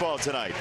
baseball tonight.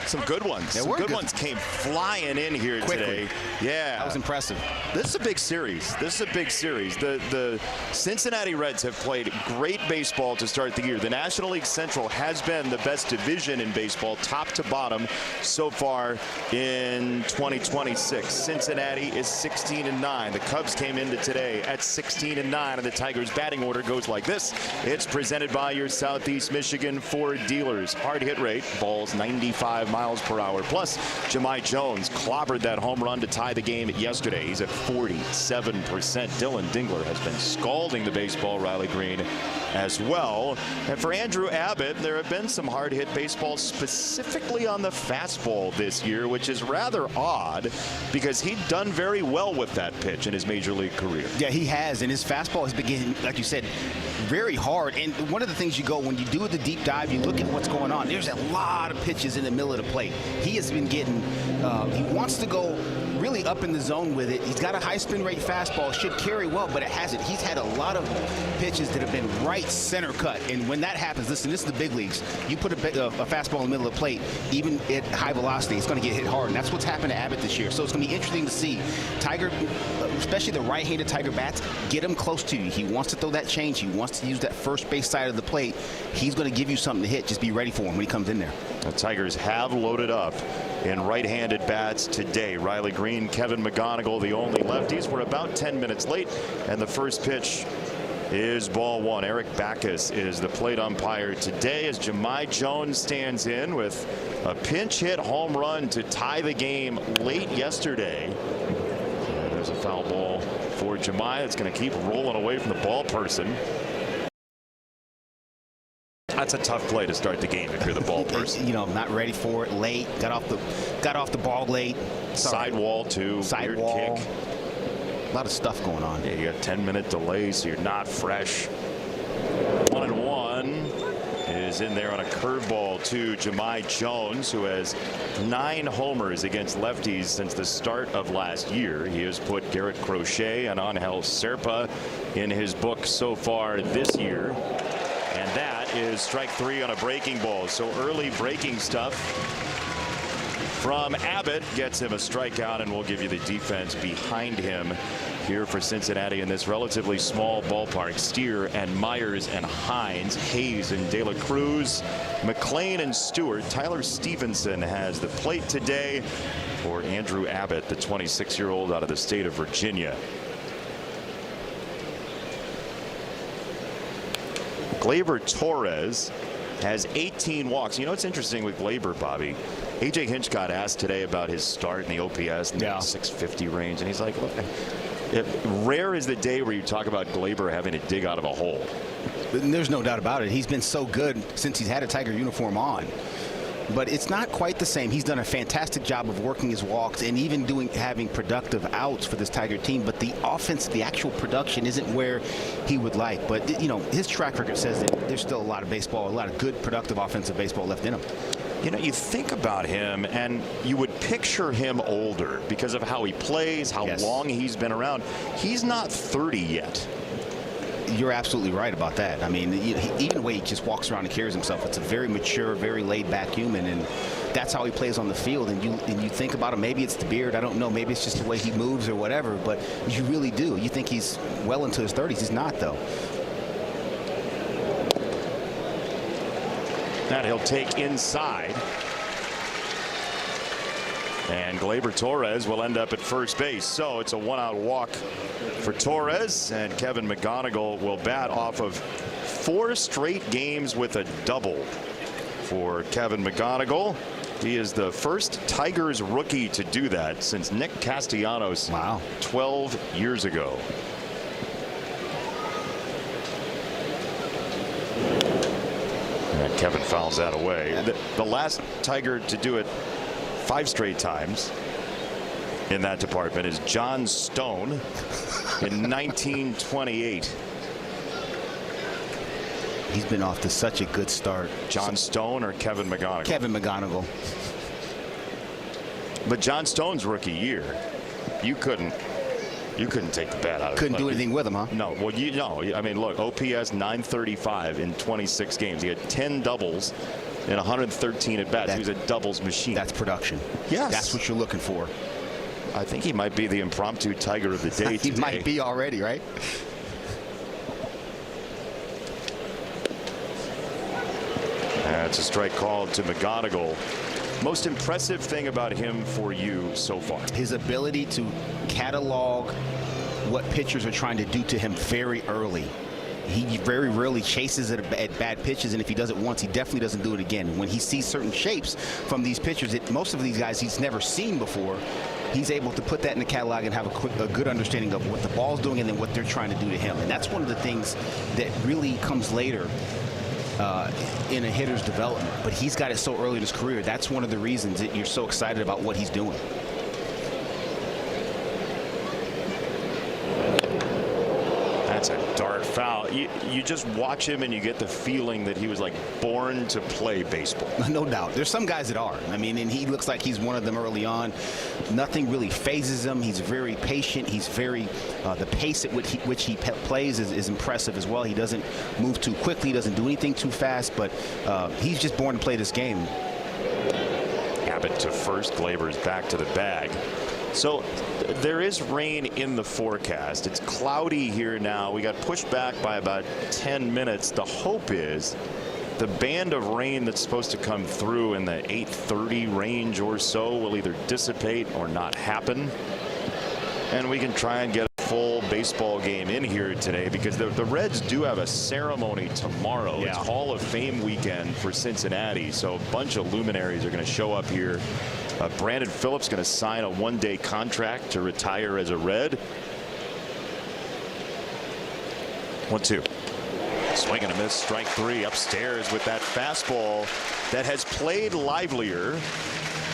Some good ones. Some good ones came flying in here quickly today. Yeah. That was impressive. This is a big series. The Cincinnati Reds have played great baseball to start the year. The National League Central has been the best division in baseball, top to bottom, so far in 2026. Cincinnati is 16-9. The Cubs came into today at 16-9, and the Tigers' batting order goes like this. It's presented by your Southeast Michigan Ford dealers. Hard hit rate, balls 95 miles per hour. Plus, Jahmai Jones clobbered that home run to tie the game yesterday. He's at 47%. Dylan Dingler has been scalding the baseball, Riley Green, as well. And for Andrew Abbott, there have been some hard-hit baseball, specifically on the fastball this year, which is rather odd because he'd done very well with that pitch in his major league career. Yeah, he has, and his fastball has been getting, like you said, very hard. And one of the things you go, when you do the deep dive, you look at what's going on. There's a lot of pitches in the middle of the plate. He has been getting, he wants to go really up in the zone with it. He's got a high spin rate fastball, should carry well, but it hasn't. He's had a lot of pitches that have been right center cut, and when that happens, listen, this is the big leagues. You put a fastball in the middle of the plate, even at high velocity, it's going to get hit hard, and that's what's happened to Abbott this year. So it's going to be interesting to see Tiger, especially the right-handed Tiger bats, get him close to you. He wants to throw that change. He wants to use that first base side of the plate. He's going to give you something to hit. Just be ready for him when he comes in there. The Tigers have loaded up in right-handed bats today. Riley Green, Kevin McGonigal, the only lefties. We're about 10 minutes late, and the first pitch is ball one. Eric Backus is the plate umpire today as Jahmai Jones stands in with a pinch hit home run to tie the game late yesterday. And there's a foul ball for Jahmai. It's going to keep rolling away from the ball person. That's a tough play to start the game if you're the ball person. You know, not ready for it, late, got off the ball late. Sidewall too. Sidewall. Kick. A lot of stuff going on. Yeah, you got 10-minute delay, so you're not fresh. 1-1 is in there on a curveball to Jahmai Jones, who has 9 homers against lefties since the start of last year. He has put Garrett Crochet and Angel Serpa in his book so far this year. And that is strike 3 on a breaking ball. So early breaking stuff from Abbott gets him a strikeout, and we'll give you the defense behind him here for Cincinnati in this relatively small ballpark. Steer and Myers and Hines, Hayes and De La Cruz, McLean and Stewart. Tyler Stevenson has the plate today for Andrew Abbott, the 26-year-old out of the state of Virginia. Gleyber Torres has 18 walks. You know what's interesting with Gleyber, Bobby? A.J. Hinch got asked today about his start in the OPS in the 650 range, and he's like, look, rare is the day where you talk about Gleyber having to dig out of a hole. There's no doubt about it. He's been so good since he's had a Tiger uniform on. But it's not quite the same. He's done a fantastic job of working his walks and even having productive outs for this Tiger team. But the offense, the actual production isn't where he would like. But, you know, his track record says that there's still a lot of baseball, a lot of good productive offensive baseball left in him. You know, you think about him and you would picture him older because of how he plays, how long he's been around. He's not 30 yet. You're absolutely right about that. I mean, even the way he just walks around and carries himself, it's a very mature, very laid-back human, and that's how he plays on the field. And you think about him, maybe it's the beard, I don't know, maybe it's just the way he moves or whatever, but you really do. You think he's well into his 30s. He's not, though. That he'll take inside. And Gleyber Torres will end up at first base. So it's a one-out walk for Torres, and Kevin McGonigal will bat off of 4 straight games with a double for Kevin McGonigal. He is the first Tigers rookie to do that since Nick Castellanos 12 years ago. And Kevin fouls that away. The last Tiger to do it 5 straight times in that department is John Stone in 1928. He's been off to such a good start. John Stone or Kevin McGonigal? Kevin McGonigal. But John Stone's rookie year, you couldn't take the bat out of it. Couldn't do anything with him, huh? No. Well, I mean, look, OPS 935 in 26 games. He had 10 doubles in 113 at bats. He was a doubles machine. That's production. Yes. That's what you're looking for. I think he might be the impromptu Tiger of the day He today. might be already, right? That's a strike called to McGonigal. Most impressive thing about him for you so far? His ability to catalog what pitchers are trying to do to him very early. He very rarely chases it at bad pitches, and if he does it once, he definitely doesn't do it again. When he sees certain shapes from these pitchers, most of these guys he's never seen before, he's able to put that in the catalog and have a good understanding of what the ball's doing and then what they're trying to do to him. And that's one of the things that really comes later in a hitter's development. But he's got it so early in his career. That's one of the reasons that you're so excited about what he's doing. That's a dart foul. You just watch him and you get the feeling that he was like born to play baseball. No doubt. There's some guys that are. I mean, and he looks like he's one of them early on. Nothing really phases him. He's very patient. He's very the pace at which he plays is impressive as well. He doesn't move too quickly. He doesn't do anything too fast. But he's just born to play this game. Abbott to first. Glaber's back to the bag. So there is rain in the forecast. It's cloudy here now. We got pushed back by about 10 minutes. The hope is the band of rain that's supposed to come through in the 8:30 range or so will either dissipate or not happen. And we can try and get a full baseball game in here today, because the Reds do have a ceremony tomorrow. Yeah. It's Hall of Fame weekend for Cincinnati. So a bunch of luminaries are going to show up here. Brandon Phillips going to sign a one-day contract to retire as a Red. 1-2. Swing and a miss. Strike three. Upstairs with that fastball that has played livelier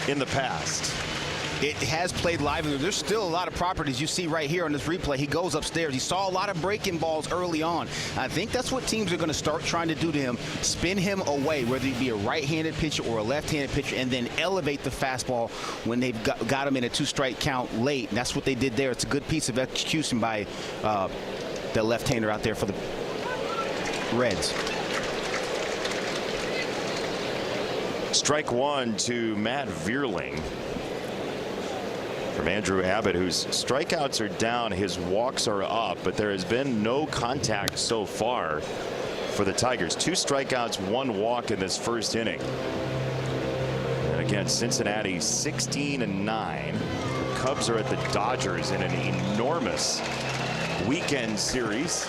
in the past. It has played lively. There's still a lot of properties you see right here on this replay. He goes upstairs. He saw a lot of breaking balls early on. I think that's what teams are going to start trying to do to him. Spin him away, whether he be a right-handed pitcher or a left-handed pitcher, and then elevate the fastball when they've got him in a two-strike count late. And that's what they did there. It's a good piece of execution by the left-hander out there for the Reds. Strike one to Matt Vierling. From Andrew Abbott, whose strikeouts are down, his walks are up, but there has been no contact so far for the Tigers. 2 strikeouts, 1 walk in this first inning. And again, Cincinnati 16-9. Cubs are at the Dodgers in an enormous weekend series.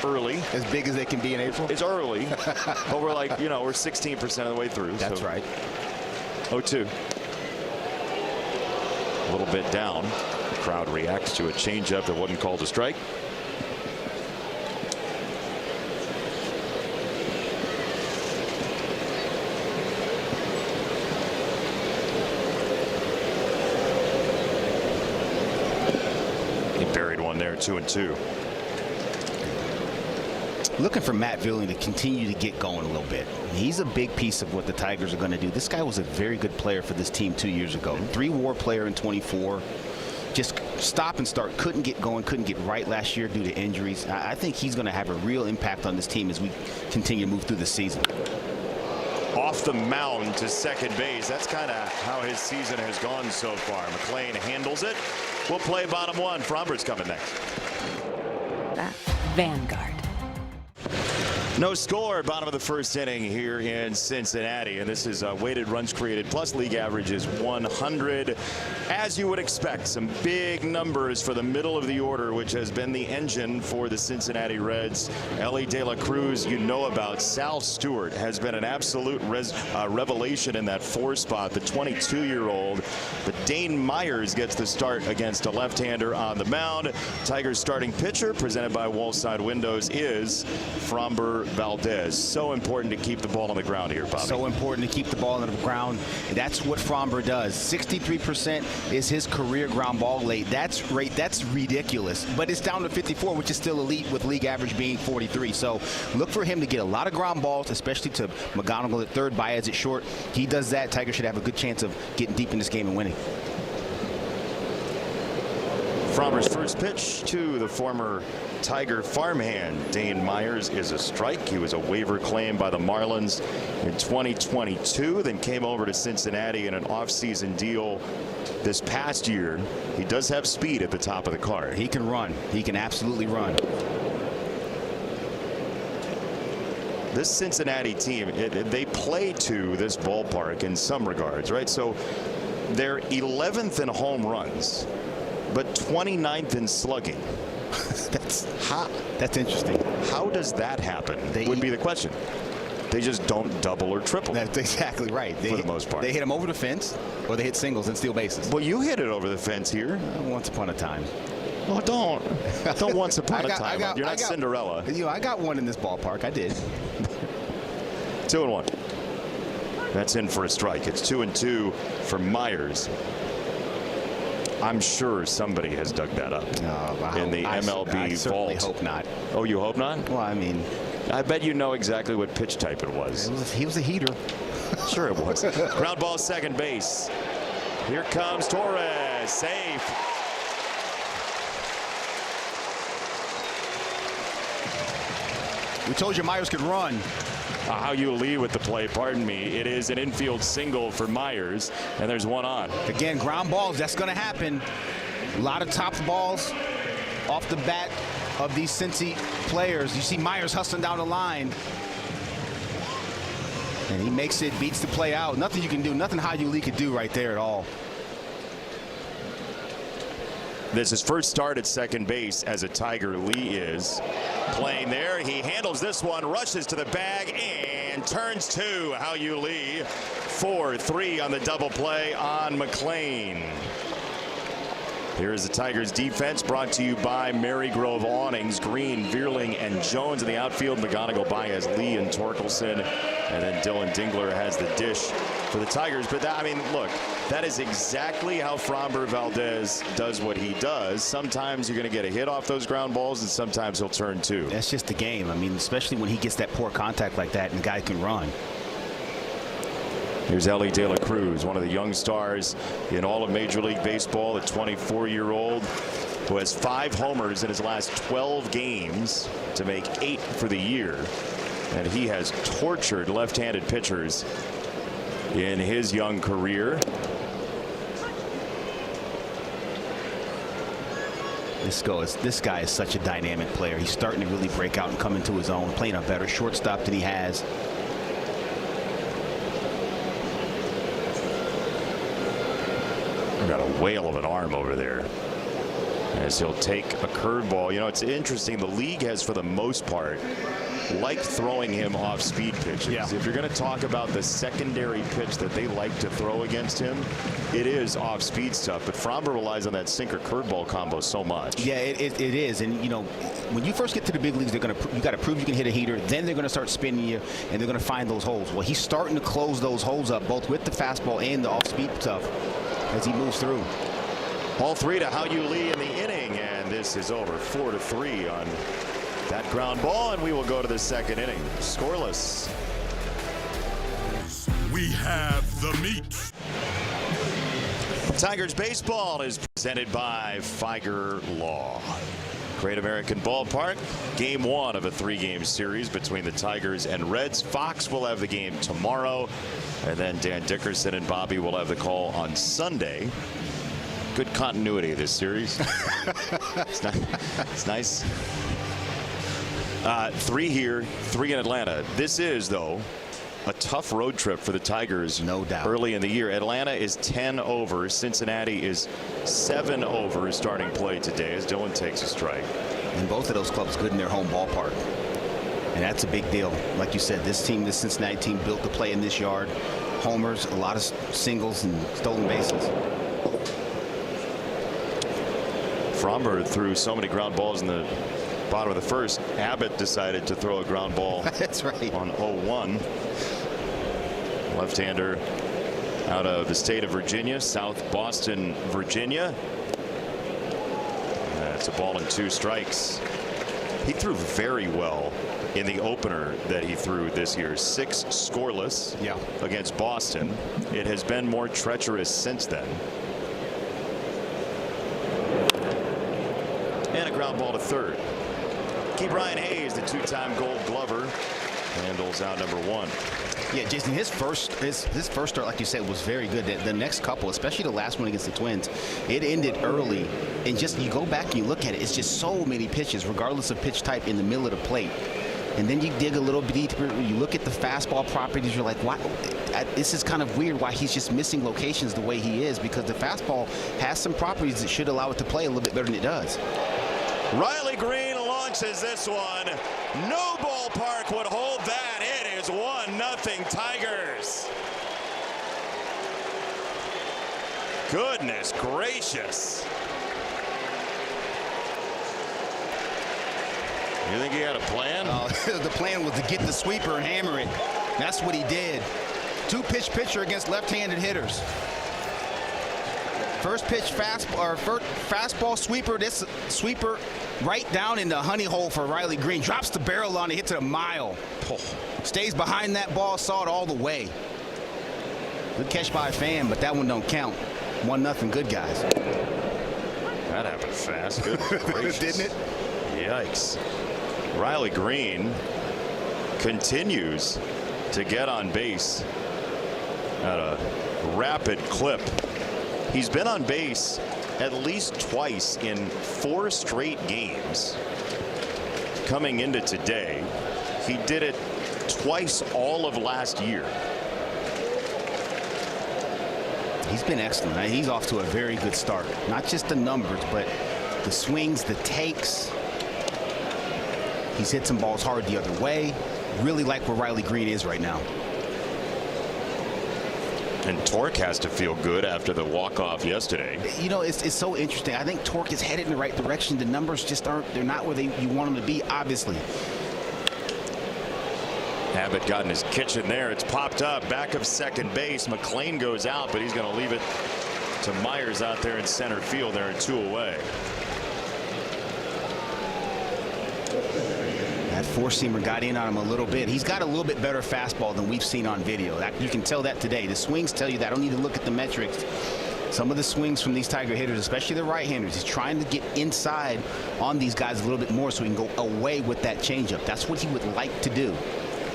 Early. As big as they can be in April. It's early, but we're like, we're 16% of the way through. That's so. right. 0-2. A little bit down. The crowd reacts to a changeup that wasn't called a strike. He buried one there. 2-2. Looking for Matt Vierling to continue to get going a little bit. He's a big piece of what the Tigers are going to do. This guy was a very good player for this team 2 years ago. 3-WAR player in 24. Just stop and start. Couldn't get going. Couldn't get right last year due to injuries. I think he's going to have a real impact on this team as we continue to move through the season. Off the mound to second base. That's kind of how his season has gone so far. McLean handles it. We'll play bottom one. Frombert's coming next. Vanguard. No score, bottom of the first inning here in Cincinnati, and this is weighted runs created plus league average is 100. As you would expect, some big numbers for the middle of the order, which has been the engine for the Cincinnati Reds. Ellie De La Cruz, you know about. Sal Stewart has been an absolute revelation in that 4 spot, the 22-year-old. But Dane Myers gets the start against a left-hander on the mound. Tigers starting pitcher, presented by Wallside Windows, is Framber Valdez. So important to keep the ball on the ground here, Bobby. So important to keep the ball on the ground. And that's what Framber does. 63% is his career ground ball late. That's ridiculous. But it's down to 54, which is still elite with league average being 43. So look for him to get a lot of ground balls, especially to McGonigal at third, Baez at short. He does that. Tigers should have a good chance of getting deep in this game and winning. Frommer's first pitch to the former Tiger farmhand Dane Myers is a strike. He was a waiver claim by the Marlins in 2022, then came over to Cincinnati in an offseason deal this past year. He does have speed at the top of the card. He can run. He can absolutely run. This Cincinnati team, they play to this ballpark in some regards, right? So they're 11th in home runs, but 29th in slugging. That's interesting. How does that happen? Would be the question. They just don't double or triple. That's exactly right. For the most part. They hit them over the fence, or they hit singles and steal bases. Well, you hit it over the fence here. Once upon a time. Oh, don't once upon a time. You're not Cinderella. You know, I got one in this ballpark. I did. 2-1. That's in for a strike. It's 2-2 for Myers. I'm sure somebody has dug that up in the MLB I certainly vault. Hope not. Oh, you hope not? Well, I mean, I bet you know exactly what pitch type it was. He was a heater. Sure it was. Ground ball, second base. Here comes Torres. Safe. We told you Myers could run. How you lead with the play, pardon me. It is an infield single for Myers, and there's one on. Again, ground balls, that's going to happen. A lot of top balls off the bat of these Cincy players. You see Myers hustling down the line. And he makes it, beats the play out. Nothing you can do, nothing How You Lee could do right there at all. This is his first start at second base as a Tiger. Lee is playing there. He handles this one, rushes to the bag, and turns two. How You Lee. 4-3 on the double play on McLean. Here is the Tigers defense, brought to you by Marygrove Awnings. Green, Vierling, and Jones in the outfield. McGonigal, Baez, Lee, and Torkelson. And then Dylan Dingler has the dish for the Tigers. But that, I mean, look, that is exactly how Framber Valdez does what he does. Sometimes you're going to get a hit off those ground balls, and sometimes he'll turn two. That's just the game. I mean, especially when he gets that poor contact like that and the guy can run. Here's Ellie De La Cruz, one of the young stars in all of Major League Baseball, the 24-year-old who has 5 homers in his last 12 games to make 8 for the year. And he has tortured left-handed pitchers in his young career. This guy is such a dynamic player. He's starting to really break out and come into his own, playing a better shortstop than he has. Got a whale of an arm over there as he'll take a curveball. You know, it's interesting. The league has, for the most part, liked throwing him off speed pitches. Yeah. If you're going to talk about the secondary pitch that they like to throw against him, it is off speed stuff. But Framber relies on that sinker curveball combo so much. Yeah, it is. And you know, when you first get to the big leagues, you got to prove you can hit a heater. Then they're going to start spinning you, and they're going to find those holes. Well, he's starting to close those holes up, both with the fastball and the off speed stuff, as he moves through. All 3 to How You Lee in the inning, and this is over. 4-3 on that ground ball, and we will go to the second inning. Scoreless. We have the meat. Tigers baseball is presented by Figer Law. Great American Ballpark. Game 1 of a 3-game series between the Tigers and Reds. Fox will have the game tomorrow, and then Dan Dickerson and Bobby will have the call on Sunday. Good continuity of this series. It's nice. 3 here, 3 in Atlanta. This is, though, a tough road trip for the Tigers. No doubt. Early in the year. Atlanta is 10 over. Cincinnati is 7 over starting play today as Dylan takes a strike. And both of those clubs good in their home ballpark. And that's a big deal. Like you said, this Cincinnati team built to play in this yard. Homers, a lot of singles and stolen bases. Framber threw so many ground balls in the bottom of the first. Abbott decided to throw a ground ball. That's right. On 0-1. Left-hander out of the state of Virginia, South Boston, Virginia. That's a ball and 2 strikes. He threw very well in the opener that he threw this year. 6 scoreless against Boston. It has been more treacherous since then. And a ground ball to third. Keep Ryan Hayes, the two-time Gold Glover, handles out number 1. Yeah, Jason, his first start, like you said, was very good. The next couple, especially the last one against the Twins, it ended early. And just you go back and you look at it, it's just so many pitches, regardless of pitch type, in the middle of the plate. And then you dig a little bit deeper, you look at the fastball properties, you're like, why? This is kind of weird why he's just missing locations the way he is, because the fastball has some properties that should allow it to play a little bit better than it does. Riley Green launches this one. No ballpark would hold that. It is 1-0 Tigers. Goodness gracious. You think he had a plan? The plan was to get the sweeper and hammer it. That's what he did. 2-pitch pitcher against left-handed hitters. First pitch fastball sweeper. This sweeper right down in the honey hole for Riley Green. Drops the barrel on it, hits it a mile. Stays behind that ball, saw it all the way. Good catch by a fan, but that one don't count. 1-0, good guys. That happened fast. Good gracious. Didn't it? Yikes. Riley Green continues to get on base at a rapid clip. He's been on base at least twice in 4 straight games. Coming into today, he did it twice all of last year. He's been excellent. He's off to a very good start. Not just the numbers, but the swings, the takes. He's hit some balls hard the other way. Really like where Riley Green is right now. And Torque has to feel good after the walk-off yesterday. You know, it's so interesting. I think Torque is headed in the right direction. The numbers just they're not where you want them to be, obviously. Abbott got in his kitchen there. It's popped up. Back of second base. McLean goes out, but he's going to leave it to Myers out there in center field. They're 2 away. That four-seamer got in on him a little bit. He's got a little bit better fastball than we've seen on video. You can tell that today. The swings tell you that. I don't need to look at the metrics. Some of the swings from these Tiger hitters, especially the right-handers, he's trying to get inside on these guys a little bit more so he can go away with that changeup. That's what he would like to do.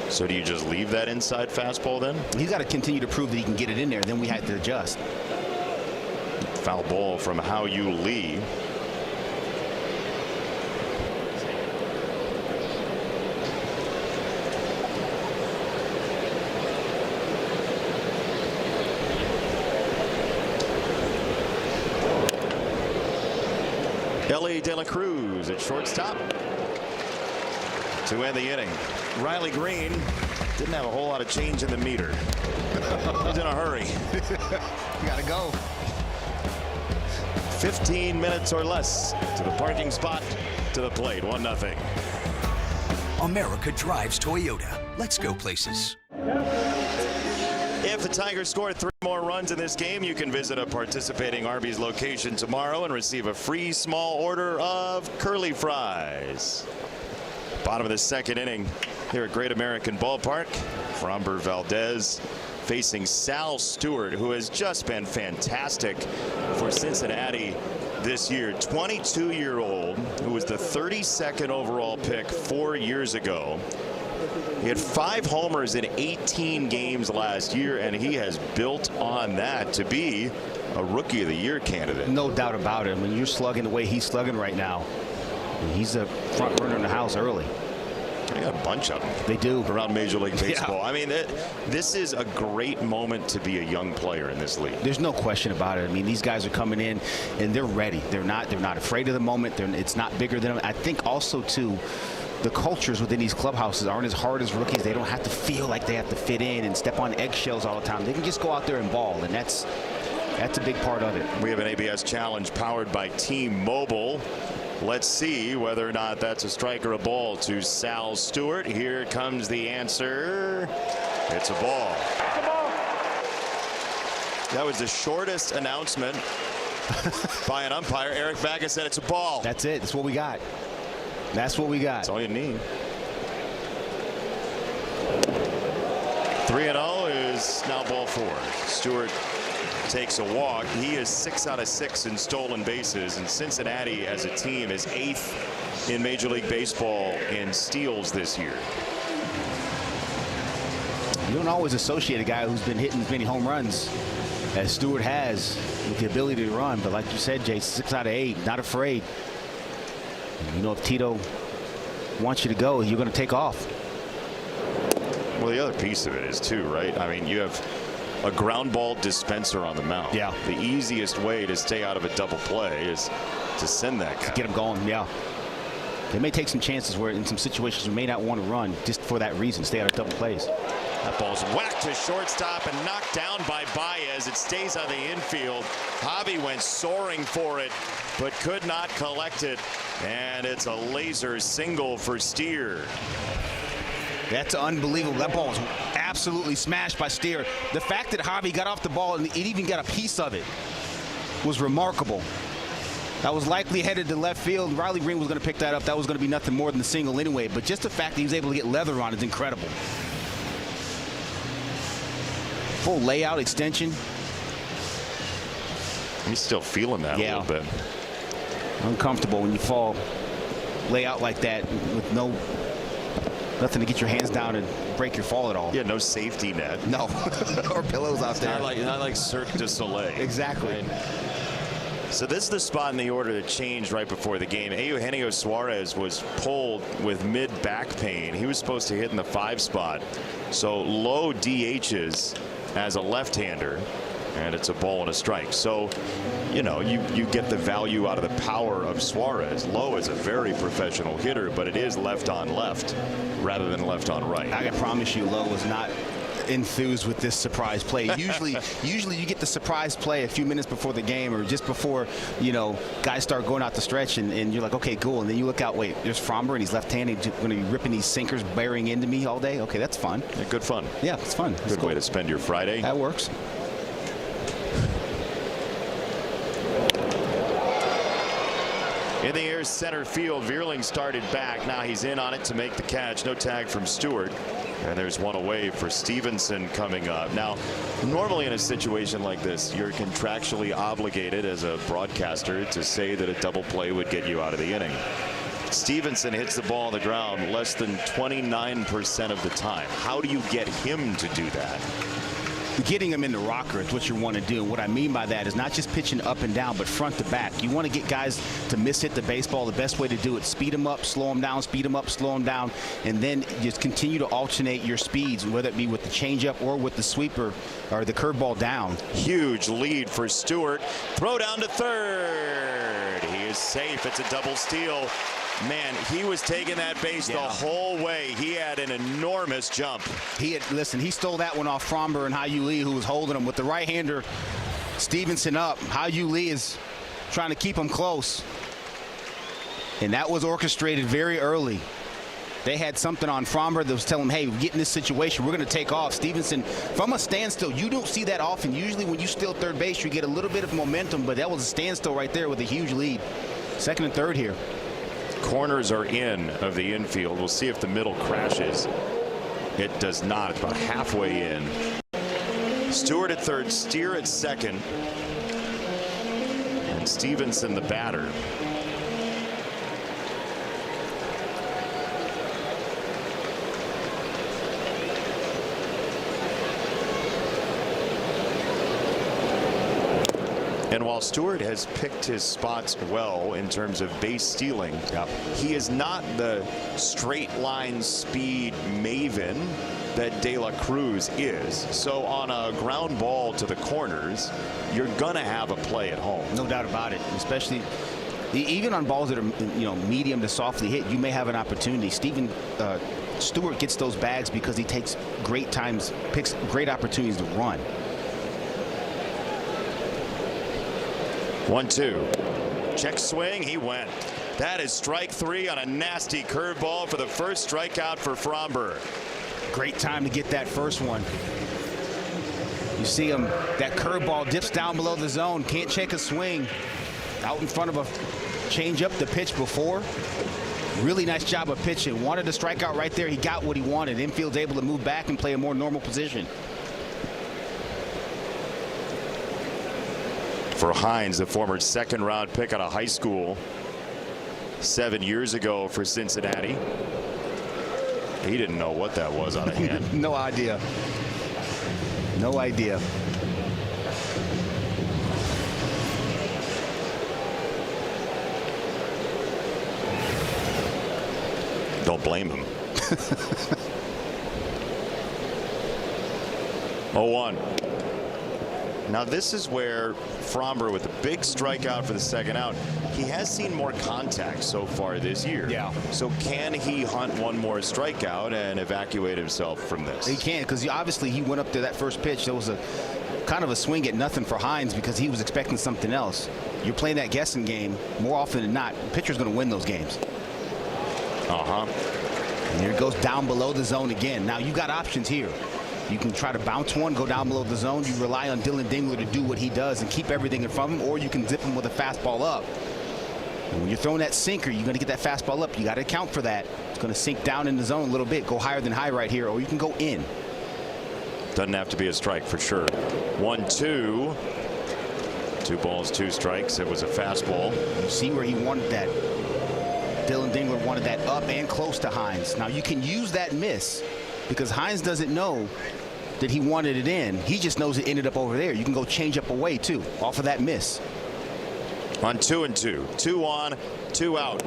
So do you just leave that inside fastball then? He's got to continue to prove that he can get it in there. Then we had to adjust. Foul ball from Hao-Yu Lee. Ellie De La Cruz at shortstop to end the inning. Riley Green didn't have a whole lot of change in the meter. He's in a hurry. You gotta go. 15 minutes or less to the parking spot, to the plate. 1-0. America drives Toyota. Let's go places. If the Tigers score 3 more runs in this game, you can visit a participating Arby's location tomorrow and receive a free small order of curly fries. Bottom of the second inning here at Great American Ballpark. Framber Valdez facing Sal Stewart, who has just been fantastic for Cincinnati this year. 22-year-old who was the 32nd overall pick 4 years ago. He had 5 homers in 18 games last year, and he has built on that to be a Rookie of the Year candidate. No doubt about it. When you're slugging the way he's slugging right now, he's a front runner in the house early. They got a bunch of them. They do. Around Major League Baseball. Yeah. I mean, this is a great moment to be a young player in this league. There's no question about it. I mean, these guys are coming in and they're ready. They're not afraid of the moment. It's not bigger than them. I think also too, the cultures within these clubhouses aren't as hard as rookies. They don't have to feel like they have to fit in and step on eggshells all the time. They can just go out there and ball, and that's a big part of it. We have an ABS challenge powered by T-Mobile. Let's see whether or not that's a strike or a ball to Sal Stewart. Here comes the answer. It's a ball. That was the shortest announcement by an umpire. Eric Baggett said it's a ball. That's it. That's what we got. That's what we got. That's all you need. 3-0 is now ball 4. Stewart takes a walk. He is 6 out of 6 in stolen bases, and Cincinnati as a team is 8th in Major League Baseball in steals this year. You don't always associate a guy who's been hitting as many home runs as Stewart has with the ability to run, but like you said, Jay, 6 out of 8, not afraid. You know, if Tito wants you to go, you're going to take off. Well, the other piece of it is too, right? I mean, you have a ground ball dispenser on the mound. Yeah. The easiest way to stay out of a double play is to send that guy. Get him going, yeah. They may take some chances where in some situations you may not want to run just for that reason, stay out of double plays. That ball's whacked to shortstop and knocked down by Baez. It stays on the infield. Javi went soaring for it, but could not collect it. And it's a laser single for Steer. That's unbelievable. That ball was absolutely smashed by Steer. The fact that Javi got off the ball and it even got a piece of it was remarkable. That was likely headed to left field. Riley Green was going to pick that up. That was going to be nothing more than a single anyway. But just the fact that he was able to get leather on it is incredible. Full layout extension. He's still feeling that a little bit. Uncomfortable when you fall layout like that with nothing to get your hands down and break your fall at all. Yeah, no safety net. No. Or pillows out there. Not like Cirque du Soleil. Exactly. Right? So this is the spot in the order that changed right before the game. Eugenio Suarez was pulled with mid-back pain. He was supposed to hit in the 5 spot. So Lowe DHs as a left-hander, and it's a ball and a strike. So, you know, you get the value out of the power of Suarez. Lowe is a very professional hitter, but it is left on left rather than left on right. I can promise you Lowe was not enthused with this surprise play. Usually you get the surprise play a few minutes before the game or just before, you know, guys start going out the stretch and you're like, okay, cool. And then you look out, wait, there's Fromber and he's left-handed, going to be ripping these sinkers bearing into me all day. Okay, that's fun. Yeah, good fun. Yeah, it's fun. Good way to spend your Friday. That works. In the air center field, Veerling started back. Now he's in on it to make the catch. No tag from Stewart. And there's one away for Stevenson coming up. Now, normally in a situation like this, you're contractually obligated as a broadcaster to say that a double play would get you out of the inning. Stevenson hits the ball on the ground less than 29% of the time. How do you get him to do that? Getting him in the rocker is what you want to do. What I mean by that is not just pitching up and down, but front to back. You want to get guys to miss-hit the baseball. The best way to do it, speed them up, slow them down, speed them up, slow them down, and then just continue to alternate your speeds, whether it be with the changeup or with the sweeper or the curveball down. Huge lead for Stewart. Throw down to third. He is safe. It's a double steal. Man, he was taking that base the whole way. He had an enormous jump. Listen, he stole that one off Fromber and Hao-Yu Lee, who was holding him with the right-hander. Stevenson up. Hao-Yu Lee is trying to keep him close. And that was orchestrated very early. They had something on Fromber that was telling him, hey, we get in this situation, we're going to take off. Stevenson, from a standstill, you don't see that often. Usually when you steal third base, you get a little bit of momentum, but that was a standstill right there with a huge lead. Second and third here. Corners are in of the infield. We'll see if the middle crashes. It does not. It's about halfway in. Stewart at third, Steer at second, and Stevenson the batter. And while Stewart has picked his spots well in terms of base stealing, he is not the straight line speed maven that De La Cruz is. So on a ground ball to the corners, you're gonna have a play at home. No doubt about it, especially even on balls that are medium to softly hit, you may have an opportunity. Stewart gets those bags because he takes picks great opportunities to run. 1-2. Check swing. He went. That is strike 3 on a nasty curveball for the first strikeout for Fromber. Great time to get that first one. You see him, that curveball dips down below the zone. Can't check a swing. Out in front of a changeup the pitch before. Really nice job of pitching. Wanted to strike out right there. He got what he wanted. Infield's able to move back and play a more normal position. for Hines, the former second-round pick out of high school 7 years ago for Cincinnati. He didn't know what that was on a hand. No idea. No idea. Don't blame him. 0-1. Now this is where Fromber, with a big strikeout for the second out, he has seen more contact so far this year. Yeah. So can he hunt one more strikeout and evacuate himself from this? He can't, because obviously he went up to that first pitch. There was a kind of a swing at nothing for Hines because he was expecting something else. You're playing that guessing game more often than not. The pitcher's going to win those games. And here it goes down below the zone again. Now you got options here. You can try to bounce one, go down below the zone. You rely on Dylan Dingler to do what he does and keep everything in front of him, or you can zip him with a fastball up. And when you're throwing that sinker, you're going to get that fastball up. You got to account for that. It's going to sink down in the zone a little bit, go higher than high right here, or you can go in. Doesn't have to be a strike for sure. 1-2. 2 balls, 2 strikes. It was a fastball. You see where he wanted that. Dylan Dingler wanted that up and close to Hines. Now you can use that miss because Hines doesn't know that he wanted it in. He just knows it ended up over there. You can go change up away too off of that miss. On 2-2. 2 on, 2 out.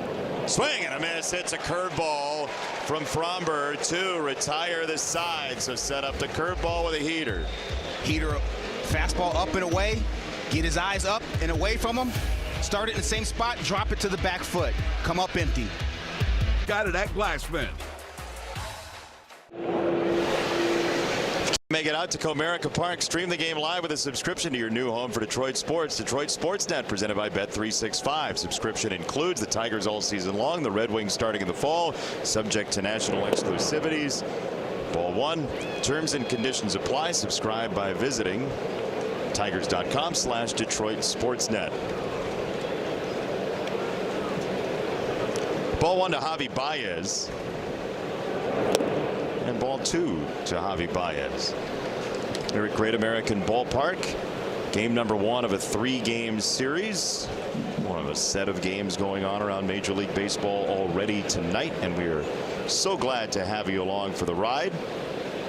Swing and a miss. It's a curveball from Fromber to retire the side. So set up the curveball with a heater. Heater, fastball up and away. Get his eyes up and away from him. Start it in the same spot. Drop it to the back foot. Come up empty. Got it at Glassman. Make it out to Comerica Park. Stream the game live with a subscription to your new home for Detroit sports. Detroit Sportsnet, presented by Bet365. Subscription includes the Tigers all season long, the Red Wings starting in the fall, subject to national exclusivities. Ball 1. Terms and conditions apply. Subscribe by visiting Tigers.com/Detroit Sportsnet. Ball 1 to Javi Baez. And ball 2 to Javi Baez. They're at Great American Ballpark. Game number 1 of a 3-game series. One of a set of games going on around Major League Baseball already tonight. And we are so glad to have you along for the ride.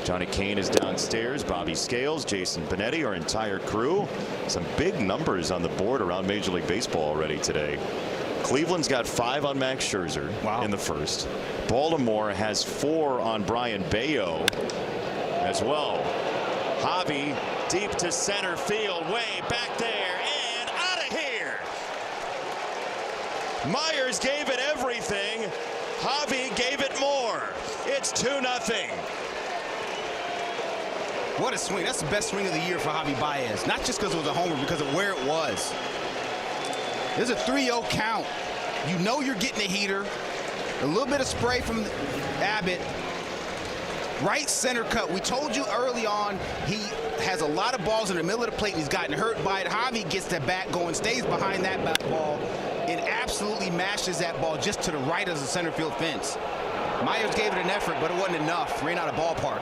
Johnny Kane is downstairs. Bobby Scales, Jason Benetti, our entire crew. Some big numbers on the board around Major League Baseball already today. Cleveland's got 5 on Max Scherzer in the first. Baltimore has 4 on Brian Bayo as well. Javi deep to center field, way back there and out of here. Myers gave it everything. Javi gave it more. It's 2-0. What a swing. That's the best swing of the year for Javi Baez. Not just because it was a homer, because of where it was. There's a 3-0 count. You know you're getting a heater. A little bit of spray from Abbott. Right center cut. We told you early on he has a lot of balls in the middle of the plate and he's gotten hurt by it. Javi gets the bat going, stays behind that bat ball, and absolutely mashes that ball just to the right of the center field fence. Myers gave it an effort, but it wasn't enough. Ran out of ballpark.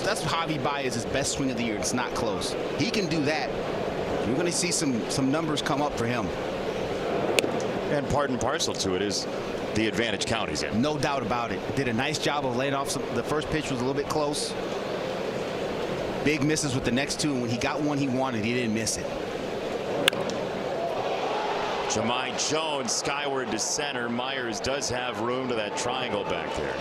That's Javi Baez's best swing of the year. It's not close. He can do that. You're going to see some numbers come up for him. And part and parcel to it is the advantage count he's in. No doubt about it. Did a nice job of laying off the first pitch was a little bit close. Big misses with the next 2, and when he got one he wanted, he didn't miss it. Jahmai Jones skyward to center. Myers does have room to that triangle back there.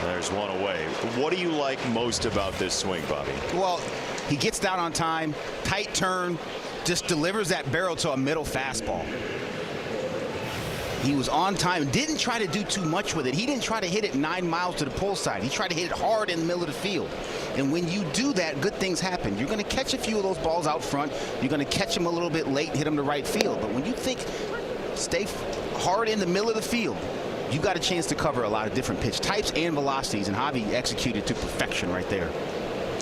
There's one away. What do you like most about this swing, Bobby? Well, he gets down on time, tight turn, just delivers that barrel to a middle fastball. He was on time, didn't try to do too much with it. He didn't try to hit it 9 miles to the pull side. He tried to hit it hard in the middle of the field. And when you do that, good things happen. You're going to catch a few of those balls out front. You're going to catch them a little bit late, hit them to right field. But when you stay hard in the middle of the field, you got a chance to cover a lot of different pitch types and velocities, and Javi executed to perfection right there.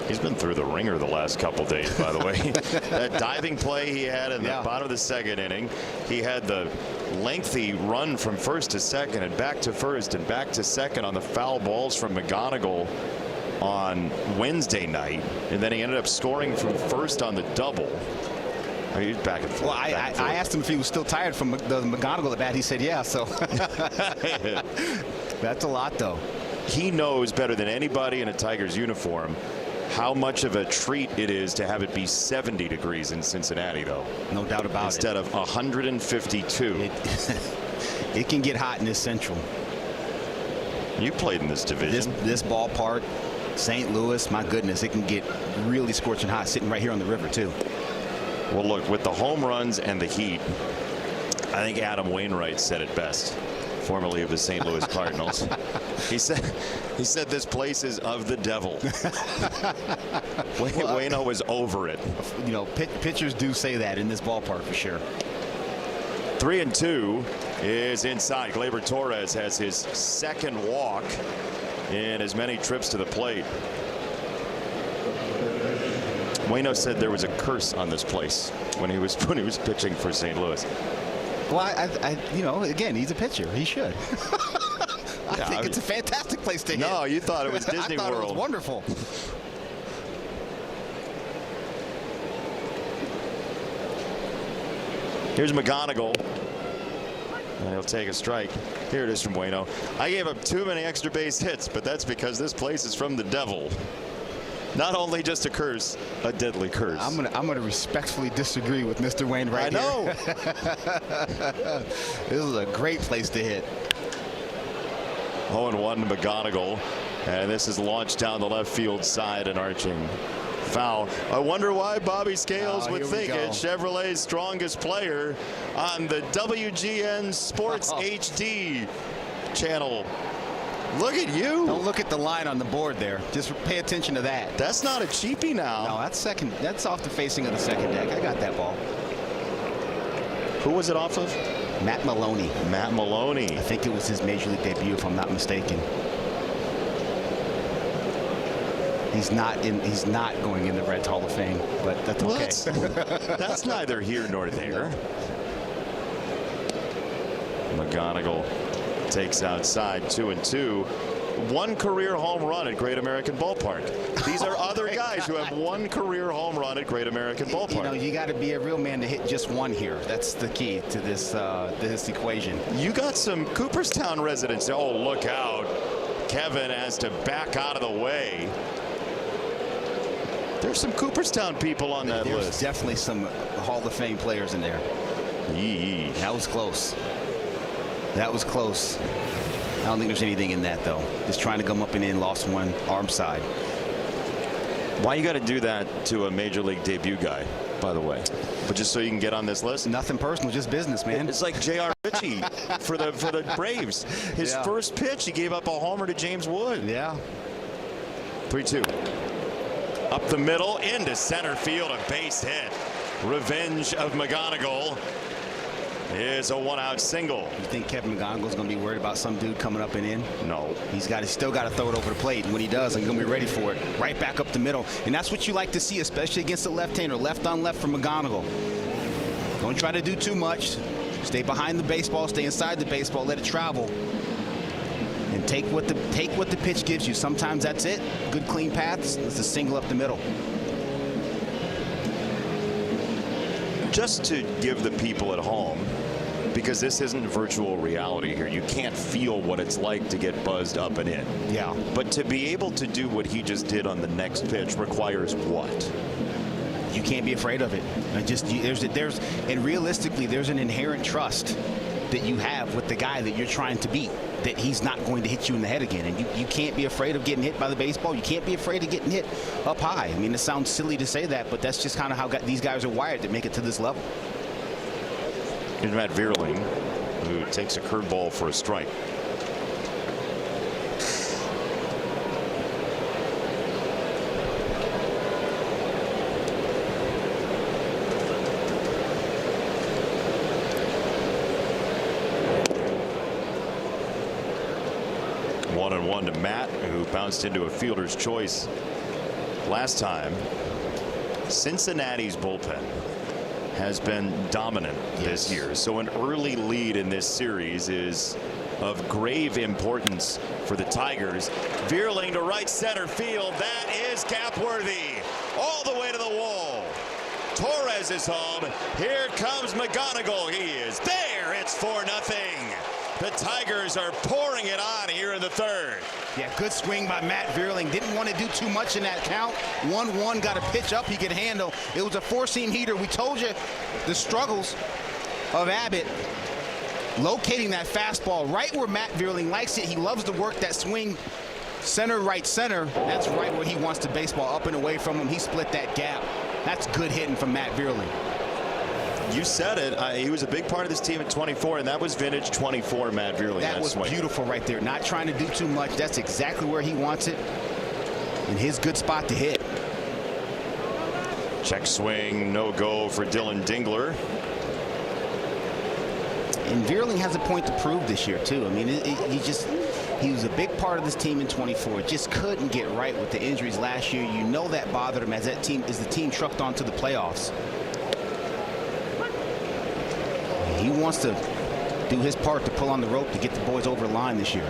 He's been through the ringer the last couple days, by the way. That diving play he had in the bottom of the second inning. He had the lengthy run from first to second and back to first and back to second on the foul balls from McGonigal on Wednesday night. And then he ended up scoring from first on the double. Are you back and forth? Well, I asked him if he was still tired from the McGonigal at bat. He said, yeah. So that's a lot, though. He knows better than anybody in a Tigers uniform how much of a treat it is to have it be 70 degrees in Cincinnati, though. No doubt about Instead of 152. It can get hot in this Central. You played in this division. This ballpark, St. Louis, my goodness, it can get really scorching hot sitting right here on the river, too. Well, look, with the home runs and the heat, I think Adam Wainwright said it best, formerly of the St. Louis Cardinals. He said this place is of the devil. Waino was over it. You know, pitchers do say that in this ballpark for sure. 3-2 is inside. Gleyber Torres has his second walk in as many trips to the plate. Waino said there was a curse on this place when he was pitching for St. Louis. Well, you know, again, he's a pitcher. He should. I think it's a fantastic place to hit. No, you thought it was Disney I thought World. It was wonderful. Here's McGonigal. And he'll take a strike. Here it is from Waino. I gave up too many extra base hits, but that's because this place is from the devil. Not only just a curse, a deadly curse. I'm gonna respectfully disagree with Mr. Wayne right here. I know. This is a great place to hit. 0-1 to McGonigal, and this is launched down the left field side and arching foul. I wonder why Bobby Scales would think it's Chevrolet's strongest player on the WGN Sports HD channel. Look at you. Don't look at the line on the board there. Just pay attention to that. That's not a cheapie now. No, that's second. That's off the facing of the second deck. I got that ball. Who was it off of? Matt Maloney. Matt Maloney. I think it was his major league debut, if I'm not mistaken. He's not going in the Reds Hall of Fame, but that's okay. That's neither here nor there. McGonigal takes outside 2-2. One career home run at Great American Ballpark. These are other guys who have one career home run at Great American Ballpark. You know, you got to be a real man to hit just one here. That's the key to this equation. You got some Cooperstown residents. Oh, look out. Kevin has to back out of the way. There's some Cooperstown people on that list. There's definitely some Hall of Fame players in there. Yee. That was close. That was close. I don't think there's anything in that, though. Just trying to come up and in, lost one arm side. Why you got to do that to a major league debut guy, by the way? But just so you can get on this list? Nothing personal, just business, man. It's like J.R. Ritchie for the Braves. His first pitch, he gave up a homer to James Wood. Yeah. 3-2. Up the middle, into center field, a base hit. Revenge of McGonigal is a one-out single. You think Kevin McGonigal's going to be worried about some dude coming up and in? No. He's still got to throw it over the plate, and when he does, I'm going to be ready for it. Right back up the middle, and that's what you like to see, especially against the left-hander, left on left from McGonigal. Don't try to do too much. Stay behind the baseball, stay inside the baseball, let it travel, and take what the pitch gives you. Sometimes that's it. Good clean paths. It's a single up the middle. Just to give the people at home, because this isn't virtual reality here, you can't feel what it's like to get buzzed up and in. Yeah. But to be able to do what he just did on the next pitch requires what? You can't be afraid of it. And realistically, there's an inherent trust that you have with the guy that you're trying to beat, that he's not going to hit you in the head again. And you can't be afraid of getting hit by the baseball. You can't be afraid of getting hit up high. I mean, it sounds silly to say that, but that's just kind of how these guys are wired to make it to this level. Here's Matt Vierling, who takes a curveball for a strike. One to Matt, who bounced into a fielder's choice last time. Cincinnati's bullpen has been dominant this year, so an early lead in this series is of grave importance for the Tigers. Vierling to right center field. That is cap worthy. All the way to the wall. Torres Torres is home. Here comes McGonigal. He is there. It's 4-0. The Tigers are pouring it on here in the third. Yeah, good swing by Matt Vierling. Didn't want to do too much in that count. 1-1, got a pitch up he could handle. It was a four-seam heater. We told you the struggles of Abbott locating that fastball right where Matt Vierling likes it. He loves to work that swing center, right center. That's right where he wants the baseball, up and away from him. He split that gap. That's good hitting from Matt Vierling. You said it. He was a big part of this team at 24, and that was vintage 24 Matt Vierling. That was beautiful right there. Not trying to do too much. That's exactly where he wants it, and his good spot to hit. Check swing, no go for Dylan Dingler. And Vierling has a point to prove this year too. I mean, he was a big part of this team in 24. Just couldn't get right with the injuries last year. You know that bothered him as the team trucked on to the playoffs. He wants to do his part to pull on the rope to get the boys over the line this year.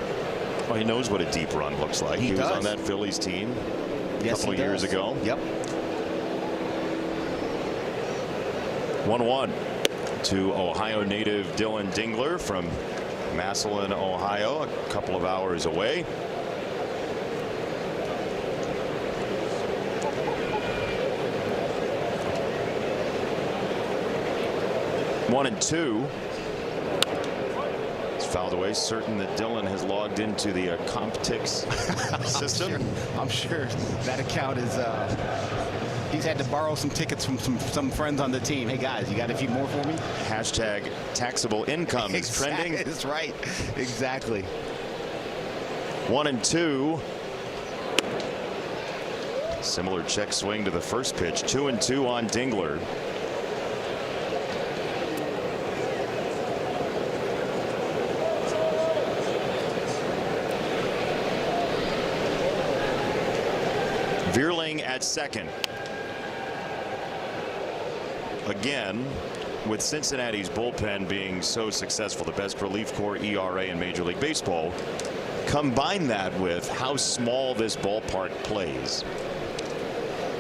Well, he knows what a deep run looks like. He was on that Phillies team a couple of years ago. Yep. 1-1 to Ohio native Dylan Dingler from Massillon, Ohio, a couple of hours away. One and two. It's fouled away. Certain that Dylan has logged into the Comptix system. I'm sure that account is. He's had to borrow some tickets from some friends on the team. Hey guys, you got a few more for me? Hashtag taxable income is trending. That's right. Exactly. 1 and 2. Similar check swing to the first pitch. 2 and 2 on Dingler. Vierling at second. Again, with Cincinnati's bullpen being so successful, the best relief corps ERA in Major League Baseball, combine that with how small this ballpark plays.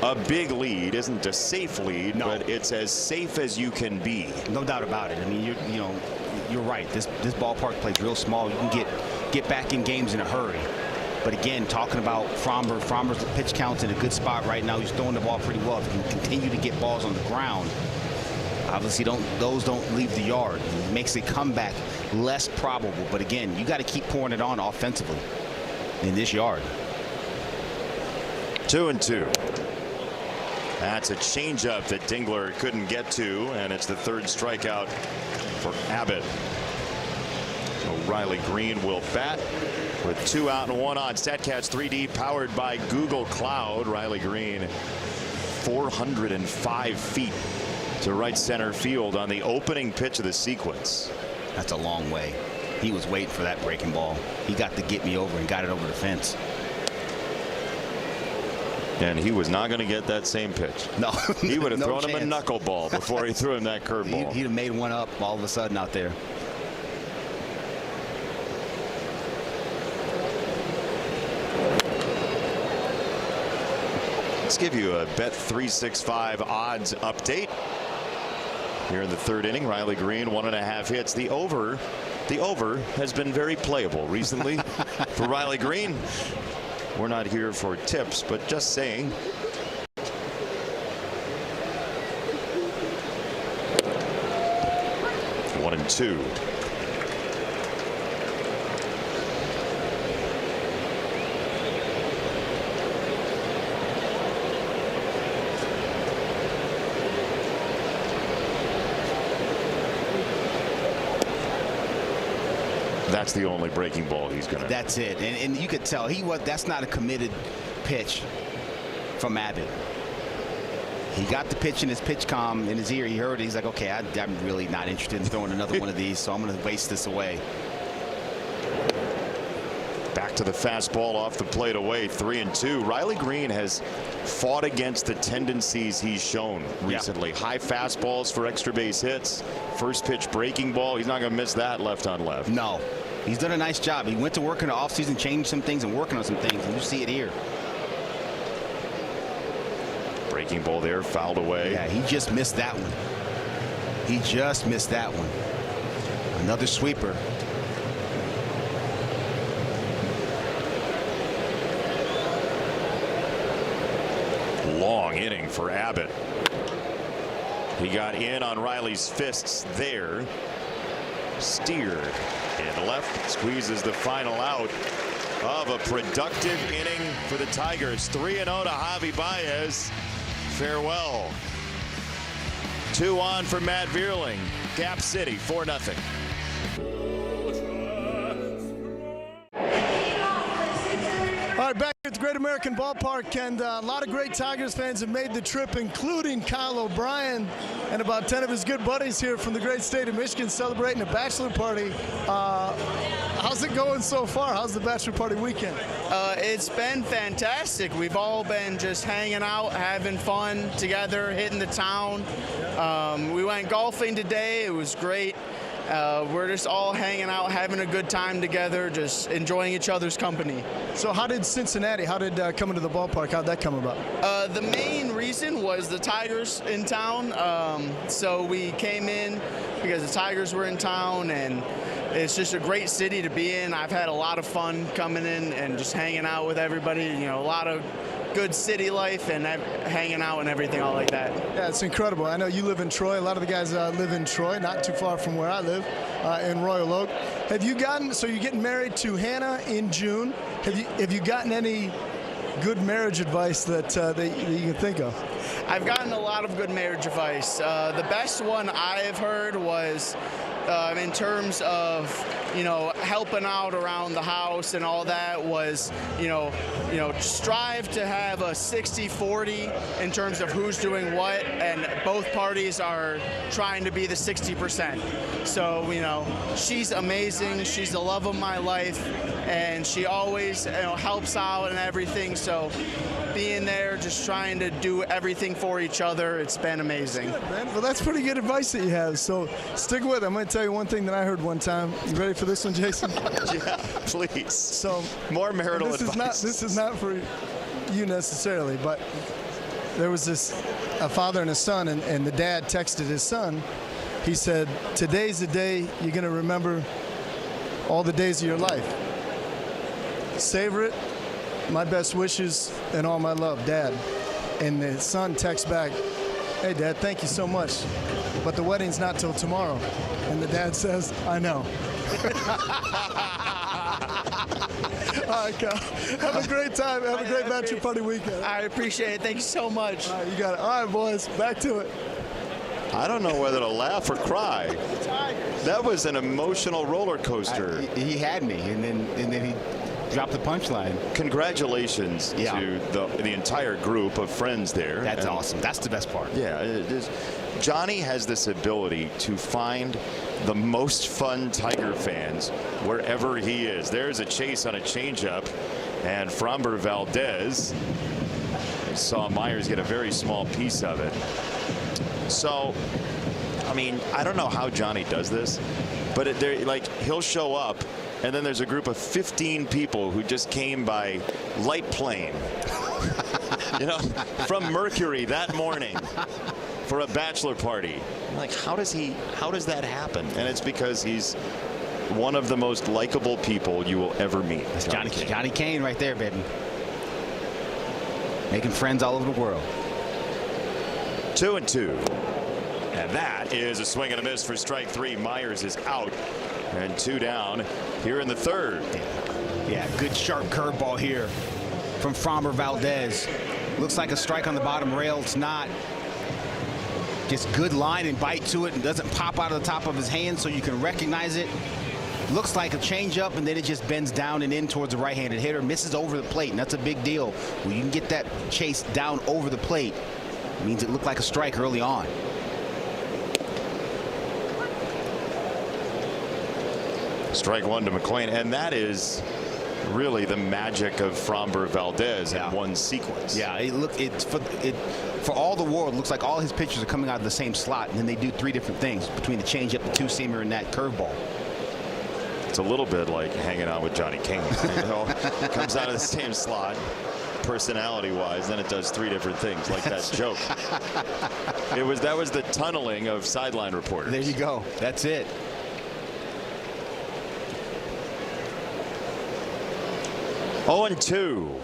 A big lead isn't a safe lead, but it's as safe as you can be. No doubt about it. I mean, you're right. This ballpark plays real small. You can get back in games in a hurry. But again, talking about Frommer's pitch count's in a good spot right now. He's throwing the ball pretty well. If he can continue to get balls on the ground, obviously those don't leave the yard. It makes a comeback less probable. But again, you got to keep pouring it on offensively in this yard. 2 and 2. That's a changeup that Dingler couldn't get to, and it's the third strikeout for Abbott. So Riley Green will bat with 2 out and 1 on. StatCast 3D powered by Google Cloud. Riley Green 405 feet to right center field on the opening pitch of the sequence. That's a long way. He was waiting for that breaking ball. He got to get me over and got it over the fence. And he was not going to get that same pitch. No. He would have No thrown chance. him a knuckleball before he threw him that curveball. He'd have made one up all of a sudden out there. Let's give you a Bet365 odds update. Here in the third inning, Riley Green 1.5 hits. The over has been very playable recently for Riley Green. We're not here for tips, but just saying. 1 and 2. That's the only breaking ball he's going to. That's it. And you could tell that's not a committed pitch from Abbott. He got the pitch in his pitch comm in his ear. He heard it. He's like, okay, I'm really not interested in throwing another one of these, so I'm going to waste this away. Back to the fastball off the plate away. 3 and 2. Riley Green has fought against the tendencies he's shown recently. Yeah. High fastballs for extra base hits. First pitch breaking ball. He's not going to miss that left on left. No. He's done a nice job. He went to work in the offseason, changed some things and working on some things, and you see it here. Breaking ball there, fouled away. Yeah, he just missed that one. He just missed that one. Another sweeper. Long inning for Abbott. He got in on Riley's fists there. Steered and left, squeezes the final out of a productive inning for the Tigers. 3-0 to Javi Baez. Farewell. 2 on for Matt Vierling. Gap City 4-0. All right, back at the Great American Ballpark, and a lot of great Tigers fans have made the trip, including Kyle O'Brien and about 10 of his good buddies here from the great state of Michigan celebrating a bachelor party. How's it going so far? How's the bachelor party weekend? It's been fantastic. We've all been just hanging out, having fun together, hitting the town. We went golfing today. It was great. We're just all hanging out, having a good time together, just enjoying each other's company. So how did Cincinnati, how did coming to the ballpark, how'd that come about? The main reason was the Tigers in town. So we came in because the Tigers were in town, and it's just a great city to be in. I've had a lot of fun coming in and just hanging out with everybody. You know, a lot of good city life and hanging out and everything all like that. Yeah, it's incredible. I know you live in Troy. A lot of the guys live in Troy, not too far from where I live, in Royal Oak. Have you gotten, so you're getting married to Hannah in June. Have you gotten any good marriage advice that you can think of? I've gotten a lot of good marriage advice. The best one I've heard was in terms of, you know, helping out around the house and all that was, you know, strive to have a 60-40 in terms of who's doing what, and both parties are trying to be the 60%. So, you know, she's amazing. She's the love of my life, and she always, you know, helps out and everything. So being there, just trying to do everything for each other, it's been amazing. Good, man. Well, that's pretty good advice that you have. So stick with it. I'm going to tell you one thing that I heard one time. You ready for this one, Jason? Yeah, please. So more marital advice. This is not for you necessarily, but there was a father and a son, and the dad texted his son. He said, "Today's the day you're going to remember all the days of your life. Savor it. My best wishes and all my love, Dad." And the son texts back, "Hey, Dad, thank you so much, but the wedding's not till tomorrow." And the dad says, "I know." All right, Kyle. Have a great time. Have a great bachelor party weekend. I appreciate it. Thank you so much. All right, you got it. All right, boys, back to it. I don't know whether to laugh or cry. That was an emotional roller coaster. He had me, and then he dropped the punchline. Congratulations to the entire group of friends there. That's awesome. That's the best part. Yeah, it is. Johnny has this ability to find the most fun Tiger fans wherever he is. There's a chase on a changeup, and Framber Valdez saw Myers get a very small piece of it. So, I mean, I don't know how Johnny does this, but he'll show up, and then there's a group of 15 people who just came by light plane, you know, from Mercury that morning for a bachelor party. Like, how does that happen? And it's because he's one of the most likable people you will ever meet. Johnny Kane right there, baby. Making friends all over the world. 2-2. And that is a swing and a miss for strike 3. Myers is out, and 2 down here in the third. Yeah, good sharp curveball here from Framber Valdez. Looks like a strike on the bottom rail. It's not. Just good line and bite to it, and doesn't pop out of the top of his hand so you can recognize it. Looks like a changeup, and then it just bends down and in towards the right-handed hitter. Misses over the plate, and that's a big deal. When you can get that chase down over the plate, it means it looked like a strike early on. Strike 1 to McClain, and that is really the magic of Framber Valdez in one sequence. Yeah, for all the world, looks like all his pitches are coming out of the same slot, and then they do 3 different things between the changeup, the two-seamer, and that curveball. It's a little bit like hanging out with Johnny Kane. You know, comes out of the same slot. personality-wise, then it does 3 different things, like that joke. That was the tunneling of sideline reporters. There you go. That's it. Oh, and 2.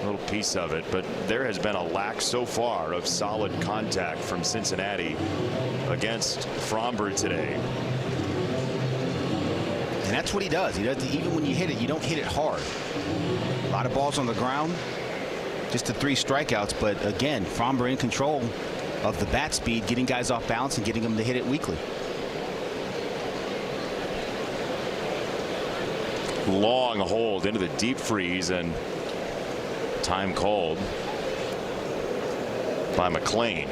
A little piece of it, but there has been a lack so far of solid contact from Cincinnati against Fromber today. And that's what he does. He does. Even when you hit it, you don't hit it hard. A lot of balls on the ground, just the 3 strikeouts. But again, Fromber in control of the bat speed, getting guys off balance and getting them to hit it weakly. Long hold into the deep freeze, and time called by McLean.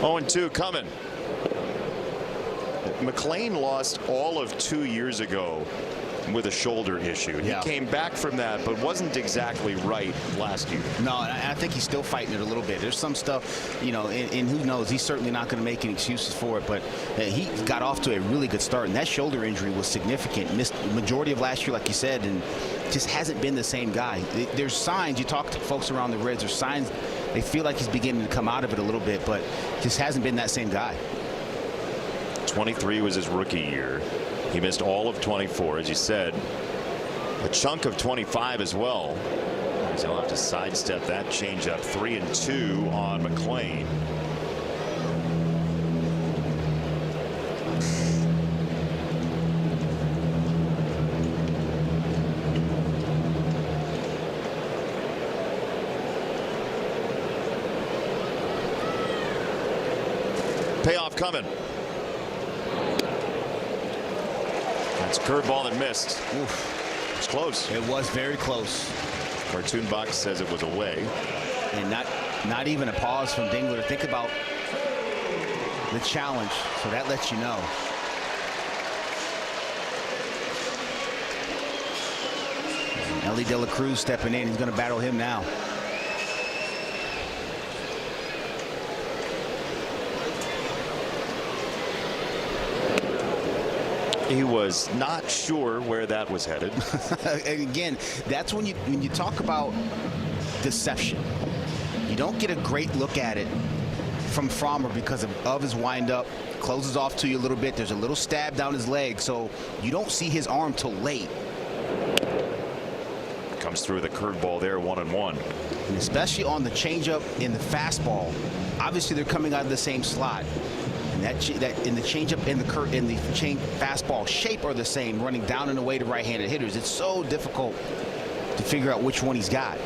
Oh, and 2 coming. McLean lost all of 2 years ago with a shoulder issue. He came back from that, but wasn't exactly right last year. No, I think he's still fighting it a little bit. There's some stuff, you know, and who knows, he's certainly not going to make any excuses for it, but he got off to a really good start, and that shoulder injury was significant. Missed the majority of last year, like you said, and just hasn't been the same guy. There's signs, you talk to folks around the Reds, there's signs they feel like he's beginning to come out of it a little bit, but just hasn't been that same guy. 23 was his rookie year. He missed all of 24, as you said, a chunk of 25 as well. He'll have to sidestep that changeup. 3-2 on McLean. Payoff coming. That's a curveball that missed. Oof. It's close. It was very close. Cartoon box says it was away. And not even a pause from Dingler to think about the challenge. So that lets you know. Ellie De La Cruz stepping in. He's going to battle him now. He was not sure where that was headed. Again, that's when you talk about deception. You don't get a great look at it from Fromber because of his windup. Closes off to you a little bit. There's a little stab down his leg, so you don't see his arm till late. Comes through the curveball there, 1-1. And especially on the changeup in the fastball. Obviously, they're coming out of the same slot. And that in the changeup and the fastball shape are the same, running down and away to right-handed hitters. It's so difficult to figure out which one he's got.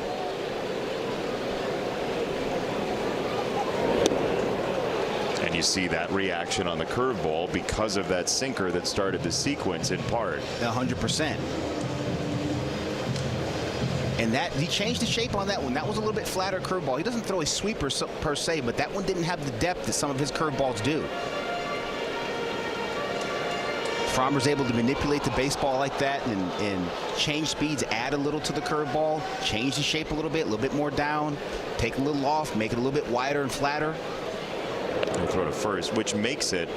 And you see that reaction on the curveball because of that sinker that started the sequence in part. 100%. And that he changed the shape on that one. That was a little bit flatter curveball. He doesn't throw a sweeper per se, but that one didn't have the depth that some of his curveballs do. Fromber's able to manipulate the baseball like that and change speeds, add a little to the curveball, change the shape a little bit more down, take a little off, make it a little bit wider and flatter. He'll throw to first, which makes it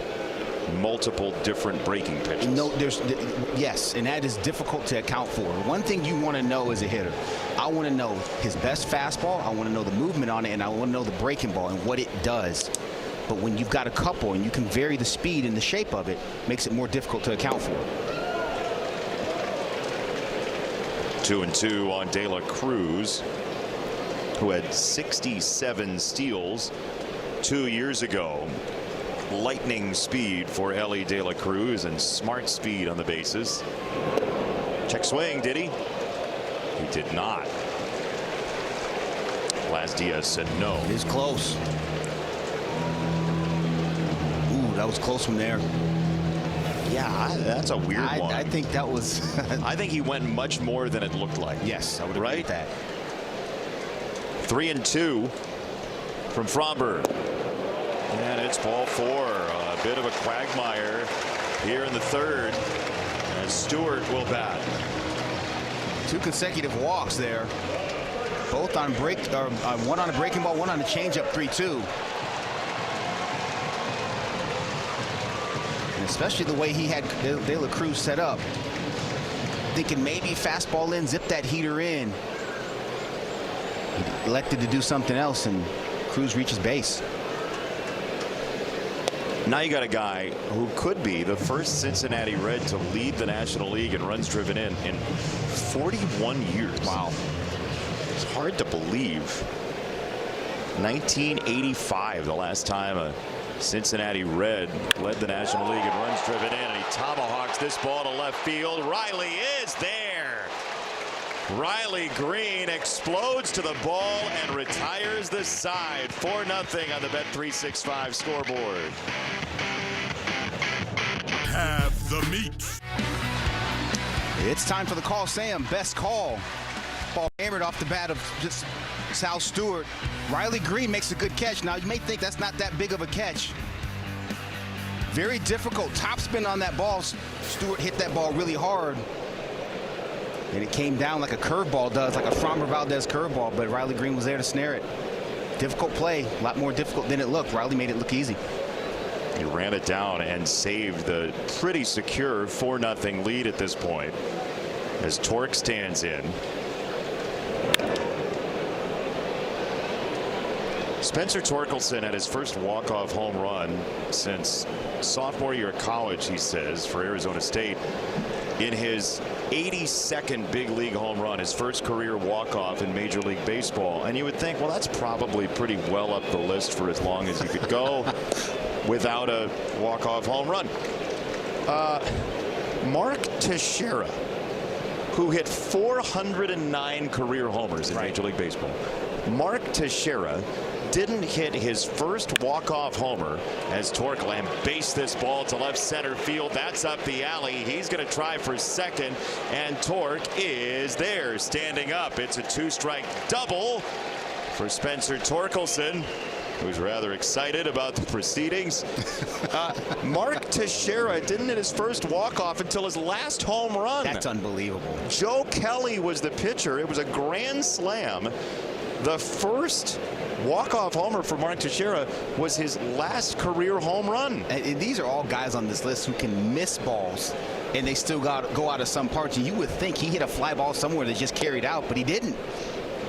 multiple different breaking pitches. No, yes, and that is difficult to account for. One thing you want to know as a hitter, I want to know his best fastball, I want to know the movement on it, and I want to know the breaking ball and what it does. But when you've got a couple and you can vary the speed and the shape of it, makes it more difficult to account for. 2-2 on De La Cruz, who had 67 steals 2 years ago. Lightning speed for Ellie De La Cruz and smart speed on the bases. Check swing, did he? He did not. Laz Diaz said no. It is close. Ooh, that was close from there. Yeah, that's a weird one. I think that was. I think he went much more than it looked like. Yes, I would agree with that. 3-2 from Fromber. And it's ball 4. A bit of a quagmire here in the third. And Stewart will bat. 2 consecutive walks there. Both on one on a breaking ball, one on a changeup. 3-2. And especially the way he had De La Cruz set up. Thinking maybe fastball in, zip that heater in. He elected to do something else, and Cruz reaches base. Now you got a guy who could be the first Cincinnati Red to lead the National League in runs driven in 41 years. Wow. It's hard to believe. 1985, the last time a Cincinnati Red led the National League in runs driven in, and he tomahawks this ball to left field. Riley is there. Riley Green explodes to the ball and retires the side. 4-0 on the Bet365 scoreboard. Have the meat. It's time for the call, Sam. Best call. Ball hammered off the bat of just Sal Stewart. Riley Green makes a good catch. Now, you may think that's not that big of a catch. Very difficult. Topspin on that ball. Stewart hit that ball really hard. And it came down like a curveball does, like a Framber Valdez curveball, but Riley Green was there to snare it. Difficult play, a lot more difficult than it looked. Riley made it look easy. He ran it down and saved the pretty secure 4-0 lead at this point as Torque stands in. Spencer Torkelson had his first walk-off home run since sophomore year of college, he says, for Arizona State. In his 82nd big league home run, his first career walk-off in Major League Baseball. And you would think, well, that's probably pretty well up the list for as long as you could go without a walk-off home run. Mark Teixeira, who hit 409 career homers in Major League Baseball. Mark Teixeira didn't hit his first walk-off homer as Torque lambastes this ball to left center field. That's up the alley. He's going to try for second, and Torque is there standing up. It's a 2-strike double for Spencer Torkelson, who's rather excited about the proceedings. Mark Teixeira didn't hit his first walk-off until his last home run. That's unbelievable. Joe Kelly was the pitcher. It was a grand slam. The first walk-off homer for Mark Teixeira was his last career home run. And these are all guys on this list who can miss balls, and they still go out of some parts. And you would think he hit a fly ball somewhere that just carried out, but he didn't.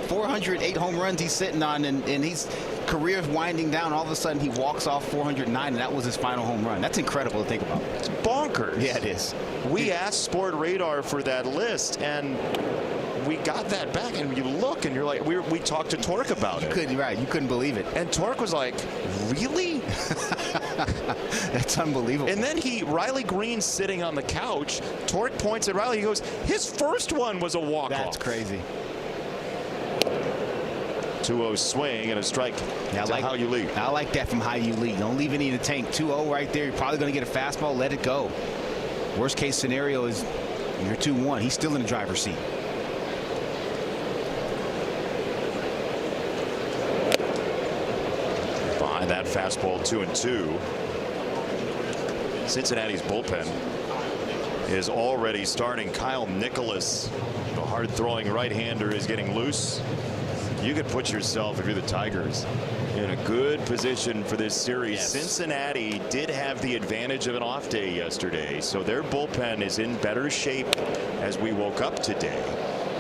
408 home runs he's sitting on, and his career's winding down. All of a sudden, he walks off 409, and that was his final home run. That's incredible to think about. It's bonkers. Yeah, it is. We asked Sport Radar for that list, and we got that back, and you look and you're like, we talked to Torque about it. You couldn't believe it. And Torque was like, really? That's unbelievable. And then Riley Green sitting on the couch. Torque points at Riley. He goes, his first one was a walk-off. That's crazy. 2-0 swing and a strike. Yeah, how you lead. I like that from how you lead. Don't leave any in the tank. 2-0 right there. You're probably going to get a fastball. Let it go. Worst case scenario is you're 2-1. He's still in the driver's seat. Behind that fastball, 2-2. Cincinnati's bullpen is already starting. Kyle Nicholas, the hard-throwing right-hander, is getting loose. You could put yourself, if you're the Tigers, in a good position for this series. Yes. Cincinnati did have the advantage of an off day yesterday, so their bullpen is in better shape as we woke up today.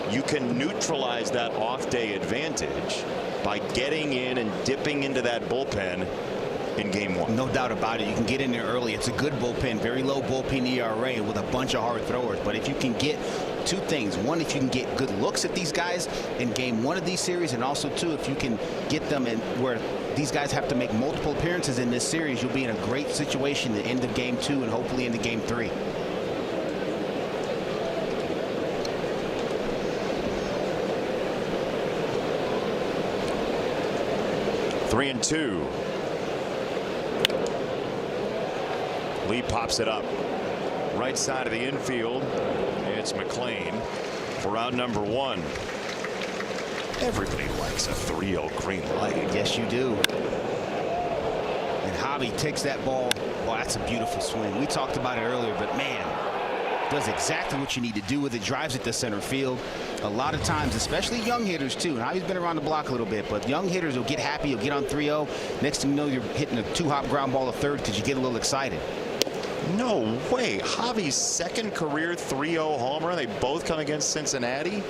You can neutralize that off day advantage by getting in and dipping into that bullpen in game one. No doubt about it. You can get in there early. It's a good bullpen, very low bullpen ERA with a bunch of hard throwers. But if you can get two things: one, if you can get good looks at these guys in game one of these series, and also two, if you can get them in where these guys have to make multiple appearances in this series, you'll be in a great situation at the end of game two and hopefully into game three. Three and two. Lee pops it up. Right side of the infield. It's McLean for out number one. Everybody likes a 3-0 green light. Yes, you do. And Hobby takes that ball. Oh, that's a beautiful swing. We talked about it earlier, but man, does exactly what you need to do with it. Drives it to center field. A lot of times, especially young hitters too. And Hobby's been around the block a little bit, but young hitters will get happy. You'll get on 3-0. Next thing you know, you're hitting a 2-hop ground ball to third because you get a little excited. No way. Javi's second career 3-0 homer. They both come against Cincinnati.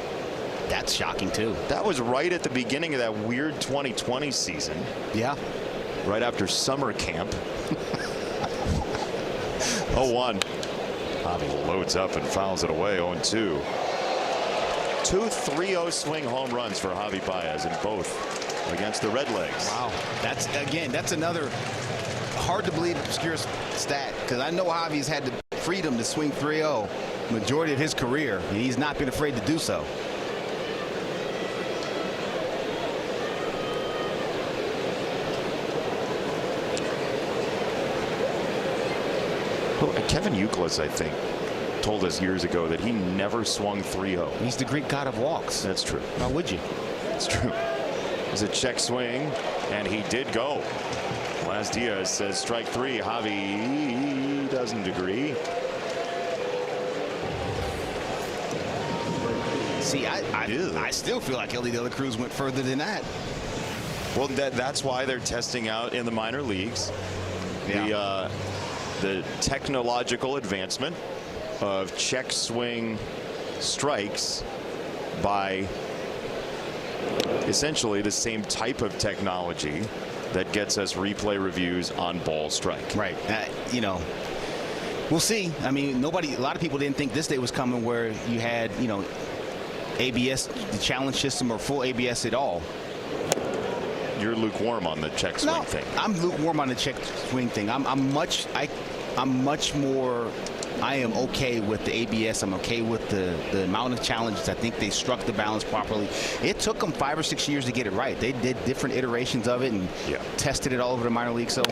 That's shocking, too. That was right at the beginning of that weird 2020 season. Yeah. Right after summer camp. 0-1. Javi loads up and fouls it away. 0-2. Two 3-0 swing home runs for Javi Baez, in both against the Redlegs. Wow. That's another hard to believe obscure stat, because I know Javi's had the freedom to swing 3-0 majority of his career, and he's not been afraid to do so. Kevin Youkilis, I think, told us years ago that he never swung 3-0. He's the Greek god of walks. That's true. Why would you? It's true. It was a check swing, and he did go. Las Diaz says strike 3. Javi doesn't agree. See, I still feel like Ellie De La Cruz went further than that. Well, that's why they're testing out in the minor leagues. Yeah. The technological advancement of check swing strikes by essentially the same type of technology that gets us replay reviews on ball strike. Right. You know, we'll see. I mean, a lot of people didn't think this day was coming where you had, you know, ABS, the challenge system, or full ABS at all. You're lukewarm on the check swing thing. I'm lukewarm on the check swing thing. I'm much more. I am okay with the ABS. I'm okay with the amount of challenges. I think they struck the balance properly. It took them 5 or 6 years to get it right. They did different iterations of it and tested it all over the minor league. So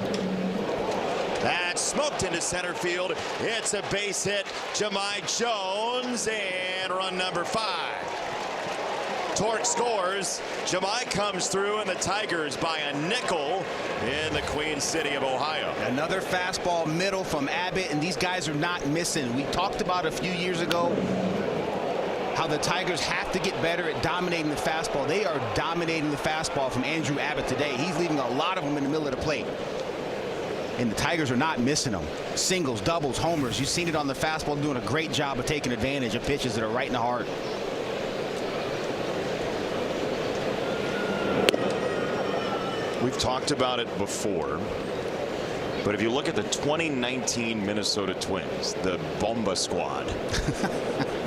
that's smoked into center field. It's a base hit. Jahmai Jones, and run number 5. Torque scores. Jahmai comes through, and the Tigers by a nickel in the Queen City of Ohio. Another fastball middle from Abbott, and these guys are not missing. We talked about a few years ago how the Tigers have to get better at dominating the fastball. They are dominating the fastball from Andrew Abbott today. He's leaving a lot of them in the middle of the plate. And the Tigers are not missing them. Singles, doubles, homers. You've seen it on the fastball, doing a great job of taking advantage of pitches that are right in the heart. We've talked about it before, but if you look at the 2019 Minnesota Twins, the Bomba squad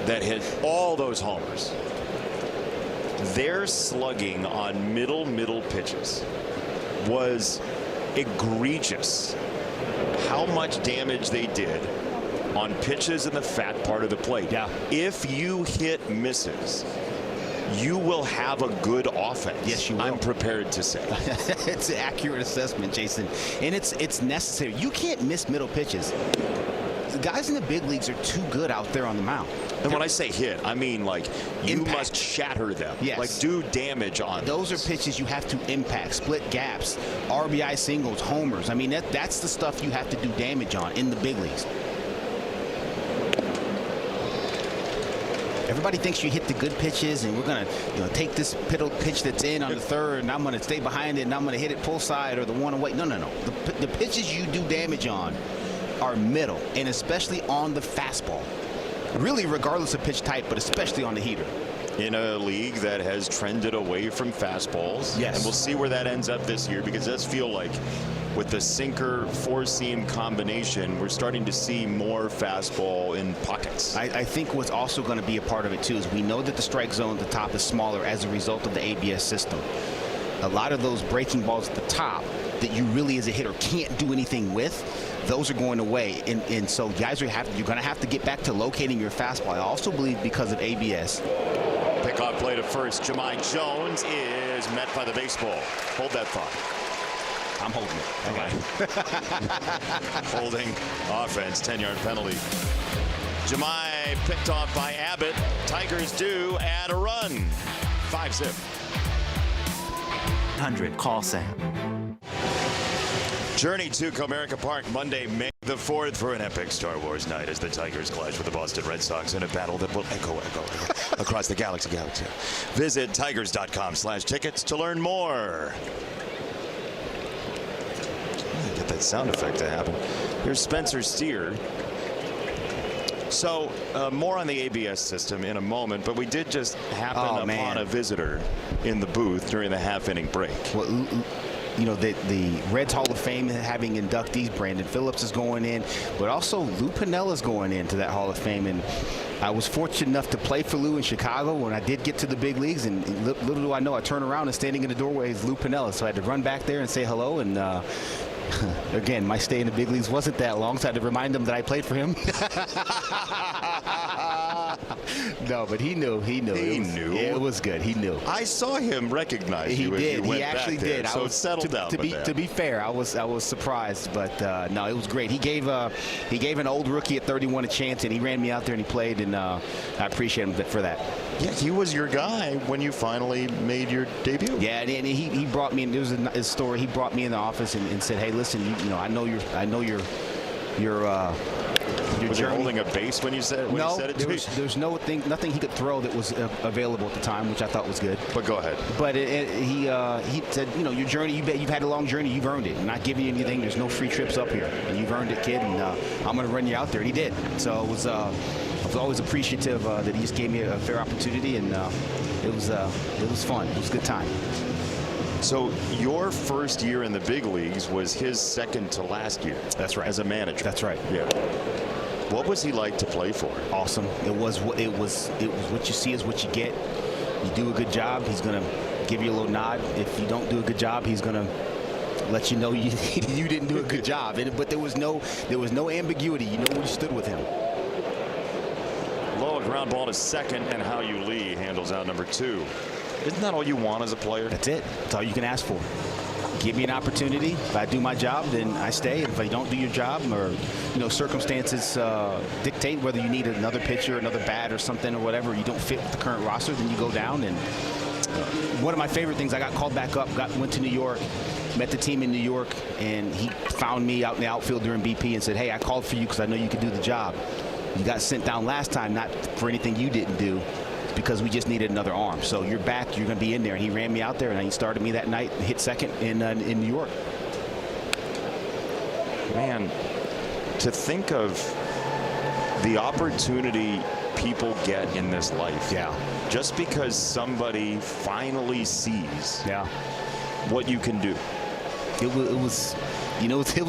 that hit all those homers, their slugging on middle pitches was egregious. How much damage they did on pitches in the fat part of the plate. Yeah. If you hit misses, you will have a good offense. Yes, you will. I'm prepared to say. It's an accurate assessment, Jason, and it's necessary. You can't miss middle pitches. The guys in the big leagues are too good out there on the mound. And when I say hit, I mean like you Impact. must shatter them. Yes. Like do damage on those. Are pitches you have to impact, split gaps, RBI singles, homers. I mean, that's the stuff you have to do damage on in the big leagues. Everybody thinks you hit the good pitches, and we're gonna, take this pitch that's in on the third, and I'm gonna stay behind it, and I'm gonna hit it pull side or the one away. No. The pitches you do damage on are middle, and especially on the fastball. Really, regardless of pitch type, but especially on the heater. in a league that has trended away from fastballs. Yes. And we'll see where that ends up this year, because it does feel like with the sinker four-seam combination, we're starting to see more fastball in pockets. I think what's also going to be a part of it too is we know that the strike zone at the top is smaller as a result of the ABS system. A lot of those breaking balls at the top that you really as a hitter can't do anything with, those are going away, and so guys you're going to have to get back to locating your fastball. I also believe because of ABS. Pickoff play to first. Jahmai Jones is met by the baseball. Hold that thought. I'm holding it. Okay. Holding offense, 10-yard penalty. Jahmai picked off by Abbott. Tigers do add a run. 5-zip. 100. Call Sam. Journey to Comerica Park Monday, May the 4th for an epic Star Wars night as the Tigers clash with the Boston Red Sox in a battle that will echo across the galaxy. Visit tigers.com/tickets to learn more. Get that sound effect to happen. Here's Spencer Steer. So more on the ABS system in a moment, but we did just happen upon a visitor in the booth during the half-inning break. Well, you know, the Reds Hall of Fame having inductees. Brandon Phillips is going in, but also Lou Pinella's going into that Hall of Fame. And I was fortunate enough to play for Lou in Chicago when I did get to the big leagues. And little do I know, I turn around and standing in the doorway is Lou Pinella. So I had to run back there and say hello. And again, my stay in the big leagues wasn't that long, so I had to remind him that I played for him. No, but he knew. He knew. Yeah, it was good. He knew. I saw him recognize you. He did. He actually did. So it settled down. To be fair, I was surprised, but no, it was great. He gave an old rookie at 31 a chance, and he ran me out there and he played, and I appreciate him for that. Yeah, he was your guy when you finally made your debut. Yeah, and he brought me in. There was a story. He brought me in the office and said, "Hey, listen, you know, I know your was he holding a base when you said it? No, there's nothing he could throw that was available at the time, which I thought was good. But go ahead. But he said, you know, your journey, you've had a long journey, you've earned it. I'm not giving you anything. There's no free trips up here, and you've earned it, kid. And I'm going to run you out there, and he did. So I was always appreciative that he just gave me a fair opportunity, and it was fun. It was a good time. So your first year in the big leagues was his second to last year. That's right. As a manager. That's right. Yeah. What was he like to play for? Awesome. It was what you see is what you get. You do a good job, he's going to give you a little nod. If you don't do a good job, he's going to let you know you didn't do a good job. But there was no ambiguity. You know where you stood with him. Low ground ball to second, and Hao-Yu Lee handles out number 2. Isn't that all you want as a player? That's it. That's all you can ask for. Give me an opportunity. If I do my job, then I stay. If I don't do your job, or circumstances dictate whether you need another pitcher, another bat, or something, or whatever, you don't fit with the current roster, then you go down. And one of my favorite things, I got called back up, went to New York, met the team in New York, and he found me out in the outfield during BP and said, "Hey, I called for you because I know you could do the job. You got sent down last time, not for anything you didn't do, because we just needed another arm. So you're back. You're going to be in there." And he ran me out there, and he started me that night and hit second in New York. Man, to think of the opportunity people get in this life. Yeah. Just because somebody finally sees what you can do. It was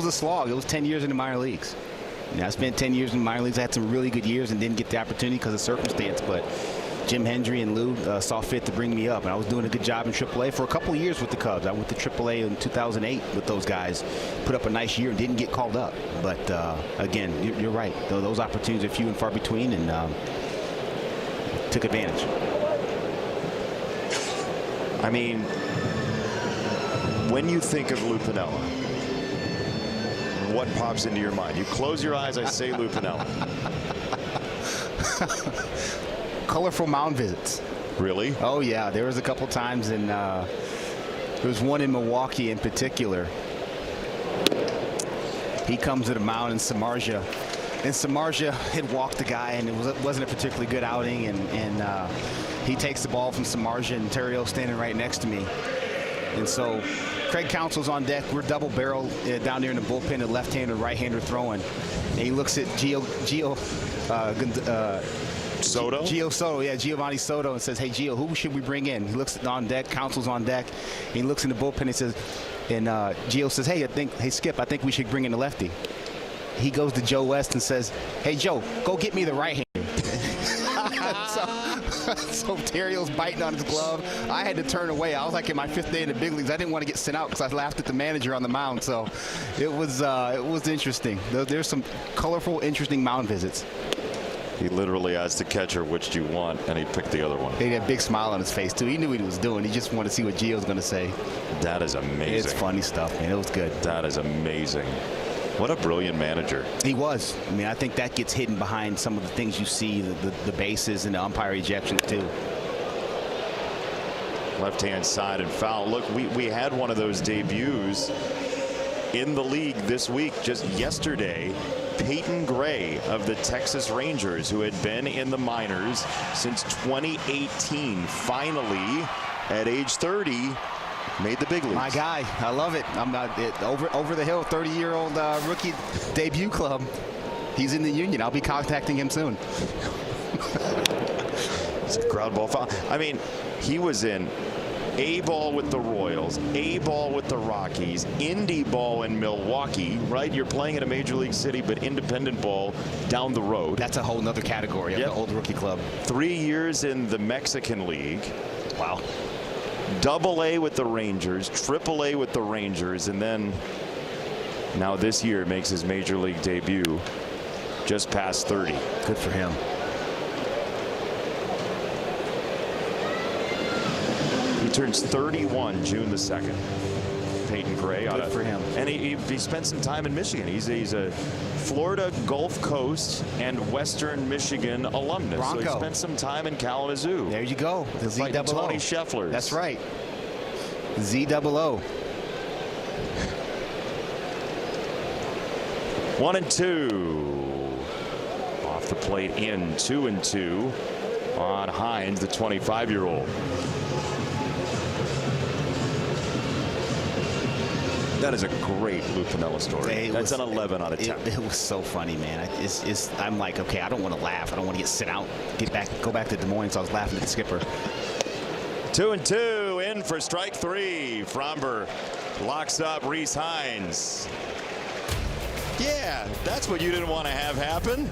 a slog. It was 10 years in the minor leagues. I spent 10 years in the minor leagues. I had some really good years and didn't get the opportunity because of circumstance, but Jim Hendry and Lou saw fit to bring me up, and I was doing a good job in AAA for a couple of years with the Cubs. I went to AAA in 2008 with those guys, put up a nice year and didn't get called up. But again, you're right. Those opportunities are few and far between, and took advantage. I mean, when you think of Lou Pinella, what pops into your mind? You close your eyes, I say Lou Pinella. Colorful mound visits. Really? Oh yeah, there was a couple times, and there was one in Milwaukee in particular. He comes to the mound in Samardzija, and Samardzija had walked the guy, and it wasn't a particularly good outing, and he takes the ball from Samardzija, and Terrio standing right next to me, and so Craig Counsell's on deck. We're double barrel down there in the bullpen, a left-hander, right-hander throwing, and he looks at Soto? Giovanni Soto, and says, "Hey, Gio, who should we bring in?" He looks on deck, Counsell's on deck, and he looks in the bullpen and says, Gio says, hey, Skip, I think we should bring in the lefty. He goes to Joe West and says, "Hey, Joe, go get me the right-hander." So Terrio's biting on his glove. I had to turn away. I was like in my 5th day in the big leagues. I didn't want to get sent out because I laughed at the manager on the mound. So it was interesting. There's some colorful, interesting mound visits. He literally asked the catcher, "Which do you want?" and he picked the other one. He had a big smile on his face too. He knew what he was doing. He just wanted to see what Gio's going to say. That is amazing. It's funny stuff, man. It was good. That is amazing. What a brilliant manager. He was. I mean, I think that gets hidden behind some of the things you see, the bases and the umpire ejections too. Left-hand side and foul. Look, we had one of those debuts in the league this week. Just yesterday, Peyton Gray of the Texas Rangers, who had been in the minors since 2018, finally at age 30 Made the big leagues. My guy, I love it. I'm not over the hill, 30-year-old rookie debut club. He's in the union. I'll be contacting him soon. It's a ground ball foul. I mean, he was in A ball with the Royals, A ball with the Rockies, indie ball in Milwaukee, right? You're playing in a major league city, but independent ball down the road. That's a whole nother category of the old rookie club. 3 years in the Mexican League. Wow. Double-A with the Rangers, Triple-A with the Rangers, and then now this year makes his major league debut just past 30. Good for him. He turns 31 June the 2nd. Peyton Gray. Good for him. And he spent some time in Michigan. He's a Florida Gulf Coast and Western Michigan alumnus. Bronco. So he spent some time in Kalamazoo. There you go. The Fighting Tony Scheffler. That's right. Z-double-O. 1-2. Off the plate in 2-2 on Hines, the 25-year-old. That is a great Lou Piniella story. That's an 11 out of 10. It was so funny, man. I'm like, okay, I don't want to laugh. I don't want to get sit out, go back to Des Moines. So I was laughing at the skipper. 2-2 in for strike 3. Fromber locks up Rhys Hines. Yeah, that's what you didn't want to have happen.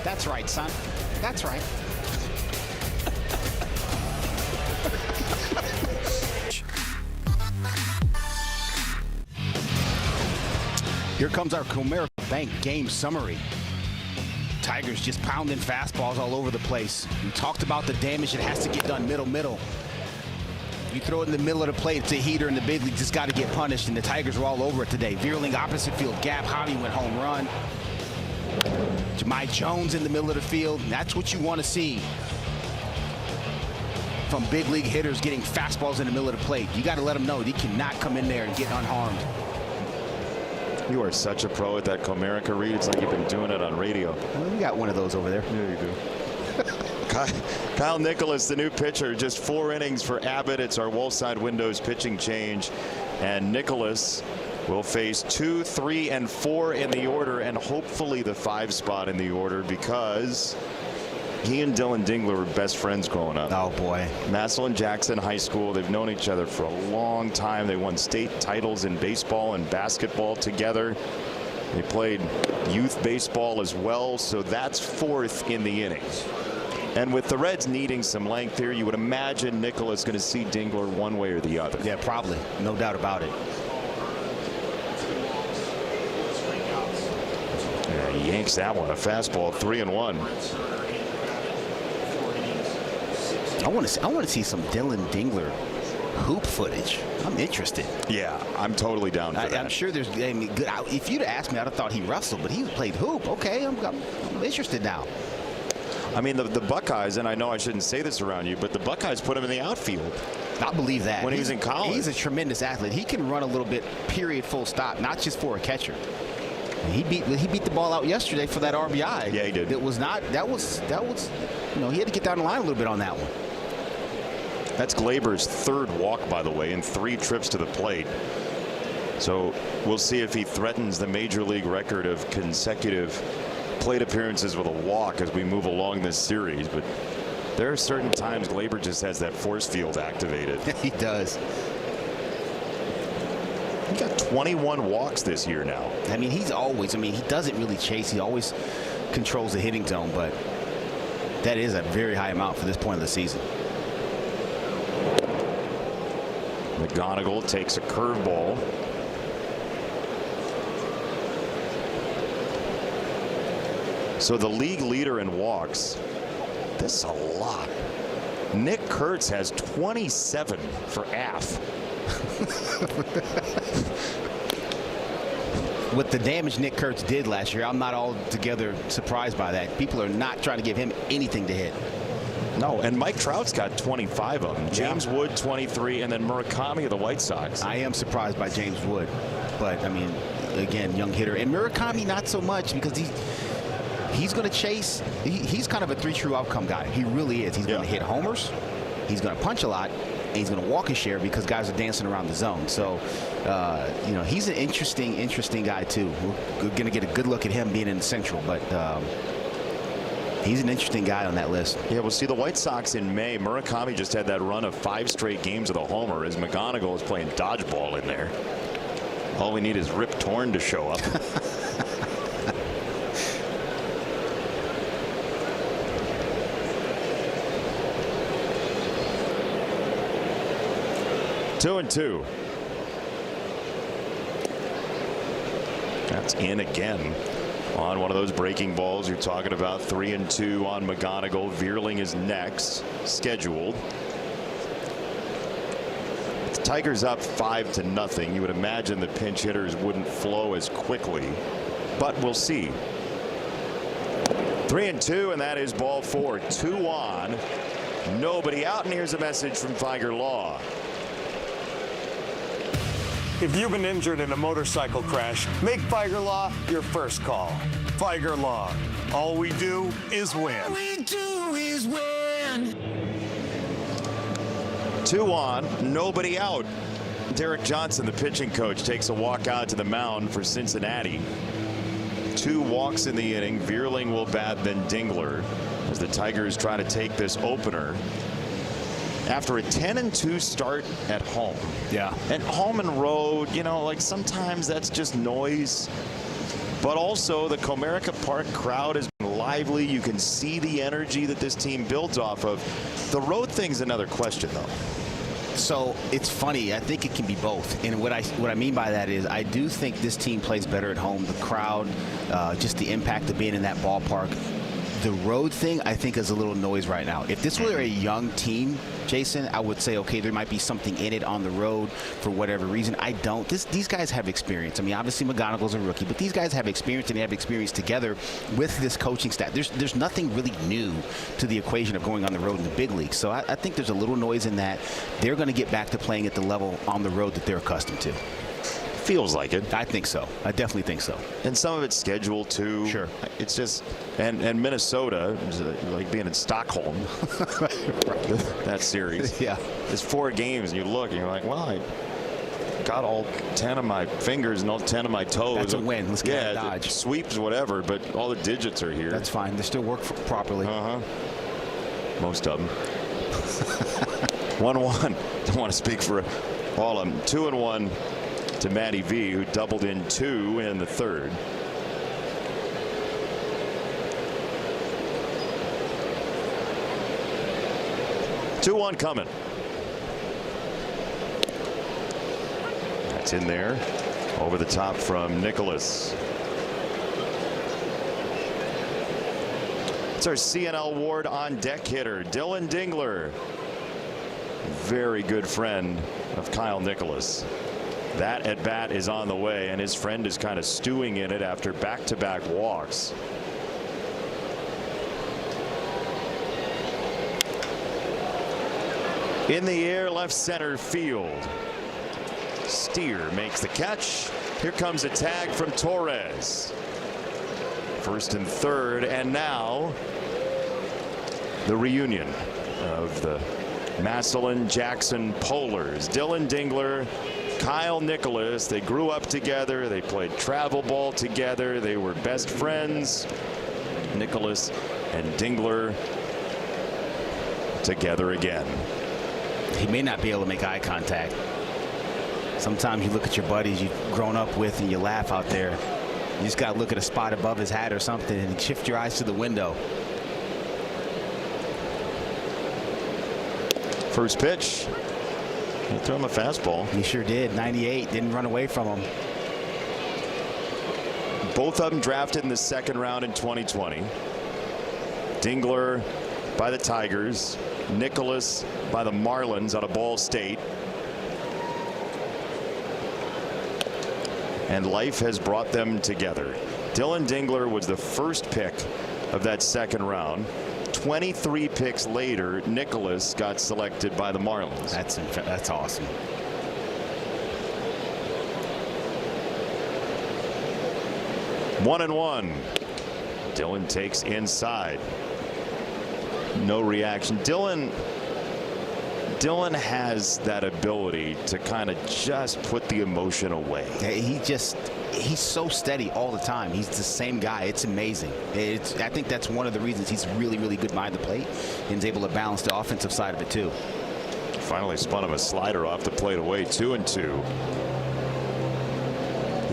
That's right, son. That's right. Here comes our Comerica Bank game summary. Tigers just pounding fastballs all over the place. We talked about the damage that has to get done middle. You throw it in the middle of the plate, it's a heater in the big league, just got to get punished, and the Tigers were all over it today. Veerling opposite field gap, Javi went home run. Jahmai Jones in the middle of the field. That's what you want to see from big league hitters, getting fastballs in the middle of the plate. You got to let them know he cannot come in there and get unharmed. You are such a pro at that Comerica read. It's like you've been doing it on radio. Well, we got one of those over there. Yeah, you do. Kyle Nicholas, the new pitcher, just 4 innings for Abbott. It's our Wolfside Windows pitching change, and Nicholas will face 2, 3, and 4 in the order, and hopefully the 5 spot in the order, because he and Dylan Dingler were best friends growing up. Oh boy. Massillon Jackson High School. They've known each other for a long time. They won state titles in baseball and basketball together. They played youth baseball as well, so that's 4th in the innings. And with the Reds needing some length here, you would imagine Nicholas going to see Dingler one way or the other. Yeah, probably. No doubt about it. Yeah, he yanks that one. A fastball, 3-1. I want to see some Dylan Dingler hoop footage. I'm interested. Yeah, I'm totally down for that. I'm sure there's. I mean, good. If you'd have asked me, I'd have thought he wrestled, but he played hoop. Okay, I'm interested now. I mean, the Buckeyes, and I know I shouldn't say this around you, but the Buckeyes put him in the outfield. I believe that. When he was in college. He's a tremendous athlete. He can run a little bit, period, full stop, not just for a catcher. He beat the ball out yesterday for that RBI. Yeah, he did. That was, you know, he had to get down the line a little bit on that one. That's Glaber's 3rd walk, by the way, in 3 trips to the plate. So we'll see if he threatens the major league record of consecutive plate appearances with a walk as we move along this series. But there are certain times Glaber just has that force field activated. He does. He got 21 walks this year now. I mean, he doesn't really chase. He always controls the hitting zone, but that is a very high amount for this point of the season. McGonigal takes a curveball. So the league leader in walks. This is a lot. Nick Kurtz has 27 for AF. With the damage Nick Kurtz did last year, I'm not altogether surprised by that. People are not trying to give him anything to hit. No, and Mike Trout's got 25 of them. James Wood 23, and then Murakami of the White Sox. I am surprised by James Wood, but I mean, again, young hitter. And Murakami not so much, because he's going to chase. He's kind of a 3 true outcome guy. He really is. He's going to hit homers. He's going to punch a lot, and he's going to walk his share because guys are dancing around the zone. So, you know, he's an interesting guy too. We're going to get a good look at him being in the Central, but he's an interesting guy on that list. Yeah, we'll see the White Sox in May. Murakami just had that run of 5 straight games with a homer as McGonigal is playing dodgeball in there. All we need is Rip Torn to show up. Two and two. That's in again on one of those breaking balls you're talking about. 3-2 on McGonigal. Veerling is next, scheduled. The Tigers up 5-0. You would imagine the pinch hitters wouldn't flow as quickly, but we'll see. 3-2, and that is ball 4. 2 on, nobody out, and here's a message from Tiger Law. If you've been injured in a motorcycle crash, make Tiger Law your first call. Tiger Law. All we do is win. All we do is win. 2 on, nobody out. Derek Johnson, the pitching coach, takes a walk out to the mound for Cincinnati. 2 walks in the inning. Veerling will bat, then Dingler, as the Tigers try to take this opener after a 10-2 start at home. Yeah. And home and road, you know, like sometimes that's just noise. But also the Comerica Park crowd has been lively. You can see the energy that this team builds off of. The road thing's another question, though. So it's funny. I think it can be both. And what I mean by that is I do think this team plays better at home. The crowd, just the impact of being in that ballpark. The road thing, I think, is a little noise right now. If this were a young team, Jason, I would say, okay, there might be something in it on the road for whatever reason. I don't. These guys have experience. I mean, obviously McGonigal's a rookie, but these guys have experience, and they have experience together with this coaching staff. There's nothing really new to the equation of going on the road in the big leagues. So I think there's a little noise in that. They're going to get back to playing at the level on the road that they're accustomed to. Feels like it. I think so. I definitely think so. And some of it's scheduled too. Sure. It's just, and Minnesota, like being in Stockholm, that series. Yeah. It's 4 games, and you look, and you're like, well, I got all 10 of my fingers and all 10 of my toes. That's a win. Let's get out of Dodge. Sweeps, whatever, but all the digits are here. That's fine. They still work properly. Most of them. 1-1. Don't want to speak for all of them. 2-1. To Matty V, who doubled in 2 in the 3rd. Two-1 coming. That's in there. Over the top from Nicholas. It's our CNL Ward on deck hitter, Dylan Dingler. Very good friend of Kyle Nicholas. That at bat is on the way, and his friend is kind of stewing in it after back-to-back walks. In the air, left center field. Steer makes the catch. Here comes a tag from Torres. 1st and 3rd, and now the reunion of the Massillon-Jackson Polars. Dylan Dingler, Kyle Nicholas. They grew up together. They played travel ball together. They were best friends. Nicholas and Dingler together again. He may not be able to make eye contact. Sometimes you look at your buddies you've grown up with and you laugh out there. You just got to look at a spot above his hat or something and shift your eyes to the window. First pitch. He threw him a fastball. He sure did. 98. Didn't run away from him. Both of them drafted in the 2nd round in 2020. Dingler by the Tigers. Nicholas by the Marlins out of Ball State. And life has brought them together. Dylan Dingler was the first pick of that 2nd round. 23 picks later, Nicholas got selected by the Marlins. That's awesome. One and one. Dylan takes inside. No reaction. Dylan Dylan has that ability to kind of just put the emotion away. He's so steady all the time. He's the same guy. It's amazing. I think that's one of the reasons he's really, really good behind the plate and is able to balance the offensive side of it too. Finally spun him a slider off the plate away, 2-2.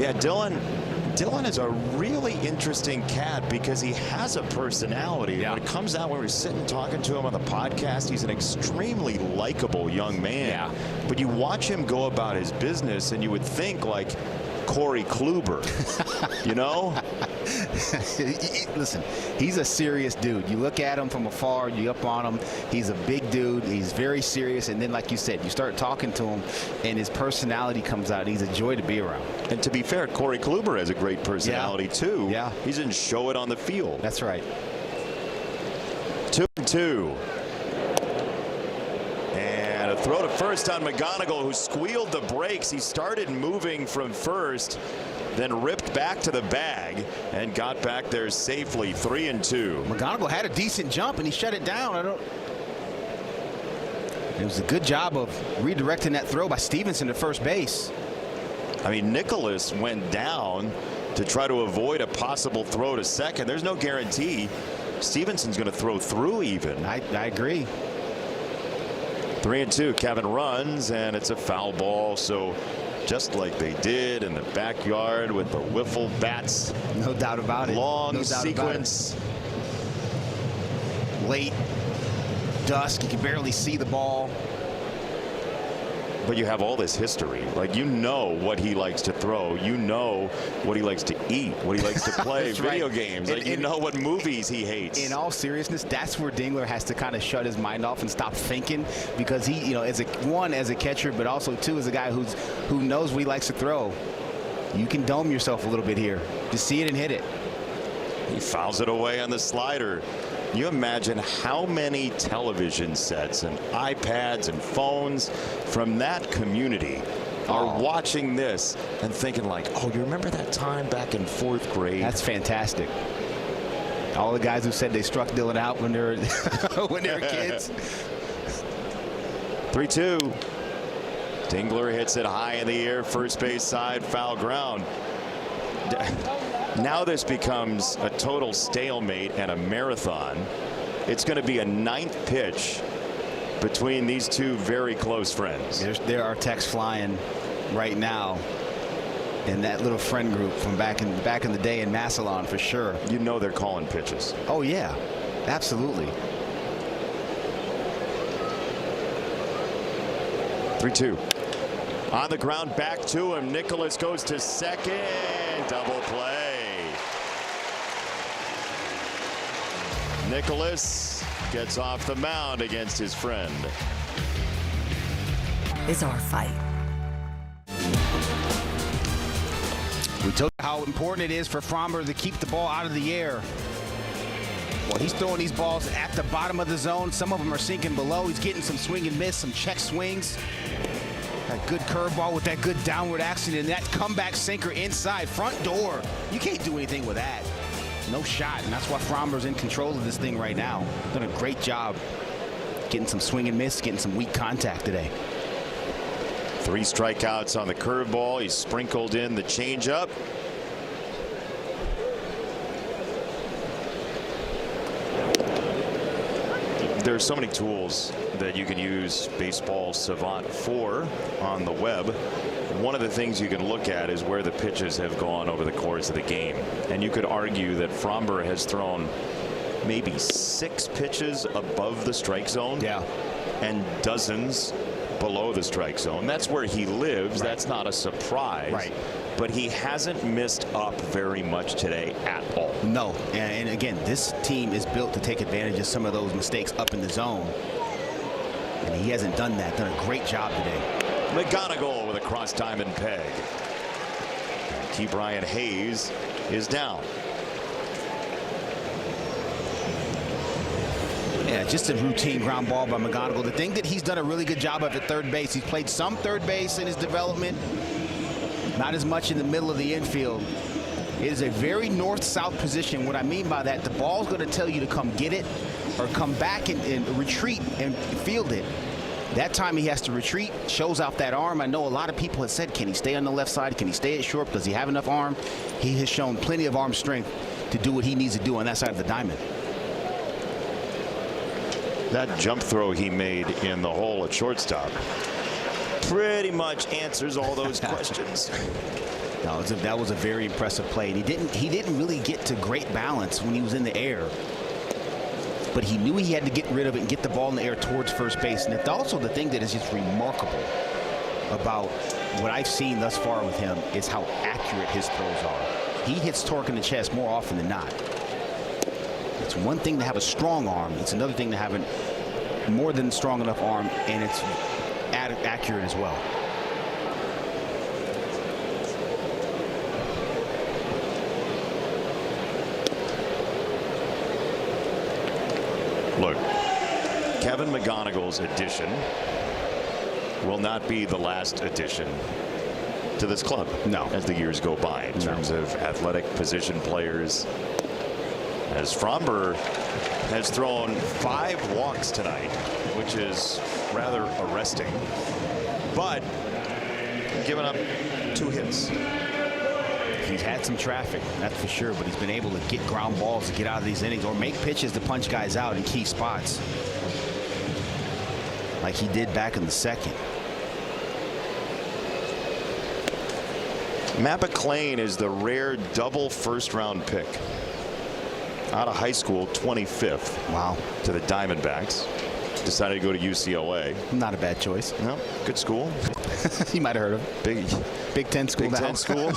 Yeah, Dylan is a really interesting cat because he has a personality. Yeah. When it comes out, when we're sitting talking to him on the podcast, he's an extremely likable young man. Yeah. But you watch him go about his business and you would think like Corey Kluber, you know? Listen, he's a serious dude. You look at him from afar, you up on him. He's a big dude. He's very serious. And then, like you said, you start talking to him, and his personality comes out. He's a joy to be around. And to be fair, Corey Kluber has a great personality, too. Yeah. He doesn't show it on the field. That's right. 2-2. And a throw to first on McGonigal, who squealed the brakes. He started moving from first, then ripped back to the bag and got back there safely. 3-2. McGonigal had a decent jump, and he shut it down. It was a good job of redirecting that throw by Stevenson to first base. I mean, Nicholas went down to try to avoid a possible throw to second. There's no guarantee Stevenson's going to throw through even. I agree. 3-2. Kevin runs, and it's a foul ball. So just like they did in the backyard with the wiffle bats. No doubt about it. Long sequence. Late dusk. You can barely see the ball. But you have all this history. Like, you know what he likes to throw. You know what he likes to eat, what he likes to play, video games. Like, you know what movies he hates. In all seriousness, that's where Dingler has to kind of shut his mind off and stop thinking, because he, you know, as a catcher, but also two, as a guy who knows what he likes to throw. You can dome yourself a little bit here. Just see it and hit it. He fouls it away on the slider. You imagine how many television sets and iPads and phones from that community are watching this and thinking like, oh, you remember that time back in 4th grade? That's fantastic. All the guys who said they struck Dylan out when they were when they were kids. 3-2. Dingler hits it high in the air, first base side, foul ground. Now this becomes a total stalemate and a marathon. It's going to be a 9th pitch between these two very close friends. There are texts flying right now in that little friend group from back in the day in Massillon, for sure. You know they're calling pitches. Oh yeah, absolutely. 3-2. On the ground, back to him. Nicholas goes to second. Double play. Nicholas gets off the mound against his friend. Is our fight. We told you how important it is for Fromber to keep the ball out of the air. Well, he's throwing these balls at the bottom of the zone. Some of them are sinking below. He's getting some swing and miss, some check swings. That good curveball with that good downward action, and that comeback sinker inside front door. You can't do anything with that. No shot, and that's why Fromber's in control of this thing right now. Done a great job getting some swing and miss, getting some weak contact today. 3 strikeouts on the curveball. He's sprinkled in the changeup. There's so many tools that you can use Baseball Savant for on the web. One of the things you can look at is where the pitches have gone over the course of the game. And you could argue that Fromber has thrown maybe 6 pitches above the strike zone. Yeah. And dozens below the strike zone. That's where he lives. Right. That's not a surprise. Right. But he hasn't missed up very much today at all. No. And again, this team is built to take advantage of some of those mistakes up in the zone. And he hasn't done that. Done a great job today. McGonigal with a cross diamond peg. T. Brian Hayes is down. Yeah, just a routine ground ball by McGonigal. The thing that he's done a really good job of at third base, he's played some third base in his development, not as much in the middle of the infield. It is a very north-south position. What I mean by that, the ball's going to tell you to come get it or come back and retreat and field it. That time he has to retreat, shows off that arm. I know a lot of people have said, can he stay on the left side? Can he stay at short? Does he have enough arm? He has shown plenty of arm strength to do what he needs to do on that side of the diamond. That jump throw he made in the hole at shortstop pretty much answers all those questions. No, that was a very impressive play. And he didn't really get to great balance when he was in the air. But he knew he had to get rid of it and get the ball in the air towards first base. And it's also the thing that is just remarkable about what I've seen thus far with him is how accurate his throws are. He hits torque in the chest more often than not. It's one thing to have a strong arm. It's another thing to have a more than strong enough arm, and it's accurate as well. Look, Kevin McGonigal's addition will not be the last addition to this club. No. As the years go by in terms of athletic position players. As Fromber has thrown 5 walks tonight, which is rather arresting, but given up 2 hits. He's had some traffic, that's for sure, but he's been able to get ground balls to get out of these innings or make pitches to punch guys out in key spots like he did back in the second. Matt McClain is the rare double first-round pick out of high school, 25th. Wow. To the Diamondbacks. Decided to go to UCLA. Not a bad choice. No, good school. You might have heard of it. Big Ten school. Big Ten school.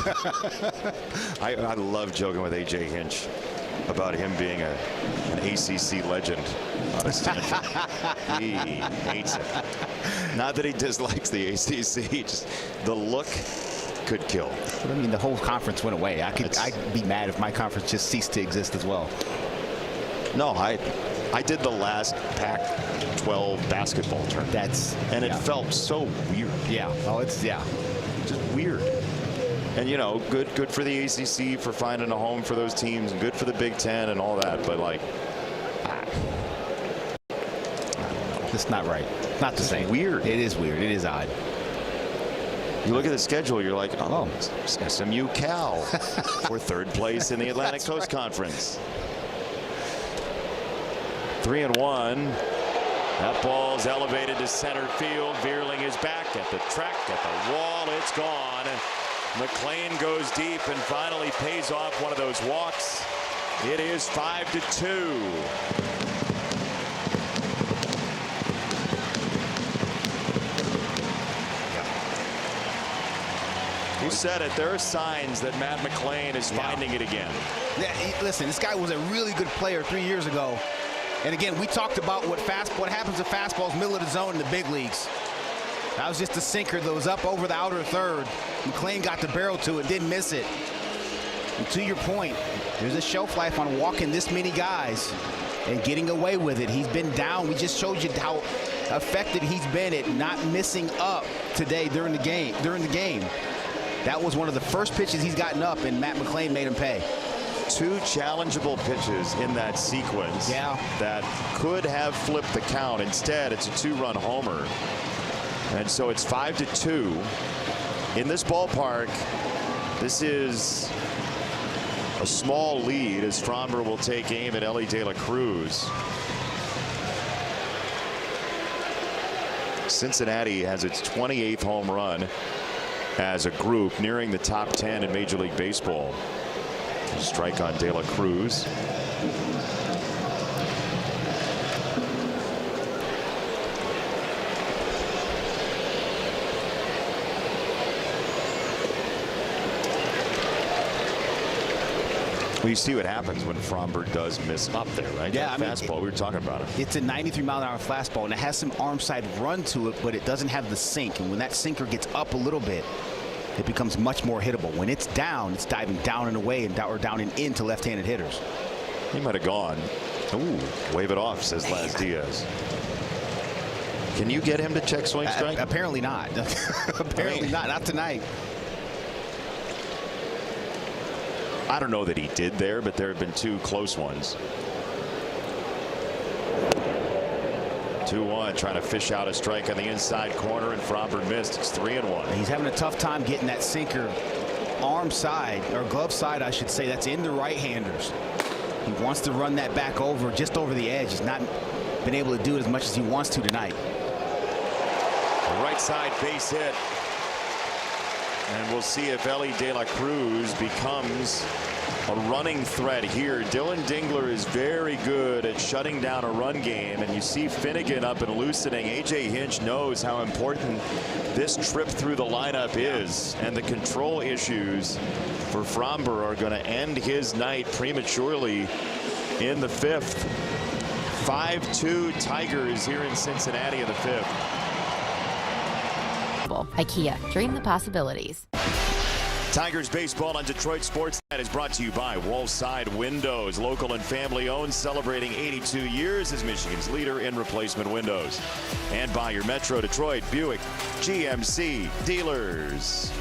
I love joking with AJ Hinch about him being an ACC legend out of Stanford. He hates it. Not that he dislikes the ACC, just the look could kill. But I mean, the whole conference went away. I'd be mad if my conference just ceased to exist as well. No, I did the last Pac-12 basketball tournament. And it felt so weird. Yeah. Oh, it's just weird. And you know, good for the ACC for finding a home for those teams, and good for the Big Ten and all that. But like, it's not right. Not the same. Weird. It is weird. It is odd. You look at the schedule, you're like, oh, SMU Cal for 3rd place in the Atlantic Coast Conference. 3-1. That ball's elevated to center field. Veerling is back at the track, at the wall. It's gone. McClain goes deep and finally pays off one of those walks. It is 5-2. You said it. There are signs that Matt McClain is finding it again. Yeah, listen, this guy was a really good player 3 years ago. And again, we talked about what happens to fastballs middle of the zone in the big leagues. That was just a sinker that was up over the outer third. McClain got the barrel to it, didn't miss it. And to your point, there's a shelf life on walking this many guys and getting away with it. He's been down. We just showed you how effective he's been at not missing up today during the game. That was one of the first pitches he's gotten up, and Matt McClain made him pay. 2 challengeable pitches in that sequence that could have flipped the count. Instead, it's a 2-run homer. And so it's 5-2. In this ballpark, this is a small lead as Fromber will take aim at Ellie De La Cruz. Cincinnati has its 28th home run as a group, nearing the top 10 in Major League Baseball. Strike on De La Cruz. Well, you see what happens when Fromber does miss up there, right? Yeah, that fastball, we were talking about it. It's a 93-mile-an-hour fastball, and it has some arm side run to it, but it doesn't have the sink. And when that sinker gets up a little bit, it becomes much more hittable. When it's down, it's diving down and away or down and into left-handed hitters. He might have gone. Ooh, wave it off, says Laz Diaz. Can you get him to check swing strike? Apparently not. Apparently not tonight. I don't know that he did there, but there have been 2 close ones. 2-1, trying to fish out a strike on the inside corner, and Fromber missed. It's 3-1. He's having a tough time getting that sinker arm side, or glove side, I should say, that's in the right-handers. He wants to run that back over, just over the edge. He's not been able to do it as much as he wants to tonight. The right side base hit. And we'll see if Elly De La Cruz becomes a running threat here. Dylan Dingler is very good at shutting down a run game, and you see Finnegan up and loosening. A.J. Hinch knows how important this trip through the lineup is, and the control issues for Fromber are going to end his night prematurely in the 5th. 5-2 Tigers here in Cincinnati in the 5th. IKEA, dream the possibilities. Tigers baseball on Detroit Sportsnet is brought to you by Wallside Windows, local and family owned, celebrating 82 years as Michigan's leader in replacement windows. And by your Metro Detroit Buick GMC dealers.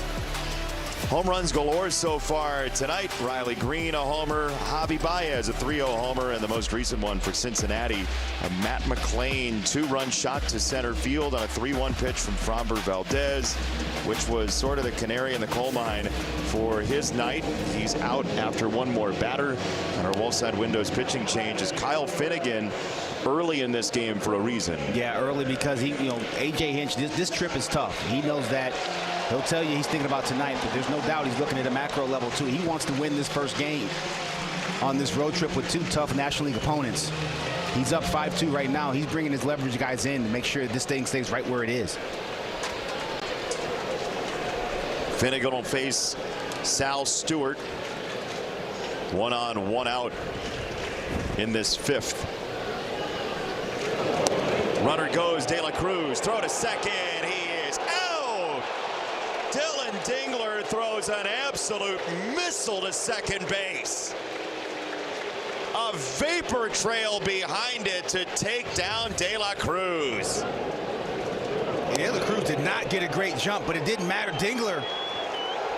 Home runs galore so far tonight. Riley Green a homer, Javi Baez a 3-0 homer, and the most recent one for Cincinnati, a Matt McLain 2-run shot to center field on a 3-1 pitch from Fromber Valdez, which was sort of the canary in the coal mine for his night. He's out after one more batter, and our Wallside Windows pitching change is Kyle Finnegan early in this game for a reason. Yeah, early because he, A.J. Hinch, this trip is tough. He knows that. He'll tell you he's thinking about tonight, but there's no doubt he's looking at a macro level too. He wants to win this first game on this road trip with 2 tough National League opponents. He's up 5-2 right now. He's bringing his leverage guys in to make sure this thing stays right where it is. Finnegan will face Sal Stewart. 1 on, 1 out in this 5th. Runner goes, De La Cruz, throw to second. He is out. Dylan Dingler throws an absolute missile to second base. A vapor trail behind it to take down De La Cruz. De La Cruz did not get a great jump, but it didn't matter. Dingler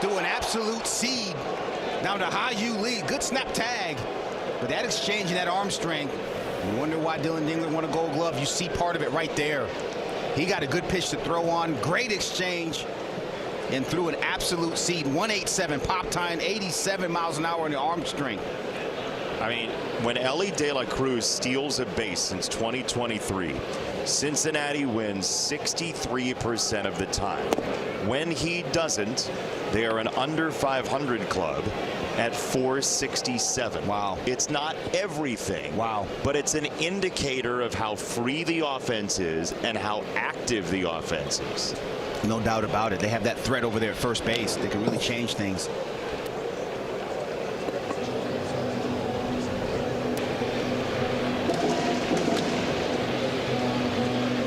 threw an absolute seed down to high U lead. Good snap tag, but that exchange and that arm strength, you wonder why Dylan Dingler won a Gold Glove. You see part of it right there. He got a good pitch to throw on. Great exchange and threw an absolute seed. 187 pop time, 87 miles an hour on the arm strength. I mean, when Elly De La Cruz steals a base since 2023, Cincinnati wins 63% of the time. When he doesn't, they are an under 500 club at 467. Wow. It's not everything. Wow. But it's an indicator of how free the offense is and how active the offense is. No doubt about it. They have that threat over there at first base. They can really change things.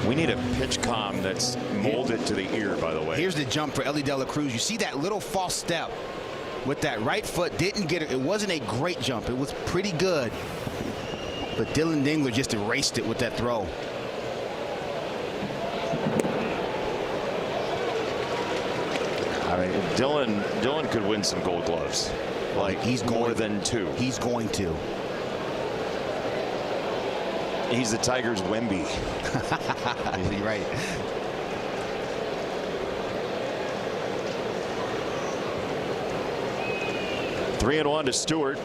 We need a pitch comm that's molded to the ear, by the way. Here's the jump for Elly De La Cruz. You see that little false step with that right foot. Didn't get it. It wasn't a great jump. It was pretty good. But Dylan Dingler just erased it with that throw. I mean, Dylan could win some Gold Gloves. Like, he's more than 2. He's going to. He's the Tigers' Wemby. You're right. Three and 1 to Stewart.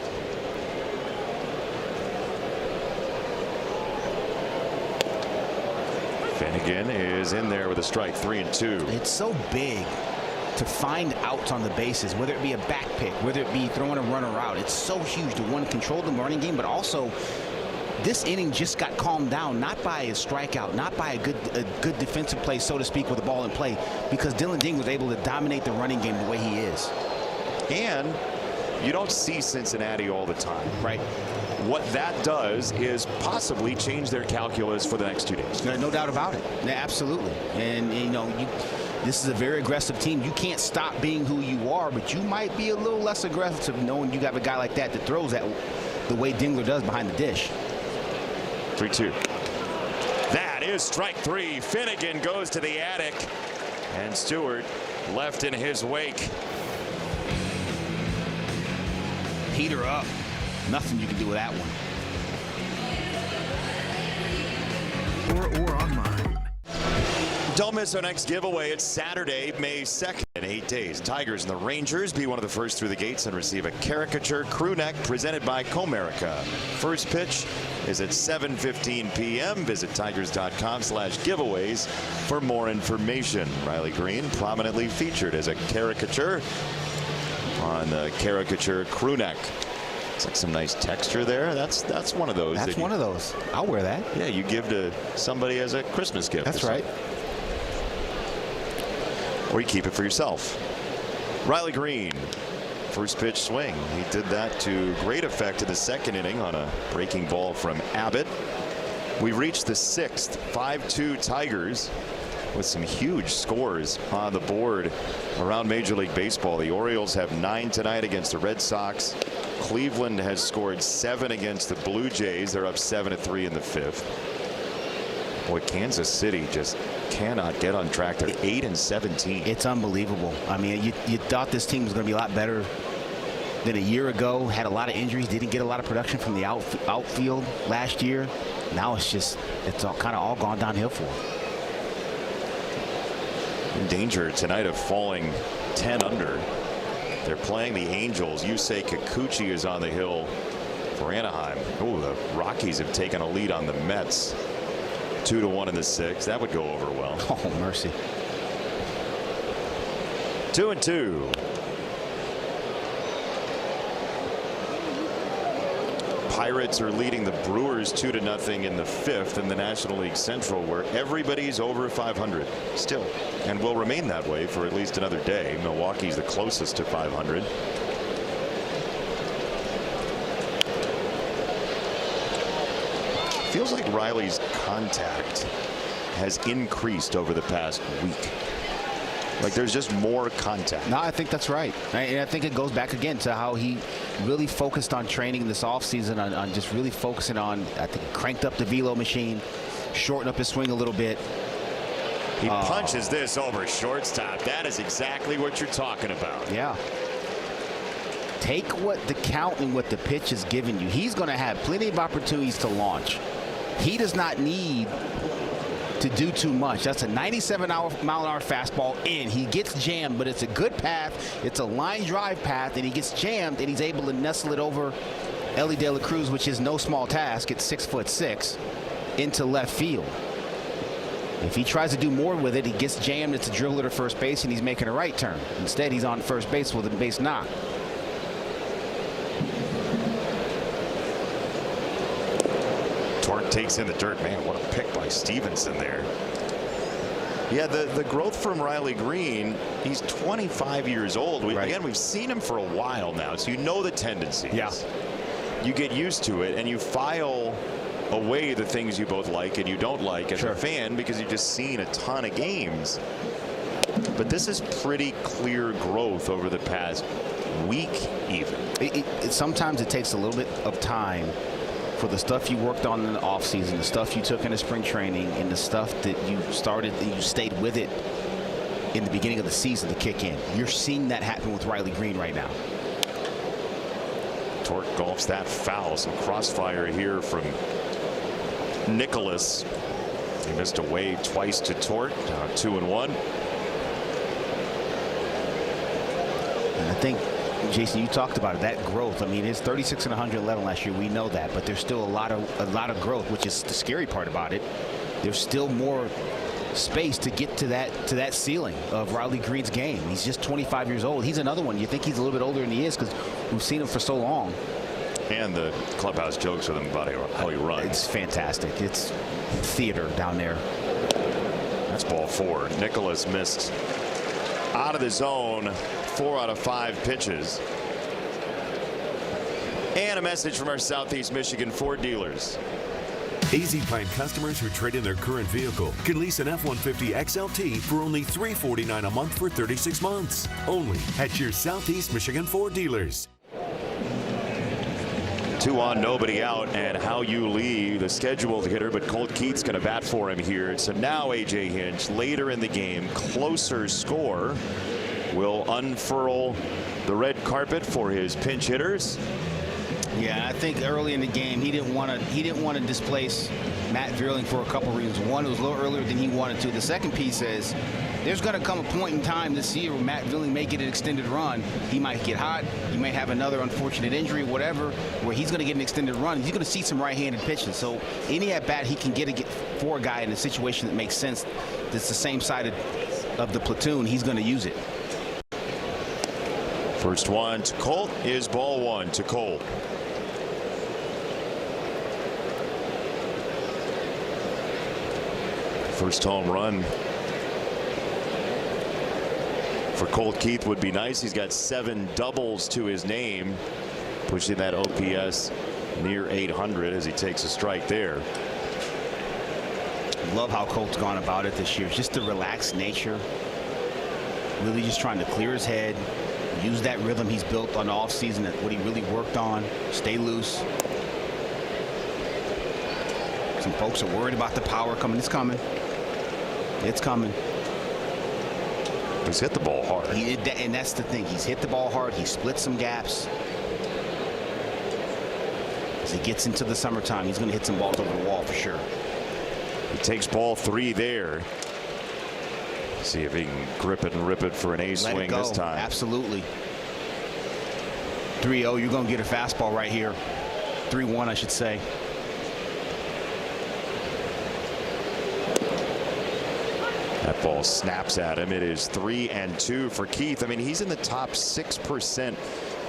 Finnegan is in there with a strike. 3-2. It's so big to find outs on the bases, whether it be a back pick, whether it be throwing a runner out. It's so huge to want to control the running game, but also this inning just got calmed down, not by a strikeout, not by a good defensive play, so to speak, with the ball in play, because Dylan Dingler was able to dominate the running game the way he is. And you don't see Cincinnati all the time, right? What that does is possibly change their calculus for the next 2 days. No doubt about it. Yeah, absolutely. And this is a very aggressive team. You can't stop being who you are, but you might be a little less aggressive knowing you have a guy like that throws that the way Dingler does behind the dish. 3-2. That is strike 3. Finnegan goes to the attic, and Stewart left in his wake. Heat her up. Nothing you can do with that one. Or on Don't miss our next giveaway. It's Saturday, May 2nd in 8 days. Tigers and the Rangers. Be one of the first through the gates and receive a caricature crew neck presented by Comerica. First pitch is at 7:15 p.m. Visit tigers.com/giveaways for more information. Riley Green prominently featured as a caricature on the caricature crew neck. It's like some nice texture there. That's one of those. That's one of those. I'll wear that. Yeah, you give to somebody as a Christmas gift. That's right. Or you keep it for yourself. Riley Green, first pitch swing. He did that to great effect in the second inning on a breaking ball from Abbott. We've reached the 6th. 5-2 Tigers with some huge scores on the board around Major League Baseball. The Orioles have 9 tonight against the Red Sox. Cleveland has scored 7 against the Blue Jays. They're up 7-3 in the 5th. Boy, Kansas City just cannot get on track. They're 8-17. It's unbelievable. I mean, you thought this team was going to be a lot better than a year ago. Had a lot of injuries. Didn't get a lot of production from the outfield last year. Now it's all kind of all gone downhill for them. In danger tonight of falling 10 under. They're playing the Angels. Yusei Kikuchi is on the hill for Anaheim. Oh, the Rockies have taken a lead on the Mets. 2-1 in the 6th. That would go over well. Oh, mercy. 2-2. Pirates are leading the Brewers 2-0 in the 5th in the National League Central, where everybody's over 500 still, and will remain that way for at least another day. Milwaukee's the closest to 500. Feels like Riley's contact has increased over the past week. Like there's just more contact. No, I think that's right. And I think it goes back again to how he really focused on training this offseason, on just really focusing on, I think, cranked up the velo machine, shortened up his swing a little bit. He punches this over shortstop. That is exactly what you're talking about. Yeah. Take what the count and what the pitch is giving you. He's going to have plenty of opportunities to launch. He does not need to do too much. That's a 97-mile-an-hour fastball in. He gets jammed, but it's a good path. It's a line drive path, and he gets jammed, and he's able to nestle it over Ellie De La Cruz, which is no small task. It's 6'6", into left field. If he tries to do more with it, he gets jammed. It's a dribble to first base, and he's making a right turn. Instead, he's on first base with a base knock. Torque takes in the dirt. Man, what a pick by Stevenson there. Yeah, the growth from Riley Green, he's 25 years old. Again, we've seen him for a while now, so you know the tendencies. Yeah. You get used to it, and you file away the things you both like and you don't like as a fan because you've just seen a ton of games. But this is pretty clear growth over the past week even. Sometimes it takes a little bit of time for the stuff you worked on in the offseason, the stuff you took into spring training, and the stuff that you stayed with it in the beginning of the season to kick in. You're seeing that happen with Riley Green right now. Torque golfs that foul. Some crossfire here from Nicholas. He missed a wave twice to Torque. 2-1. And I think, Jason, you talked about it, that growth. I mean, it's 36 and 111 last year. We know that, but there's still a lot of growth, which is the scary part about it. There's still more space to get to that ceiling of Riley Green's game. He's just 25 years old. He's another one. You think he's a little bit older than he is because we've seen him for so long. And the clubhouse jokes with him about how he runs. It's fantastic. It's theater down there. That's ball 4. Nicholas missed out of the zone 4 out of 5 pitches. And a message from our Southeast Michigan Ford dealers. Easy Plan customers who trade in their current vehicle can lease an F-150 XLT for only $349 a month for 36 months. Only at your Southeast Michigan Ford dealers. 2 on, nobody out, and how you leave the scheduled hitter, but Colt Keith's going to bat for him here. So now A.J. Hinch later in the game, closer score, will unfurl the red carpet for his pinch hitters. Yeah, I think early in the game he didn't want to displace Matt Vierling for a couple reasons. One, it was a little earlier than he wanted to. The second piece is there's going to come a point in time this year where Matt Vierling may get an extended run. He might get hot. He might have another unfortunate injury, whatever, where he's going to get an extended run. He's going to see some right-handed pitches. So any at bat he can get for a guy in a situation that makes sense, that's the same side of the platoon, he's going to use it. First one to Colt is ball one to Colt. First home run for Colt Keith would be nice. He's got 7 doubles to his name, pushing that OPS near 800 as he takes a strike there. Love how Colt's gone about it this year. Just the relaxed nature. Really just trying to clear his head, use that rhythm he's built on the offseason, what he really worked on, stay loose. Some folks are worried about the power coming. It's coming. It's coming. He's hit the ball hard. And that's the thing. He's hit the ball hard. He split some gaps. As he gets into the summertime, he's going to hit some balls over the wall for sure. He takes ball 3 there. See if he can grip it and rip it for an A swing this time. Absolutely. 3-0. You're going to get a fastball right here. 3-1, I should say. That ball snaps at him. It is 3-2 for Keith. I mean, he's in the top 6%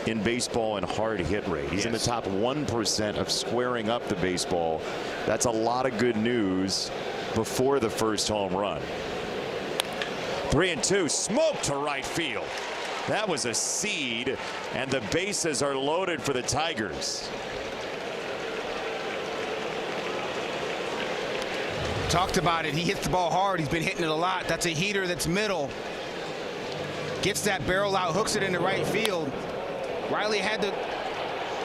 in baseball in hard hit rate. He's in the top 1% of squaring up the baseball. That's a lot of good news before the first home run. 3-2, smoke to right field. That was a seed, and the bases are loaded for the Tigers. Talked about it. He hits the ball hard. He's been hitting it a lot. That's a heater that's middle. Gets that barrel out, hooks it into right field. Riley had to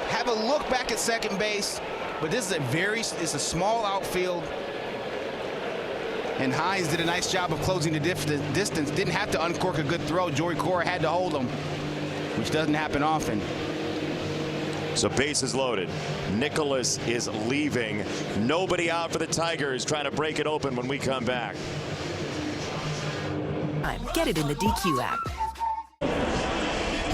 have a look back at second base, but this is it's a small outfield. And Hines did a nice job of closing the distance. Didn't have to uncork a good throw. Joey Cora had to hold him, which doesn't happen often. So bases loaded. Nicholas is leaving. Nobody out for the Tigers, trying to break it open when we come back. Get it in the DQ app.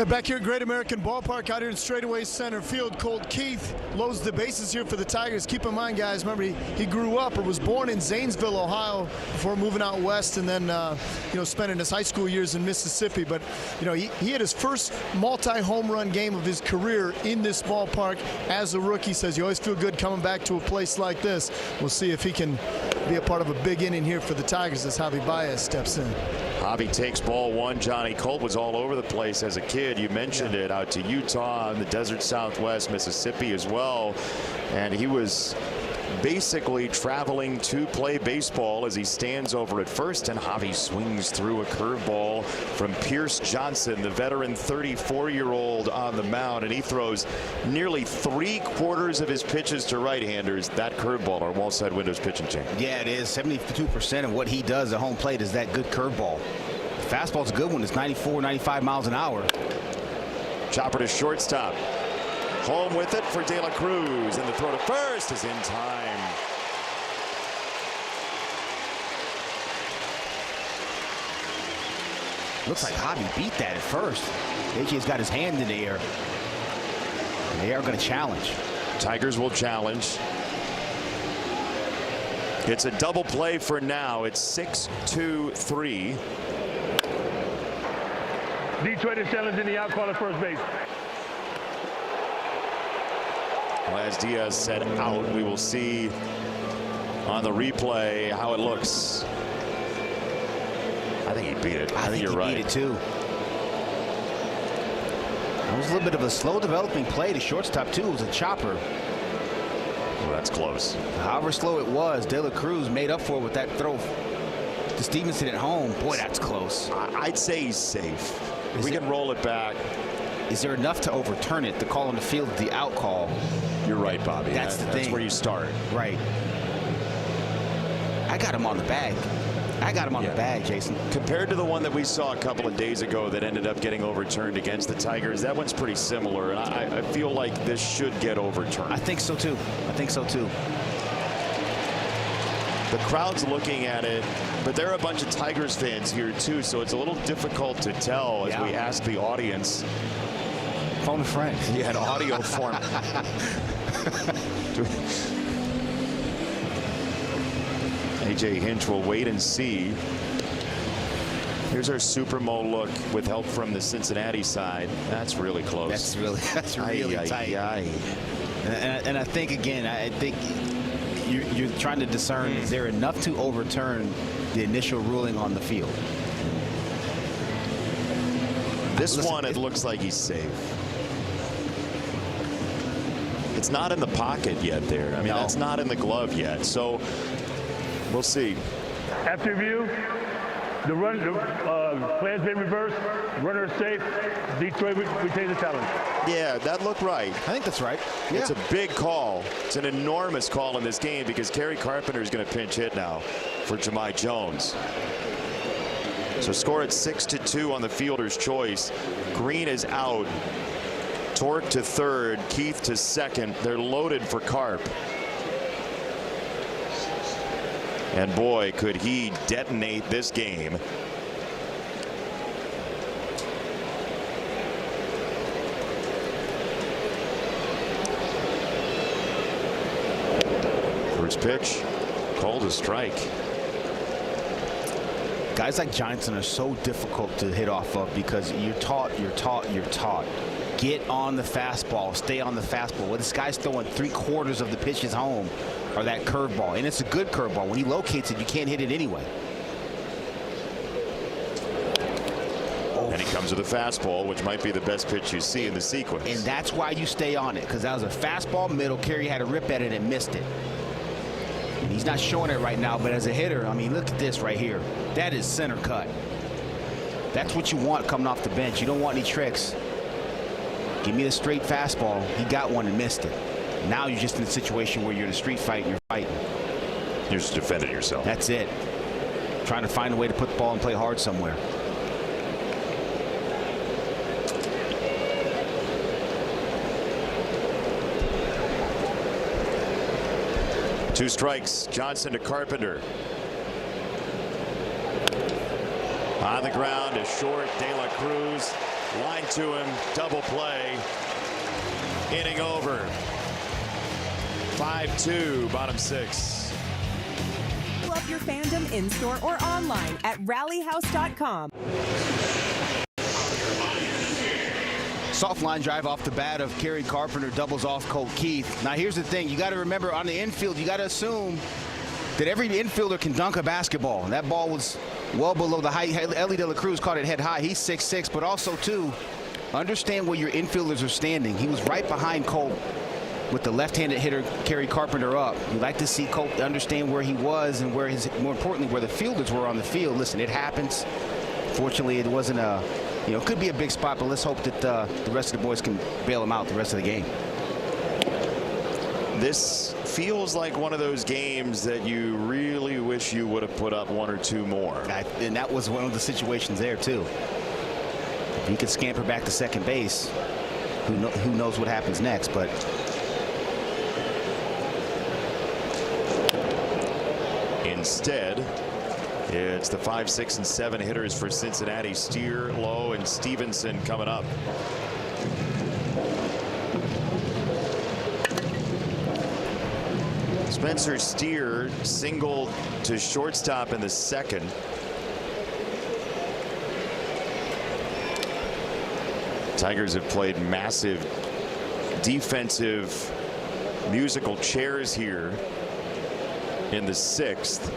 Back here at Great American Ballpark, out here in straightaway center field, Colt Keith loads the bases here for the Tigers. Keep in mind, guys, remember he grew up or was born in Zanesville, Ohio, before moving out west, and then spending his high school years in Mississippi. But he had his first multi-home run game of his career in this ballpark as a rookie. Says you always feel good coming back to a place like this. We'll see if he can be a part of a big inning here for the Tigers as Javi Baez steps in. Javi takes ball 1. Johnny Colt was all over the place as a kid. You mentioned it, out to Utah and the desert Southwest, Mississippi as well. And he was basically traveling to play baseball as he stands over at first, and Javi swings through a curveball from Pierce Johnson, the veteran 34-year-old on the mound, and he throws nearly 3/4 of his pitches to right-handers. That curveball, our wall side windows pitching change. Yeah, it is. 72% of what he does at home plate is that good curveball. The fastball's a good one. It's 94, 95 miles an hour. Chopper to shortstop. Home with it for De La Cruz, and the throw to first is in time. Looks like Javi beat that at first. AJ's got his hand in the air. And they are going to challenge. Tigers will challenge. It's a double play for now. It's 6-2-3. Detroit is challenging the out call at first base. Well, as Diaz said out, we will see on the replay how it looks. I think he beat it. I think you're right. He beat it too. It was a little bit of a slow developing play to shortstop too. It was a chopper. Well, that's close. However slow it was, De La Cruz made up for it with that throw to Stevenson at home. Boy, that's close. I'd say he's safe. We can roll it back. Is there enough to overturn it? The call on the field, the out call. You're right, Bobby. That's the thing. That's where you start. Right. I got him on the bag. I got him on the bag, Jason. Compared to the one that we saw a couple of days ago that ended up getting overturned against the Tigers, that one's pretty similar, and I feel like this should get overturned. I think so too. I think so too. The crowd's looking at it, but there are a bunch of Tigers fans here too, so it's a little difficult to tell as we ask the audience. Phone a friend. Yeah, an audio form. AJ Hinch will wait and see. Here's our Supermo look with help from the Cincinnati side. That's really close. That's really tight. And I think, again, I think you're trying to discern, is there enough to overturn the initial ruling on the field? This one, it looks like he's safe. It's not in the pocket yet there. I mean, that's not in the glove yet. So we'll see. After review, the plan's been reversed. Runner is safe. Detroit retains the challenge. Yeah, that looked right. I think that's right. Yeah. It's a big call. It's an enormous call in this game because Kerry Carpenter is going to pinch hit now for Jahmai Jones. So score at 6-2 on the fielder's choice. Green is out. Torque to third, Keith to second. They're loaded for Carp. And boy, could he detonate this game. First pitch, called a strike. Guys like Johnson are so difficult to hit off of because you're taught. Get on the fastball, stay on the fastball. Well, this guy's throwing 3/4 of the pitches home or that curveball, and it's a good curveball. When he locates it, you can't hit it anyway. And he comes with a fastball, which might be the best pitch you see in the sequence. And that's why you stay on it, because that was a fastball middle. Kerry had a rip at it and missed it. And he's not showing it right now, but as a hitter, I mean, look at this right here. That is center cut. That's what you want coming off the bench. You don't want any tricks. Give me the straight fastball. He got one and missed it. Now you're just in a situation where you're in a street fight and you're fighting. You're just defending yourself. That's it. Trying to find a way to put the ball and play hard somewhere. Two strikes. Johnson to Carpenter. On the ground is short. De La Cruz. Line to him. Double play. Inning over. 5-2. Bottom six. Love your fandom in store or online at rallyhouse.com. Soft line drive off the bat of Kerry Carpenter doubles off Colt Keith. Now here's the thing, you got to remember on the infield, you got to assume that every infielder can dunk a basketball. And that ball was well below the height. Ellie De La Cruz caught it head high. He's 6'6", but also too, understand where your infielders are standing. He was right behind Colt with the left-handed hitter Kerry Carpenter up. You'd like to see Colt understand where he was and where his, more importantly, where the fielders were on the field. Listen, it happens. Fortunately, it wasn't a, it could be a big spot, but let's hope that the rest of the boys can bail him out the rest of the game. This feels like one of those games that you really wish you would have put up one or two more. And that was one of the situations there, too. If he could scamper back to second base, who knows what happens next, but... Instead, it's the 5, 6, and 7 hitters for Cincinnati. Steer, Lowe, and Stevenson coming up. Spencer Steer singled to shortstop in the second. Tigers have played massive defensive musical chairs here in the sixth.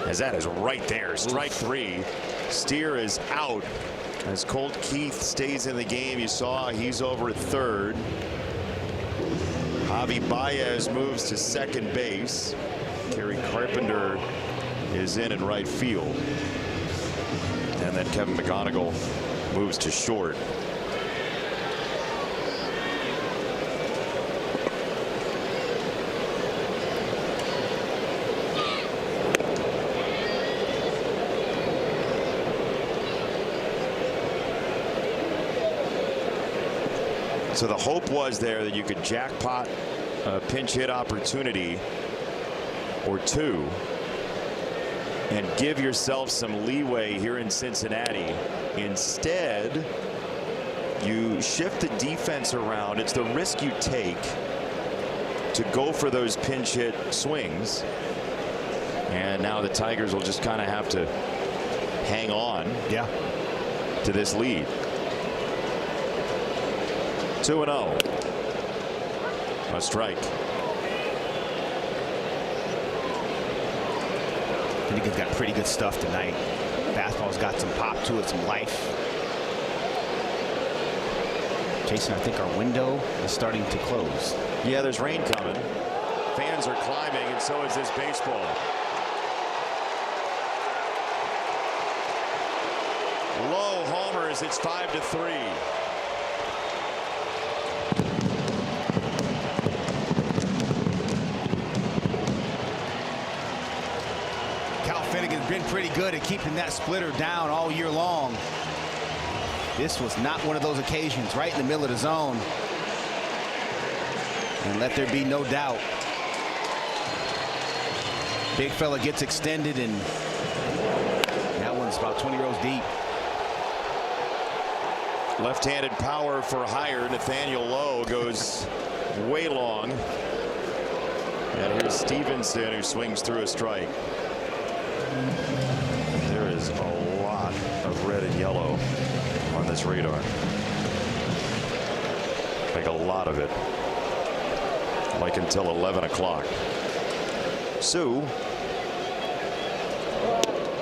As that is right there, strike three. Steer is out as Colt Keith stays in the game. You saw he's over at third. Javi Baez moves to second base. Kerry Carpenter is in right field. And then Kevin McGonigal moves to short. So the hope was there that you could jackpot a pinch hit opportunity or two and give yourself some leeway here in Cincinnati. Instead, you shift the defense around. It's the risk you take to go for those pinch hit swings. And now the Tigers will just kind of have to hang on to this lead. 2-0. A strike. Finnegan's got pretty good stuff tonight. Fastball's got some pop to it, some life. Jason, I think our window is starting to close. Yeah, there's rain coming. Fans are climbing, and so is this baseball. Low homers. It's 5-3. Finnegan's been pretty good at keeping that splitter down all year long. This was not one of those occasions, right in the middle of the zone. And let there be no doubt. Big fella gets extended, and that one's about 20 rows deep. Left-handed power for hire. Nathaniel Lowe goes way long. And here's Stevenson, who swings through a strike. There is a lot of red and yellow on this radar. Like a lot of it. Like until 11 o'clock. So,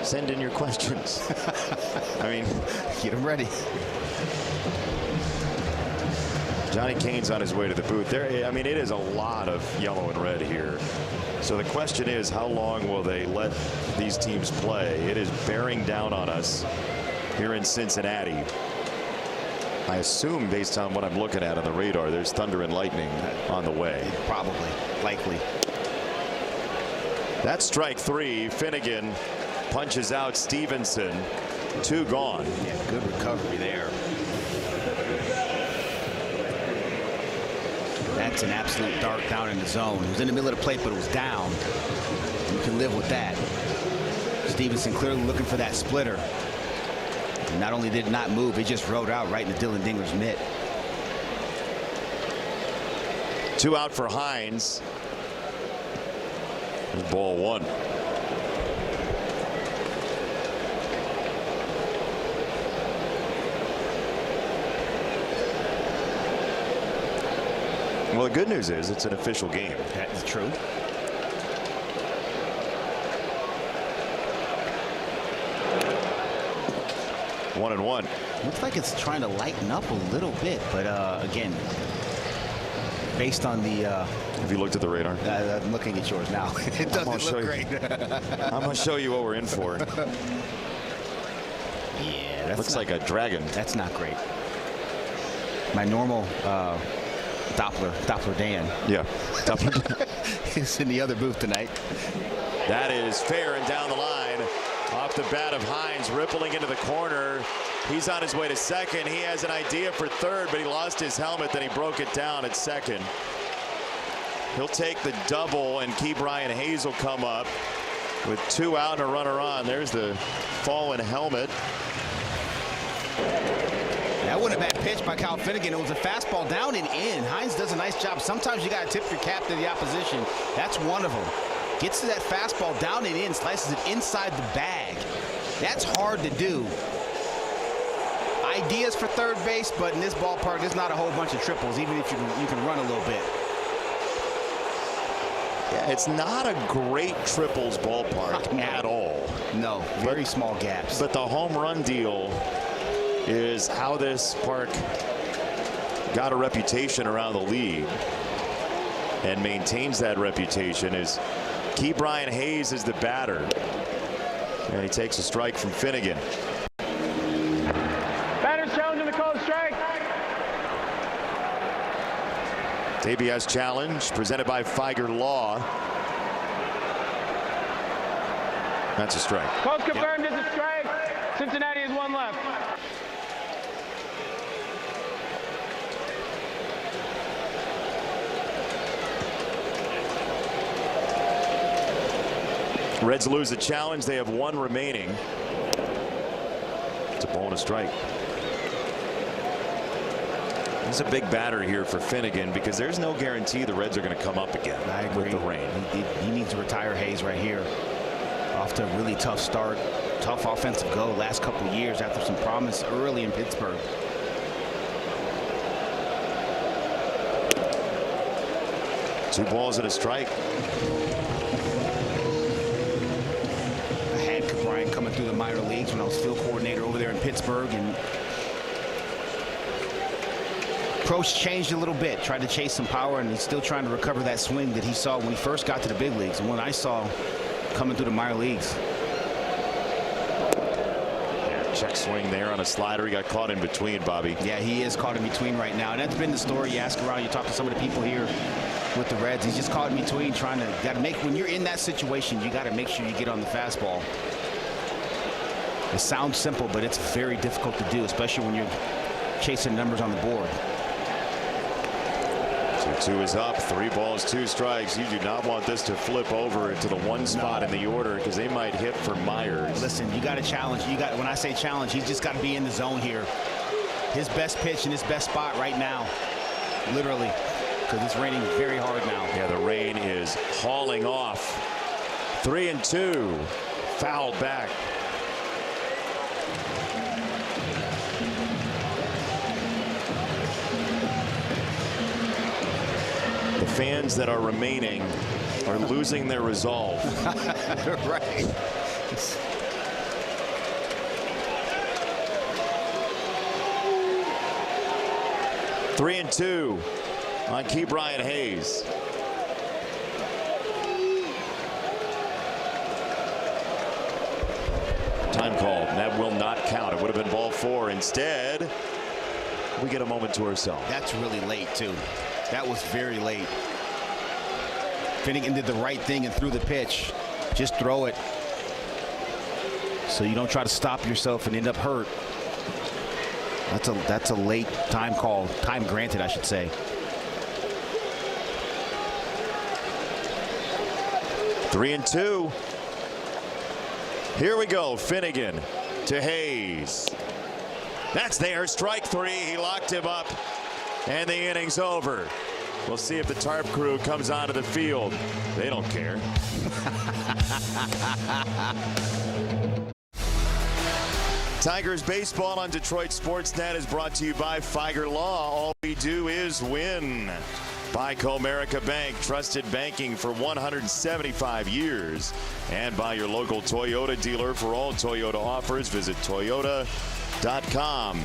send in your questions. I mean, get them ready. Johnny Kane's on his way to the booth. There, I mean, it is a lot of yellow and red here. So the question is, how long will they let these teams play? It is bearing down on us here in Cincinnati. I assume, based on what I'm looking at on the radar, there's thunder and lightning on the way. Probably, likely. That's strike three. Finnegan punches out Stevenson. 2 gone. Yeah, good recovery there. That's an absolute dart down in the zone. It was in the middle of the plate, but it was down. You can live with that. Stevenson clearly looking for that splitter. And not only did it not move, it just rode out right into Dylan Dinger's mitt. 2 out for Hines. Ball 1. Well, the good news is it's an official game. That's true. One and one. Looks like it's trying to lighten up a little bit, but again, based on the. Have you looked at the radar? I'm looking at yours now. It doesn't look great. I'm going to show you what we're in for. Yeah, that looks like a dragon. That's not great. My normal Doppler Dan. Yeah. Is in the other booth tonight. That is fair and down the line. Off the bat of Hines, rippling into the corner. He's on his way to second. He has an idea for third, but he lost his helmet. Then he broke it down at second. He'll take the double, and Key Brian Hayes will come up with 2 out and a runner on. There's the fallen helmet. That wasn't a bad pitch by Kyle Finnegan. It was a fastball down and in. Hines does a nice job. Sometimes you got to tip your cap to the opposition. That's one of them. Gets to that fastball down and in, slices it inside the bag. That's hard to do. Ideas for third base, but in this ballpark, there's not a whole bunch of triples, even if you can run a little bit. Yeah, it's not a great triples ballpark at all. No, very small gaps. But the home run deal is how this park got a reputation around the league and maintains that reputation. Is Key Brian Hayes is the batter, and he takes a strike from Finnegan. Batter's challenging the call strike. ABS challenge presented by Figer Law. That's a strike. Call's confirmed as a strike. Cincinnati has 1 left. Reds lose a challenge. They have one remaining. It's a ball and a strike. He's a big batter here for Finnegan because there's no guarantee the Reds are going to come up again with the rain. He needs to retire Hayes right here. Off to a really tough start. Tough offensive go last couple of years after some promise early in Pittsburgh. Two balls and a strike. I had Brian coming through the minor leagues when I was field coordinator over there in Pittsburgh, and approach changed a little bit. Tried to chase some power, and he's still trying to recover that swing that he saw when he first got to the big leagues and when I saw coming through the minor leagues. Yeah, check swing there on a slider. He got caught in between, Bobby. Yeah, he is caught in between right now, and that's been the story. You ask around, you talk to some of the people here with the Reds. He's just caught in between, trying to when you're in that situation, you got to make sure you get on the fastball. It sounds simple, but it's very difficult to do, especially when you're chasing numbers on the board. 2-2 is up. 3 balls, 2 strikes. You do not want this to flip over into the one spot in the order because they might hit for Myers. Listen, you got to challenge. When I say challenge, he's just got to be in the zone here. His best pitch in his best spot right now, literally, because it's raining very hard now. Yeah, the rain is hauling off. 3-2, fouled back. The fans that are remaining are losing their resolve. Right. 3-2 on Key Bryant Hayes. Time called. That will not count. It would have been ball 4. Instead, we get a moment to ourselves. That's really late, too. That was very late. Finnegan did the right thing and threw the pitch. Just throw it so you don't try to stop yourself and end up hurt. That's a late time call. Time granted, I should say. 3-2. Here we go. Finnegan to Hayes. That's there. Strike 3. He locked him up. And the inning's over. We'll see if the tarp crew comes onto the field. They don't care. Tigers baseball on Detroit Sportsnet is brought to you by Figer Law. All we do is win. By Comerica Bank, trusted banking for 175 years. And by your local Toyota dealer. For all Toyota offers, visit Toyota.com.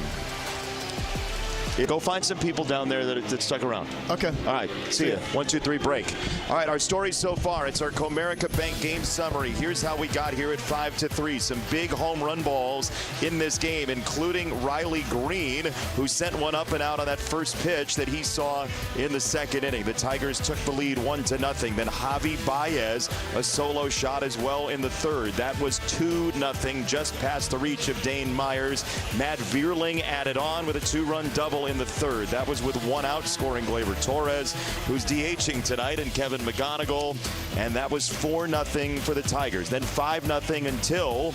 Go find some people down there that stuck around. Okay. All right. See ya. 1, 2, 3 break. All right. Our story so far. It's our Comerica Bank game summary. Here's how we got here at 5-3. Some big home run balls in this game, including Riley Green, who sent one up and out on that first pitch that he saw in the second inning. The Tigers took the lead 1-0. Then Javi Baez, a solo shot as well in the third. That was 2-0, just past the reach of Dane Myers. Matt Vierling added on with a 2-run double in the third. That was with 1 out, scoring Gleyber Torres, who's DHing tonight, and Kevin McGonigal. And that was 4-0 for the Tigers. Then 5-0 until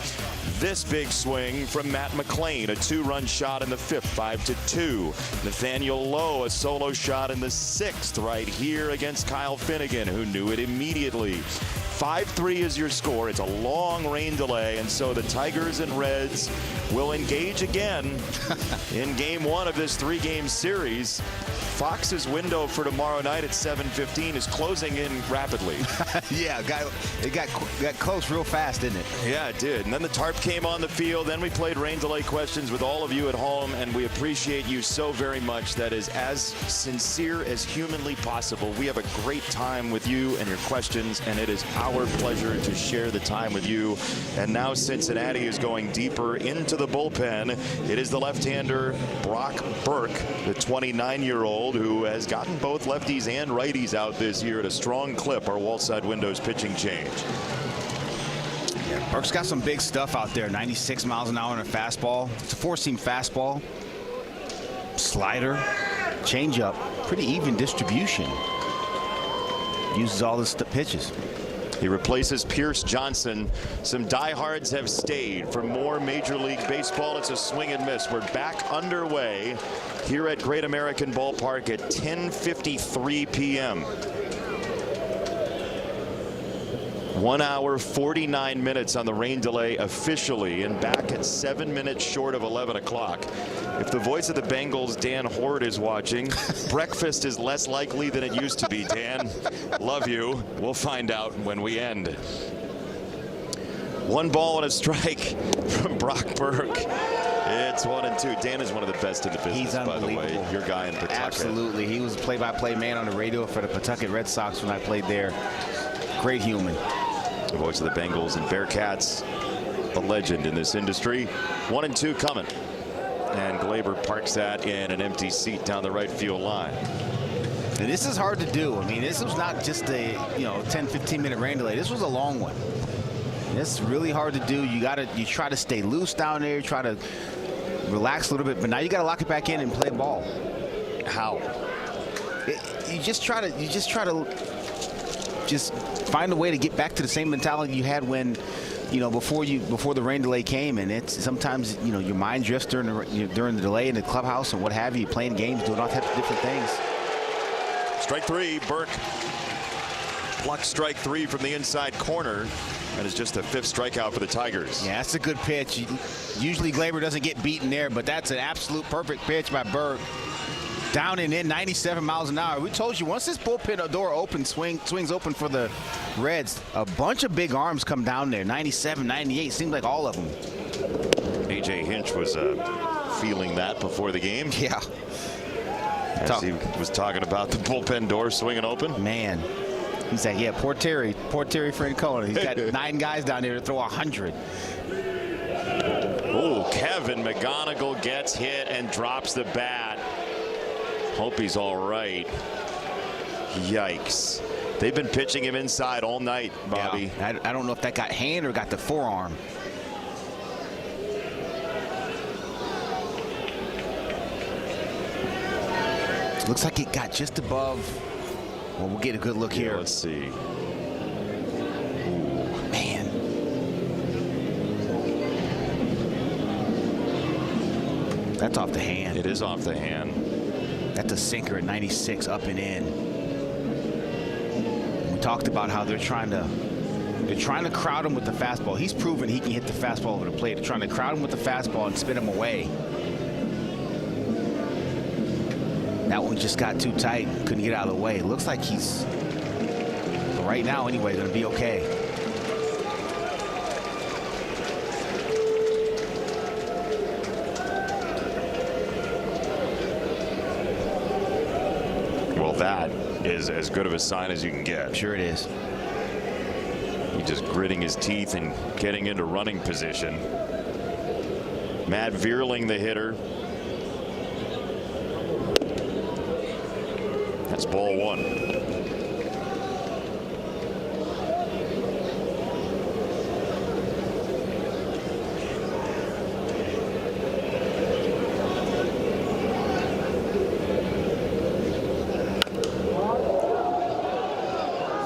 this big swing from Matt McClain, a 2-run shot in the 5th, 5-2. Nathaniel Lowe, a solo shot in the 6th right here against Kyle Finnegan, who knew it immediately. 5-3 is your score. It's a long rain delay, and so the Tigers and Reds will engage again in game 1 of this 3-game series. Fox's window for tomorrow night at 7:15 is closing in rapidly. Yeah, it got close real fast, didn't it? Yeah, it did. And then the tarp came on the field. Then we played rain delay questions with all of you at home, and we appreciate you so very much. That is as sincere as humanly possible. We have a great time with you and your questions, and it is our pleasure to share the time with you. And now Cincinnati is going deeper into the bullpen. It is the left-hander Brock Burke, the 29-year-old who has gotten both lefties and righties out this year at a strong clip. Our Wallside Windows pitching change. Yeah, Burke's got some big stuff out there. 96 miles an hour on a fastball. It's a 4-seam fastball. Slider, changeup, pretty even distribution. Uses all the pitches. He replaces Pierce Johnson. Some diehards have stayed for more Major League Baseball. It's a swing and miss. We're back underway here at Great American Ballpark at 10:53 p.m. 1 hour 49 minutes on the rain delay officially, and back at 7 minutes short of 11 o'clock. If the voice of the Bengals, Dan Horde, is watching, breakfast is less likely than it used to be, Dan. Love you. We'll find out when we end. 1 ball and a strike from Brock Burke. It's 1-2. Dan is one of the best in the business, He's unbelievable. by the way. Your guy in Pawtucket. Absolutely. He was a play-by-play man on the radio for the Pawtucket Red Sox when I played there. Great human. The voice of the Bengals and Bearcats, a legend in this industry. 1-2 coming. And Glaber parks that in an empty seat down the right field line. And this is hard to do. I mean, this was not just a 10-15 minute rain delay. This was a long one. It's really hard to do. You try to stay loose down there, try to relax a little bit, but now you got to lock it back in and play ball. How? You just try to find a way to get back to the same mentality you had when, before the rain delay came. And it's sometimes, your mind drifts during the delay in the clubhouse and what have you, playing games, doing all types of different things. Strike 3, Burke plucks strike 3 from the inside corner. And it's just the 5th strikeout for the Tigers. Yeah, that's a good pitch. Usually Glaber doesn't get beaten there, but that's an absolute perfect pitch by Burke. Down and in, 97 miles an hour. We told you, once this bullpen door opens, swings open for the Reds, a bunch of big arms come down there. 97, 98, seemed like all of them. A.J. Hinch was feeling that before the game. Yeah. As he was talking about the bullpen door swinging open. Man. He's like, yeah, poor Terry Francona. He's got 9 guys down there to throw 100. Oh, Kevin McGonigal gets hit and drops the bat. Hope he's all right. Yikes. They've been pitching him inside all night, Bobby. Yeah, I don't know if that got hand or got the forearm. Looks like it got just above. Well, we'll get a good look here. Let's see. Ooh, man. That's off the hand. It is off the hand. That's a sinker at 96, up and in. We talked about how they're trying to crowd him with the fastball. He's proven he can hit the fastball over the plate. They're trying to crowd him with the fastball and spin him away. That one just got too tight, couldn't get out of the way. It looks like he's, right now anyway, going to be okay. Well, that is as good of a sign as you can get. Sure it is. He's just gritting his teeth and getting into running position. Matt Vierling, the hitter. That's ball 1.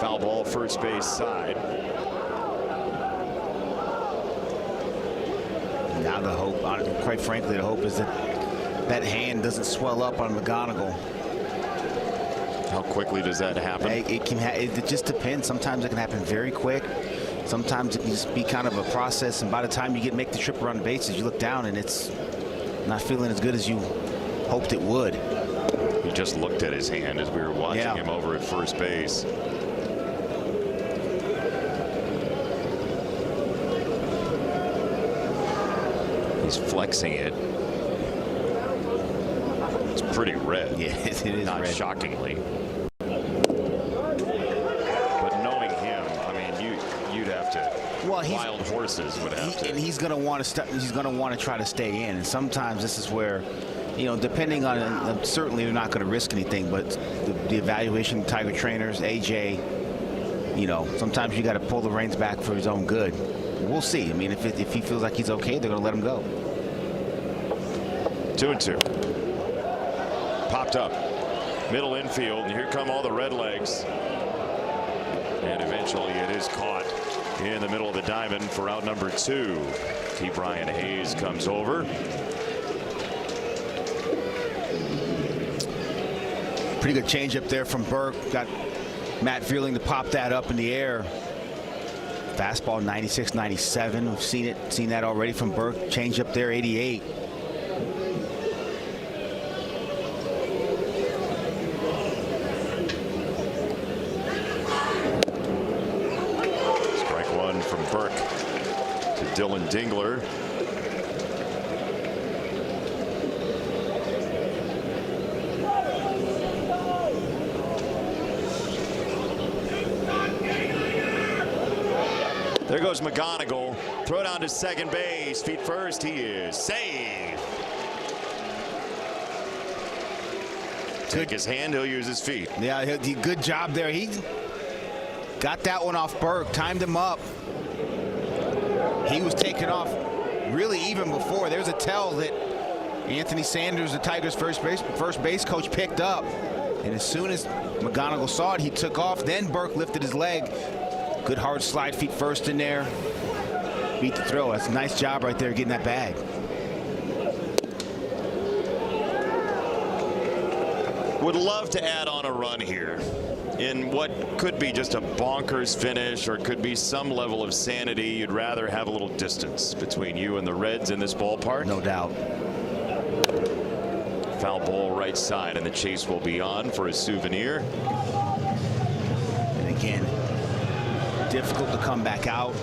Foul ball, first base side. Now the hope, quite frankly, the hope is that hand doesn't swell up on McGonigal. How quickly does that happen? It just depends. Sometimes it can happen very quick. Sometimes it can just be kind of a process, and by the time you make the trip around the bases, you look down and it's not feeling as good as you hoped it would. He just looked at his hand as we were watching him over at first base. He's flexing it. It's pretty red. Yeah, it is not red. Shockingly. But knowing him, I mean, you'd have to. Well, wild horses would have to. And he's going to want to. He's going to want to try to stay in. And sometimes this is where, depending on, certainly they're not going to risk anything. But the evaluation, Tiger trainers, AJ, sometimes you got to pull the reins back for his own good. We'll see. I mean, if he feels like he's okay, they're going to let him go. 2-2. Popped up. Middle infield, and here come all the Redlegs. And eventually it is caught in the middle of the diamond for out number 2. T. Brian Hayes comes over. Pretty good change up there from Burke. Got Matt Feeling to pop that up in the air. Fastball 96, 97. We've seen that already from Burke. Change up there 88. Strike one from Burke to Dylan Dingler. There goes McGonigal. Throw down to second base. Feet first. He is safe. Take his hand. He'll use his feet. Yeah, good job there. He got that one off Burke. Timed him up. He was taken off really even before. There's a tell that Anthony Sanders, the Tigers' first base coach, picked up. And as soon as McGonigal saw it, he took off. Then Burke lifted his leg. Good hard slide, feet first in there. Beat the throw. That's a nice job right there getting that bag. Would love to add on a run here in what could be just a bonkers finish, or could be some level of sanity. You'd rather have a little distance between you and the Reds in this ballpark. No doubt. Foul ball right side, and the chase will be on for a souvenir. And again, difficult to come back out.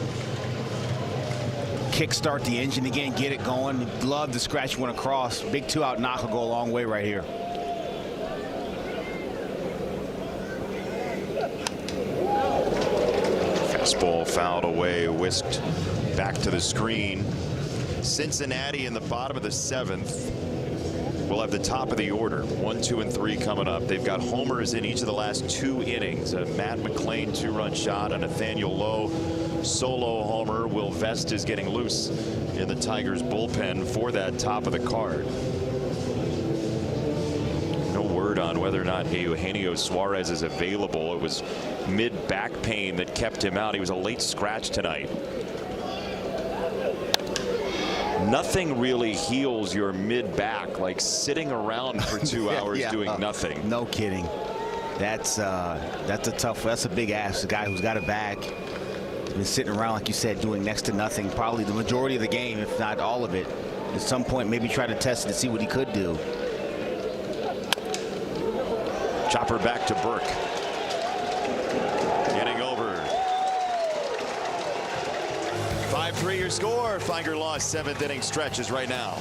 Kickstart the engine again, get it going. Love to scratch one across. Big 2-out knock will go a long way right here. Fastball fouled away, whisked back to the screen. Cincinnati in the bottom of the 7th. We'll have the top of the order. 1, 2, and 3 coming up. They've got homers in each of the last 2 innings. A Matt McClain 2-run shot, a Nathaniel Lowe solo homer. Will Vest is getting loose in the Tigers bullpen for that top of the card. No word on whether or not Eugenio Suarez is available. It was mid-back pain that kept him out. He was a late scratch tonight. Nothing really heals your mid-back like sitting around for 2 hours doing nothing. No kidding. That's a tough. That's a big ask. A guy who's got a bag, been sitting around, like you said, doing next to nothing, probably the majority of the game, if not all of it. At some point, maybe try to test it to see what he could do. Chopper back to Burke. Inning over. 5-3 your score. Tiger lost 7th inning stretches right now.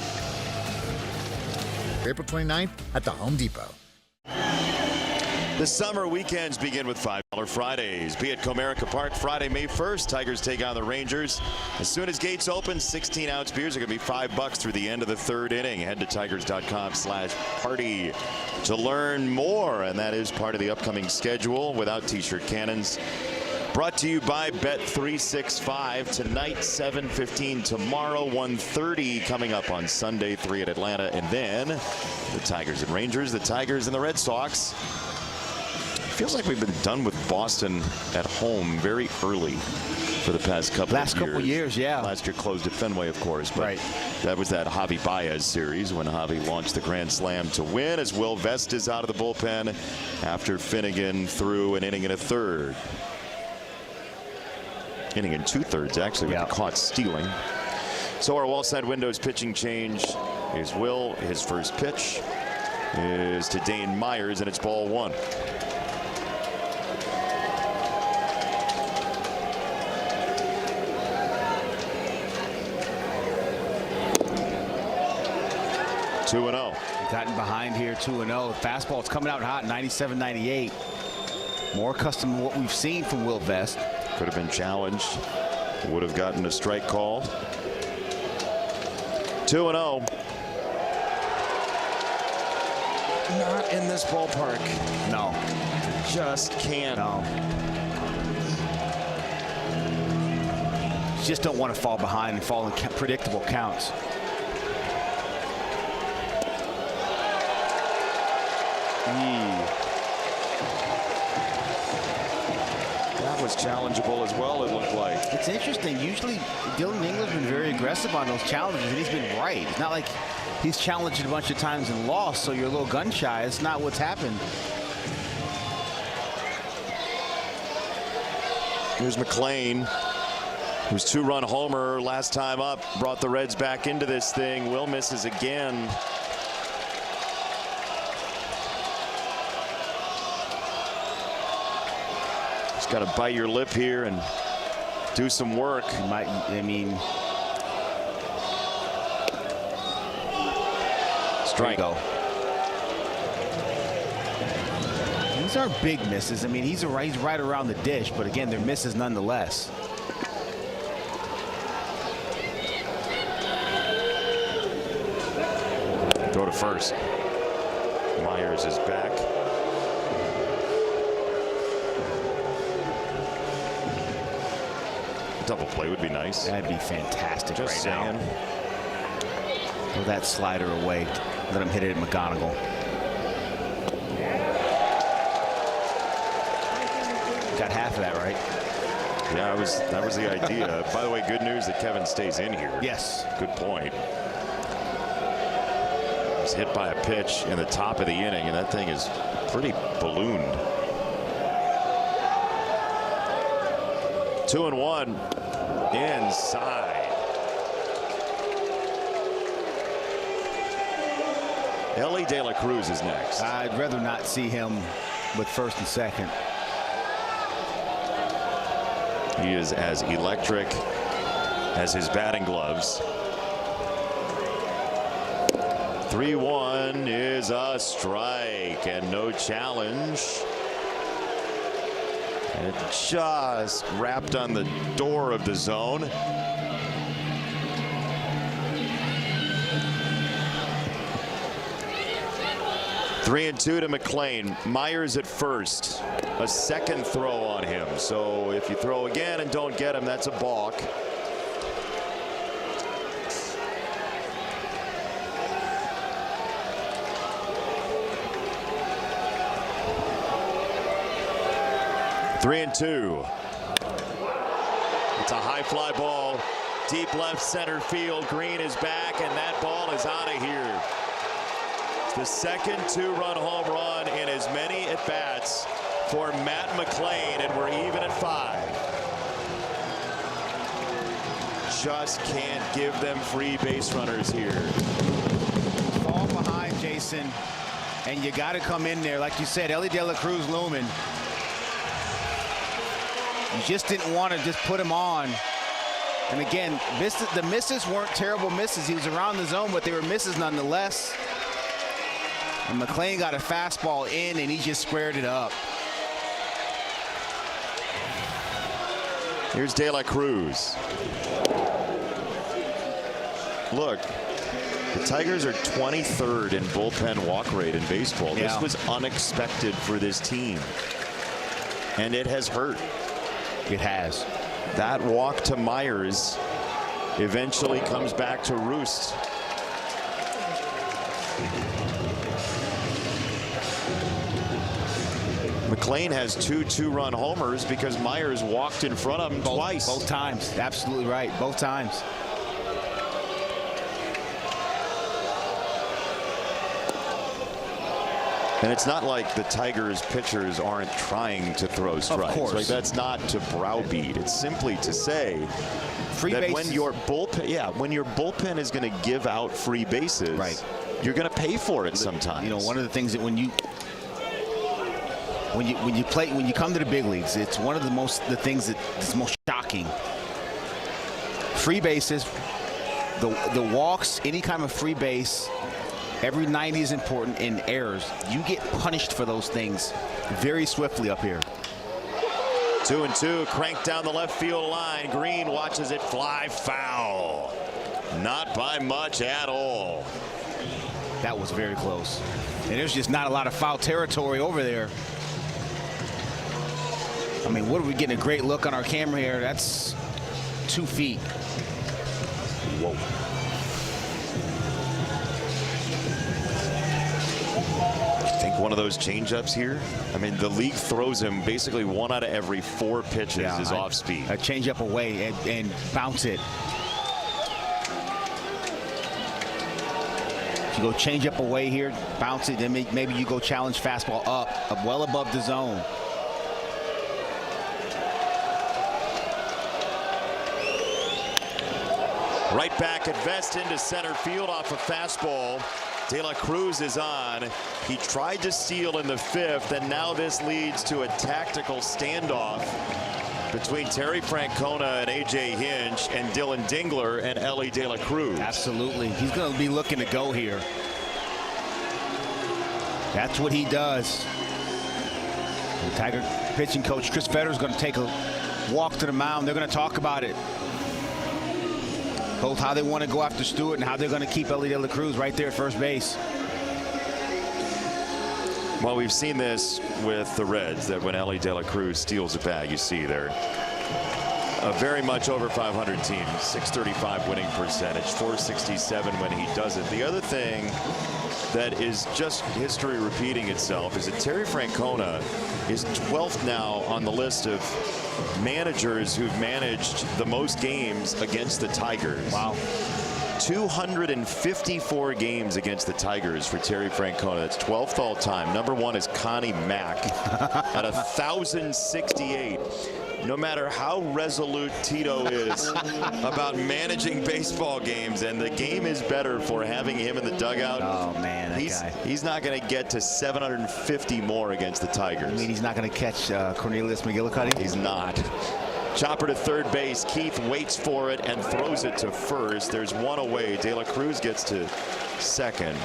April 29th at the Home Depot. The summer weekends begin with $5 Fridays. Be at Comerica Park Friday, May 1st. Tigers take on the Rangers. As soon as gates open, 16-ounce beers are going to be $5 through the end of the 3rd inning. Head to tigers.com/party to learn more. And that is part of the upcoming schedule without t-shirt cannons. Brought to you by Bet365. Tonight, 7:15. Tomorrow, 1:30. Coming up on Sunday, 3 at Atlanta. And then the Tigers and Rangers, the Tigers and the Red Sox. Feels like we've been done with Boston at home very early for the past couple of years. Yeah. Last year closed at Fenway, of course. But that was that Javi Baez series when Javi launched the Grand Slam to win, as Will Vest is out of the bullpen after Finnegan threw an inning and a third. Inning and 2/3 actually, with the caught stealing. So our wall side windows pitching change is Will. His first pitch is to Dane Myers, and it's ball 1. Two and 0. Gotten behind here, 2-0. Fastball's coming out hot, 97, 98. More accustomed to what we've seen from Will Vest. Could have been challenged. Would have gotten a strike call. 2-0. Not in this ballpark. No. Just can't. No. Just don't want to fall behind and fall in predictable counts. That was challengeable as well, it looked like. It's interesting. Usually, Dylan England's been very aggressive on those challenges, and he's been right. It's not like he's challenged a bunch of times and lost, so you're a little gun shy. It's not what's happened. Here's McLean, whose 2-run homer last time up brought the Reds back into this thing. Will misses again. Just got to bite your lip here and do some work. I mean, strike. These aren't big misses. I mean, he's right around the dish, but again, they're misses nonetheless. Throw to first. Myers is back. Double play would be nice. That'd be fantastic. Just right saying. Now. Throw that slider away. Let him hit it at McGonigal. Got half of that right. Yeah, that was the idea. By the way, good news that Kevin stays in here. Yes. Good point. He's hit by a pitch in the top of the inning, and that thing is pretty ballooned. 2-1 inside. Ellie De La Cruz is next. I'd rather not see him with first and second. He is as electric as his batting gloves. 3-1 is a strike and no challenge. It just wrapped on the door of the zone. Three and 2 to McLean. Myers at first. A second throw on him. So if you throw again and don't get him, that's a balk. Three and 2. It's a high fly ball. Deep left center field. Green is back, and that ball is out of here. The second 2-run home run in as many at-bats for Matt McLean, and we're even at 5. Just can't give them free base runners here. Fall behind, Jason, and you got to come in there. Like you said, Ellie De La Cruz looming. You just didn't want to just put him on. And again, the misses weren't terrible misses. He was around the zone, but they were misses nonetheless. And McLean got a fastball in, and he just squared it up. Here's De La Cruz. Look, the Tigers are 23rd in bullpen walk rate in baseball. Yeah. This was unexpected for this team, and it has hurt. It has. That walk to Myers eventually comes back to roost. McLean has 2 2-run homers because Myers walked in front of him twice. Both times. Absolutely right. Both times. And it's not like the Tigers pitchers aren't trying to throw strikes. Of course. Like, that's not to browbeat. It's simply to say free that bases. when your bullpen is going to give out free bases, right, you're going to pay for it sometimes. You know, one of the things that when you come to the big leagues, it's one of the things that's most shocking. Free bases, the walks, any kind of free base, every 90 is important. In errors, you get punished for those things very swiftly up here. 2-2, cranked down the left field line. Green watches it fly foul. Not by much at all. That was very close. And there's just not a lot of foul territory over there. I mean, what are we getting a great look on our camera here? That's 2 feet. Whoa. think one of those changeups here. I mean, the league throws him basically 1 out of every 4 pitches is off speed. A changeup away and bounce it. If you go changeup away here, bounce it, then maybe you go challenge fastball up well above the zone. Right back at Vest into center field off a fastball. De La Cruz is on. He tried to steal in the 5th, and now this leads to a tactical standoff between Terry Francona and A.J. Hinch and Dylan Dingler and Ellie De La Cruz. Absolutely. He's going to be looking to go here. That's what he does. The Tiger pitching coach Chris Fetter is going to take a walk to the mound. They're going to talk about it. Both how they want to go after Stewart and how they're going to keep Ellie De La Cruz right there at first base. Well, we've seen this with the Reds, that when Ellie De La Cruz steals a bag, you see they're a very much over 500 team. 635 winning percentage, 467 when he does it. The other thing that is just history repeating itself is that Terry Francona is 12th now on the list of managers who've managed the most games against the Tigers. Wow. 254 games against the Tigers for Terry Francona. That's 12th all time. Number 1 is Connie Mack at 1,068. No matter how resolute Tito is about managing baseball games, and the game is better for having him in the dugout. Oh man, that guy. He's not going to get to 750 more against the Tigers. You mean he's not going to catch Cornelius McGillicuddy? He's not. Chopper to third base. Keith waits for it and throws it to first. There's one away. De La Cruz gets to second.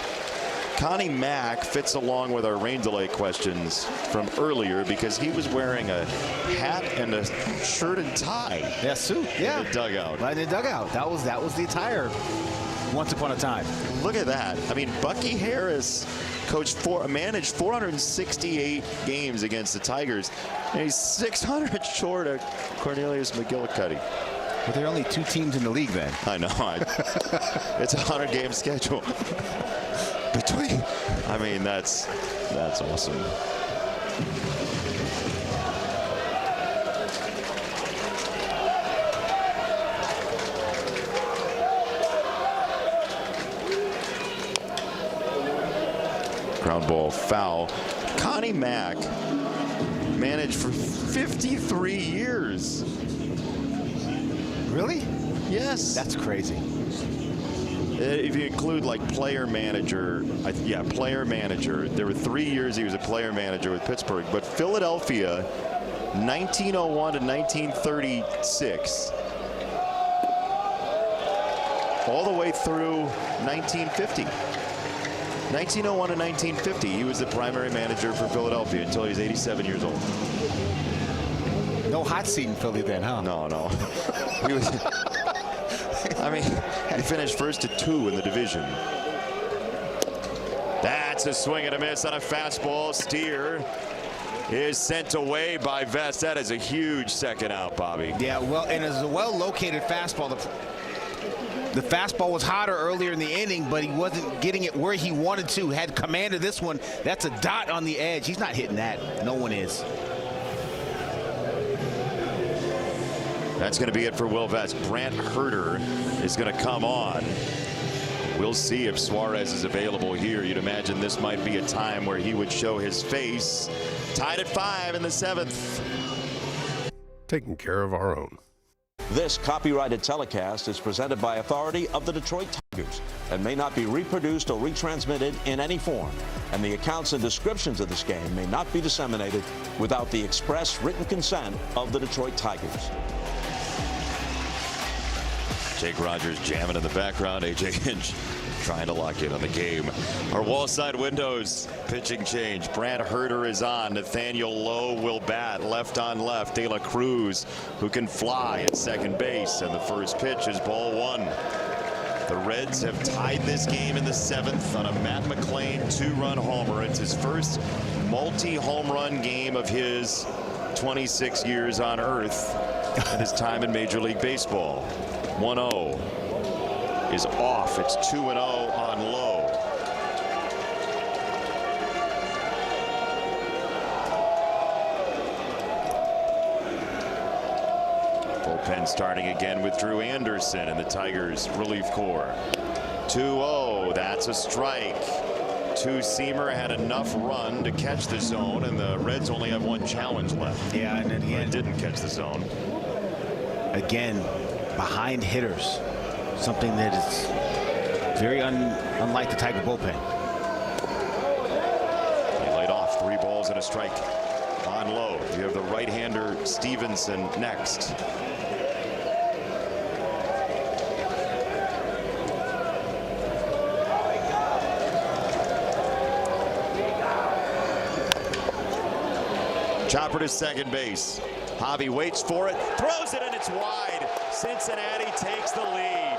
Connie Mack fits along with our rain delay questions from earlier because he was wearing a hat and a shirt and tie. Yeah, suit. Yeah. In the dugout. Right in the dugout. That was the attire once upon a time. Look at that. I mean, Bucky Harris managed 468 games against the Tigers. And he's 600 short of Cornelius McGillicuddy. But there are only 2 teams in the league then. I know. It's a 100-game schedule. I mean, that's awesome. Ground ball foul. Connie Mack managed for 53 years. Really? Yes. That's crazy. If you include like player manager, player manager. There were 3 years he was a player manager with Pittsburgh, but Philadelphia, 1901 to 1936, all the way through 1950. 1901 to 1950, he was the primary manager for Philadelphia until he was 87 years old. No hot seat in Philly then, huh? No. He was. I mean, he finished first to 2 in the division. That's a swing and a miss on a fastball. Steer is sent away by Vest. That is a huge second out, Bobby. Yeah, well, and it's a well-located fastball. The fastball was hotter earlier in the inning, but he wasn't getting it where he wanted to. Had command of this one. That's a dot on the edge. He's not hitting that. No one is. That's going to be it for Will Vest. Brant Herter is going to come on. We'll see if Suarez is available here. You'd imagine this might be a time where he would show his face. Tied at 5 in the 7th. Taking care of our own. This copyrighted telecast is presented by authority of the Detroit Tigers and may not be reproduced or retransmitted in any form. And the accounts and descriptions of this game may not be disseminated without the express written consent of the Detroit Tigers. Jake Rogers jamming in the background. A.J. Hinch trying to lock in on the game. Our wall side windows pitching change. Brant Herter is on. Nathaniel Lowe will bat. Left on left. De La Cruz, who can fly at second base. And the first pitch is ball 1. The Reds have tied this game in the 7th on a Matt McClain 2-run homer. It's his first multi-home run game of his 26 years on Earth and his time in Major League Baseball. 1-0 is off. It's 2-0 on Lowe. bullpen starting again with Drew Anderson and the Tigers relief corps. 2-0, that's a strike. Two-seamer had enough run to catch the zone, and the Reds only have one challenge left. Yeah, and then it didn't catch the zone. Again, behind hitters, something that is very unlike the Tiger bullpen. He laid off 3 balls and a strike on low. You have the right-hander Stevenson next. Chopper to second base. Javi waits for it, throws it, and it's wide. Cincinnati takes the lead.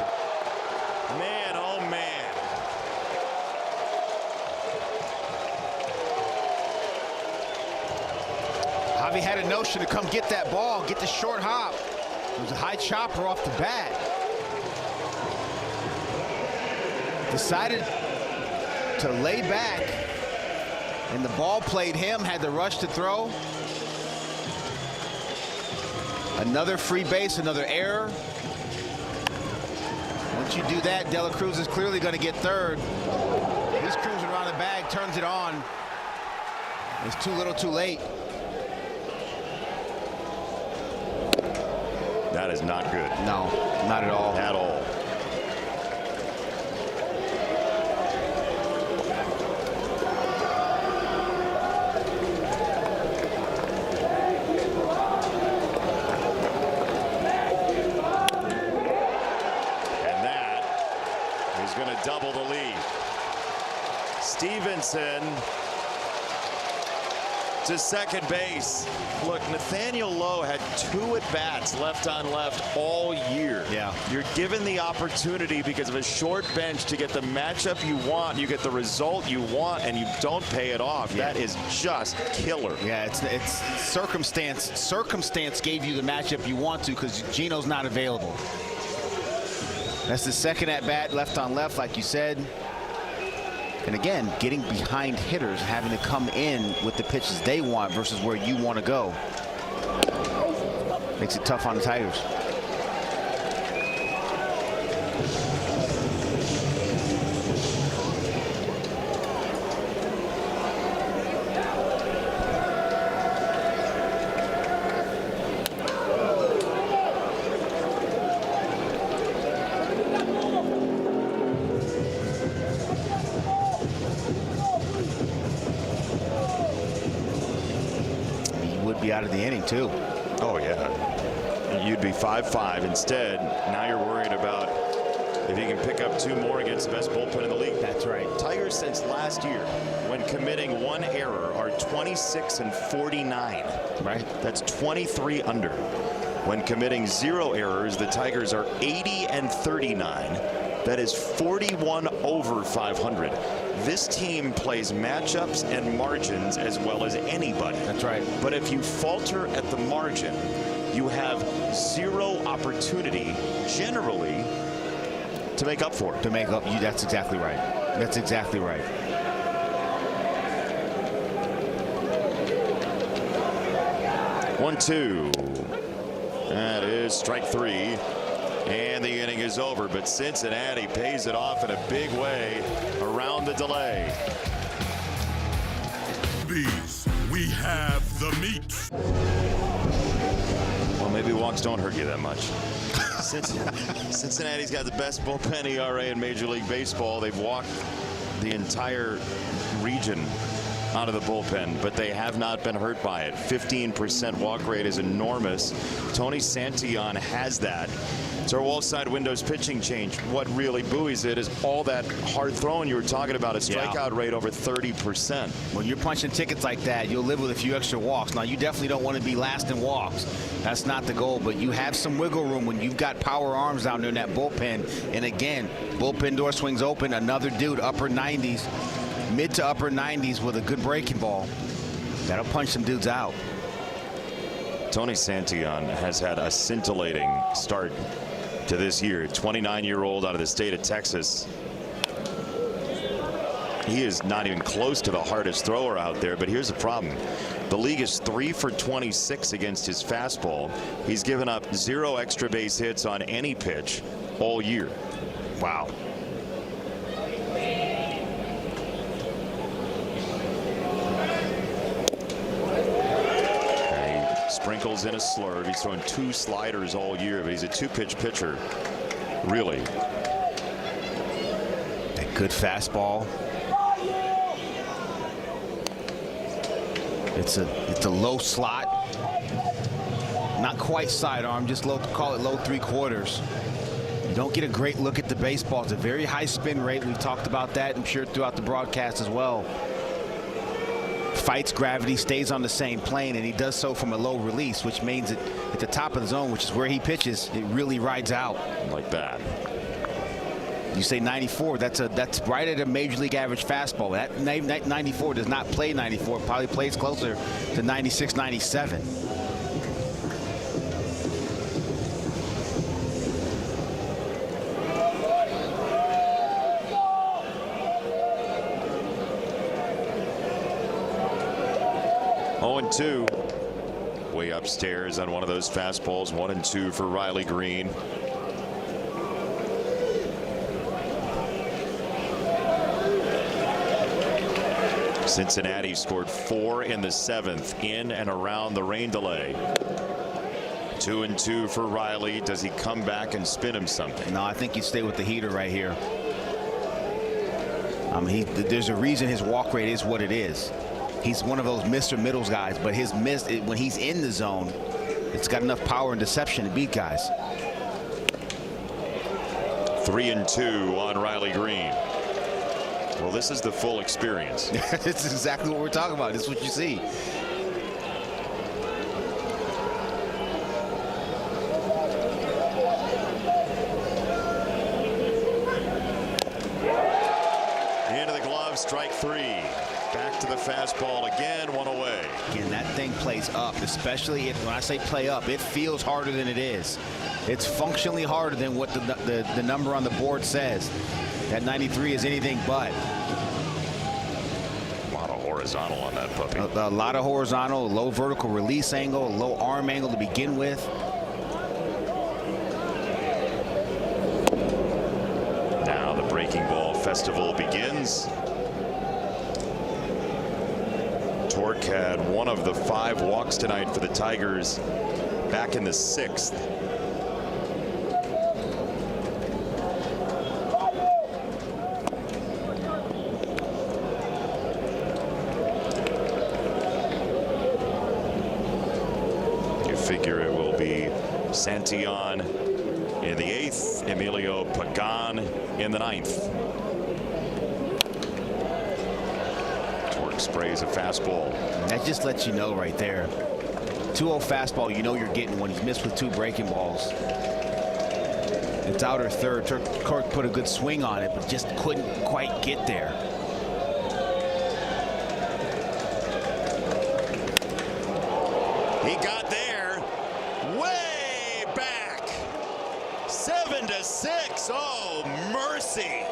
Man, oh man. Javi had a notion to come get that ball, get the short hop. It was a high chopper off the bat. Decided to lay back, and the ball played him, had the rush to throw. Another free base, another error. Once you do that, De La Cruz is clearly going to get third. He's cruising around the bag, turns it on. It's too little, too late. That is not good. No, not at all. At all. Double the lead. Stevenson to second base. Look, Nathaniel Lowe had 2 at-bats left on left all year. Yeah. You're given the opportunity because of a short bench to get the matchup you want. You get the result you want, and you don't pay it off. Yeah. That is just killer. Yeah, it's circumstance. Circumstance gave you the matchup you want to because Gino's not available. That's the second at bat, left on left, like you said. And again, getting behind hitters, having to come in with the pitches they want versus where you want to go. Makes it tough on the Tigers. Out of the inning too. Oh yeah, you'd be 5-5 instead. Now you're worried about if you can pick up 2 more against the best bullpen in the league. That's right. Tigers since last year, when committing 1 error, are 26-49. Right. That's 23 under. When committing 0 errors, the Tigers are 80-39. That is 41 over 500. This team plays matchups and margins as well as anybody. That's right. But if you falter at the margin, you have 0 opportunity generally to make up for it. To make up, that's exactly right. That's exactly right. One, 2. That is strike 3. And the inning is over, but Cincinnati pays it off in a big way around the delay. These, we have the meat. Well, maybe walks don't hurt you that much. Cincinnati's got the best bullpen ERA in Major League Baseball. They've walked the entire region out of the bullpen, but they have not been hurt by it. 15% walk rate is enormous. Tony Santillan has that. It's our wall side windows pitching change. What really buoys it is all that hard throwing you were talking about, a strikeout rate over 30%. When you're punching tickets like that, you'll live with a few extra walks. Now, you definitely don't want to be last in walks. That's not the goal, but you have some wiggle room when you've got power arms down there in that bullpen. And again, bullpen door swings open, another dude, upper 90s, mid to upper 90s with a good breaking ball. That'll punch some dudes out. Tony Santillan has had a scintillating start to this year. 29-year-old out of the state of Texas. He is not even close to the hardest thrower out there, but here's the problem. The league is 3 for 26 against his fastball. He's given up 0 extra base hits on any pitch all year. Wow. And he sprinkles in a slurve. He's thrown 2 sliders all year, but he's a 2-pitch pitcher. Really. A good fastball. It's a low slot, not quite sidearm, just low, call it low 3/4. You don't get a great look at the baseball. It's a very high spin rate. We've talked about that, I'm sure, throughout the broadcast as well. Fights gravity, stays on the same plane, and he does so from a low release, which means that at the top of the zone, which is where he pitches, it really rides out. Like that. You say 94, that's right at a major league average fastball. That 94 does not play 94, probably plays closer to 96, 97. Oh, 2 way upstairs on one of those fastballs. 1-2 for Riley Green. Cincinnati scored 4 in the 7th in and around the rain delay. 2-2 for Riley. Does he come back and spin him something? No, I think you stay with the heater right here. There's a reason his walk rate is what it is. He's one of those Mr. Middles guys, but his when he's in the zone, it's got enough power and deception to beat guys. 3-2 on Riley Green. Well, this is the full experience. This is exactly what we're talking about. This is what you see. Into the glove, strike 3. Back to the fastball again, 1 away. Again, that thing plays up, especially when I say play up, it feels harder than it is. It's functionally harder than what the number on the board says. That 93 is anything but. A lot of horizontal on that puppy. A lot of horizontal, low vertical release angle, low arm angle to begin with. Now the breaking ball festival begins. Torque had one of the 5 walks tonight for the Tigers back in the 6th. Figure it will be Santillan in the 8th, Emilio Pagan in the 9th. Torque sprays a fastball. That just lets you know right there. 2-0 fastball, you know you're getting one. He's missed with 2 breaking balls. It's outer third. Torque put a good swing on it, but just couldn't quite get there. He got there way back. 7-6. Oh, mercy.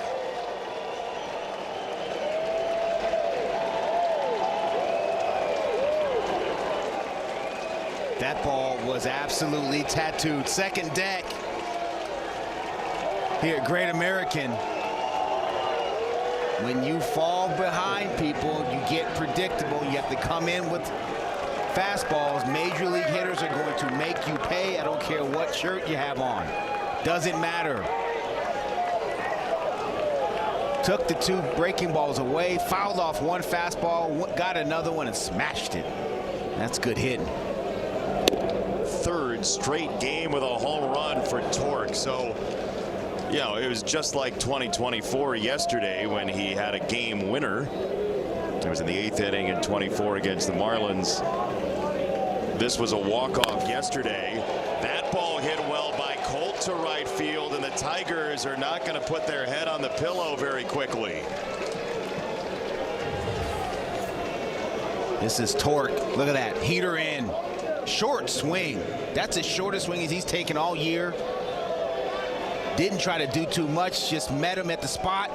That ball was absolutely tattooed. Second deck here at Great American. When you fall behind people, you get predictable. You have to come in with fastballs. Major league hitters are going to make you pay. I don't care what shirt you have on. Doesn't matter. Took the 2 breaking balls away, fouled off 1 fastball, got another one and smashed it. That's good hitting. 3rd straight game with a home run for Torque. So, you know, it was just like 2024 yesterday when he had a game winner. It was in the 8th inning in 24 against the Marlins. This was a walk-off yesterday. That ball hit well by Colt to right field, and the Tigers are not going to put their head on the pillow very quickly. This is Torque. Look at that. Heater in. Short swing. That's as short a swing as he's taken all year. Didn't try to do too much. Just met him at the spot.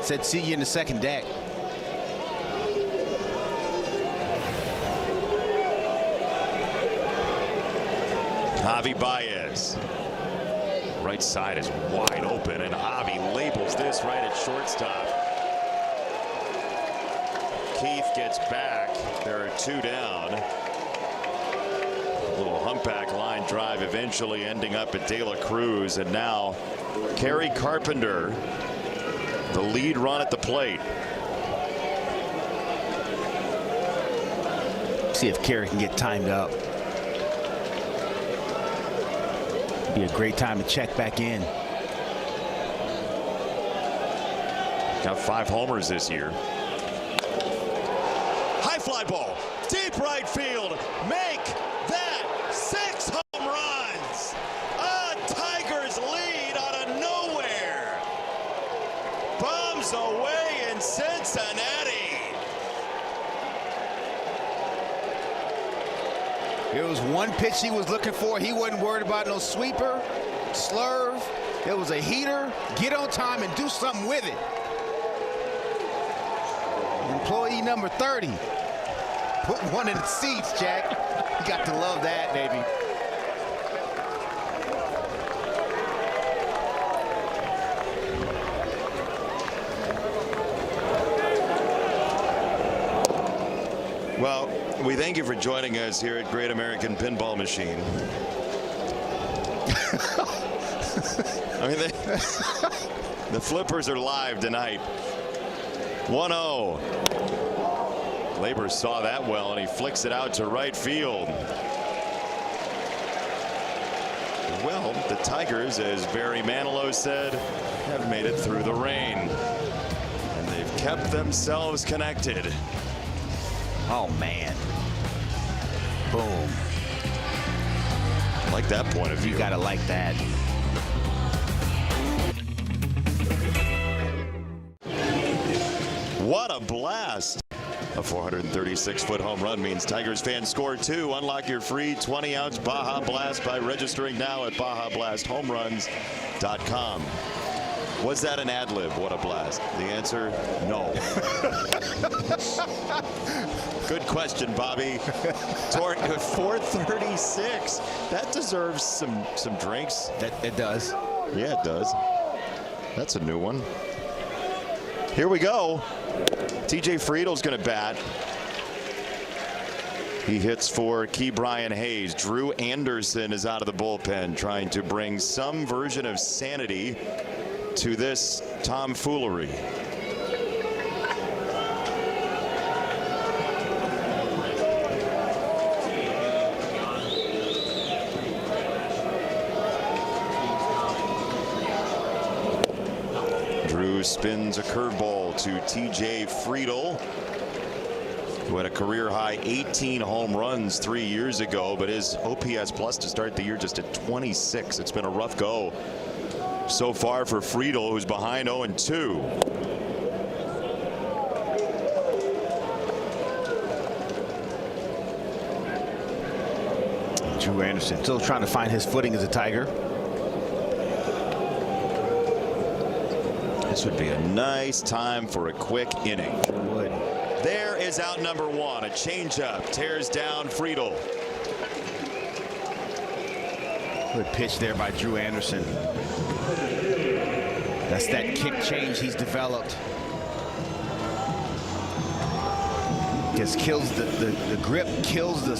Said, see you in the second deck. Javi Baez. Right side is wide open, and Javi labels this right at shortstop. Keith gets back. There are 2 down. A little humpback line drive eventually ending up at De La Cruz, and now Kerry Carpenter, the lead run at the plate. See if Kerry can get timed up. Be a great time to check back in. Got 5 homers this year. High fly ball, deep right field. Make that 6 home runs. A Tigers lead out of nowhere. Bombs away in Cincinnati. There was one pitch he was looking for. He wasn't worried about no sweeper, slurve. It was a heater. Get on time and do something with it. Employee number 30. Put one in the seats, Jack. You got to love that, baby. Well, we thank you for joining us here at Great American Pinball Machine. I mean, the flippers are live tonight. 1-0. Labor saw that well, and he flicks it out to right field. Well, the Tigers, as Barry Manilow said, have made it through the rain. And they've kept themselves connected. Oh, man. Boom. I like that point of view. You got to like that. What a blast. A 436-foot home run means Tigers fans score 2. Unlock your free 20-ounce Baja Blast by registering now at BajaBlastHomeRuns.com. Was that an ad lib? What a blast. The answer, no. Good question, Bobby. 436. That deserves some drinks. It does. Yeah, it does. That's a new one. Here we go. TJ Friedel's going to bat. He hits for Key Brian Hayes. Drew Anderson is out of the bullpen, trying to bring some version of sanity to this tomfoolery. Drew spins a curveball to TJ Friedel, who had a career-high 18 home runs 3 years ago, but his OPS plus to start the year just at 26. It's been a rough go so far for Friedel, who's behind 0-2. Drew Anderson still trying to find his footing as a Tiger. This would be a nice time for a quick inning. Sure would. There is out number 1. A changeup tears down Friedel. Good pitch there by Drew Anderson. That's that kick change he's developed. Just kills the grip, kills the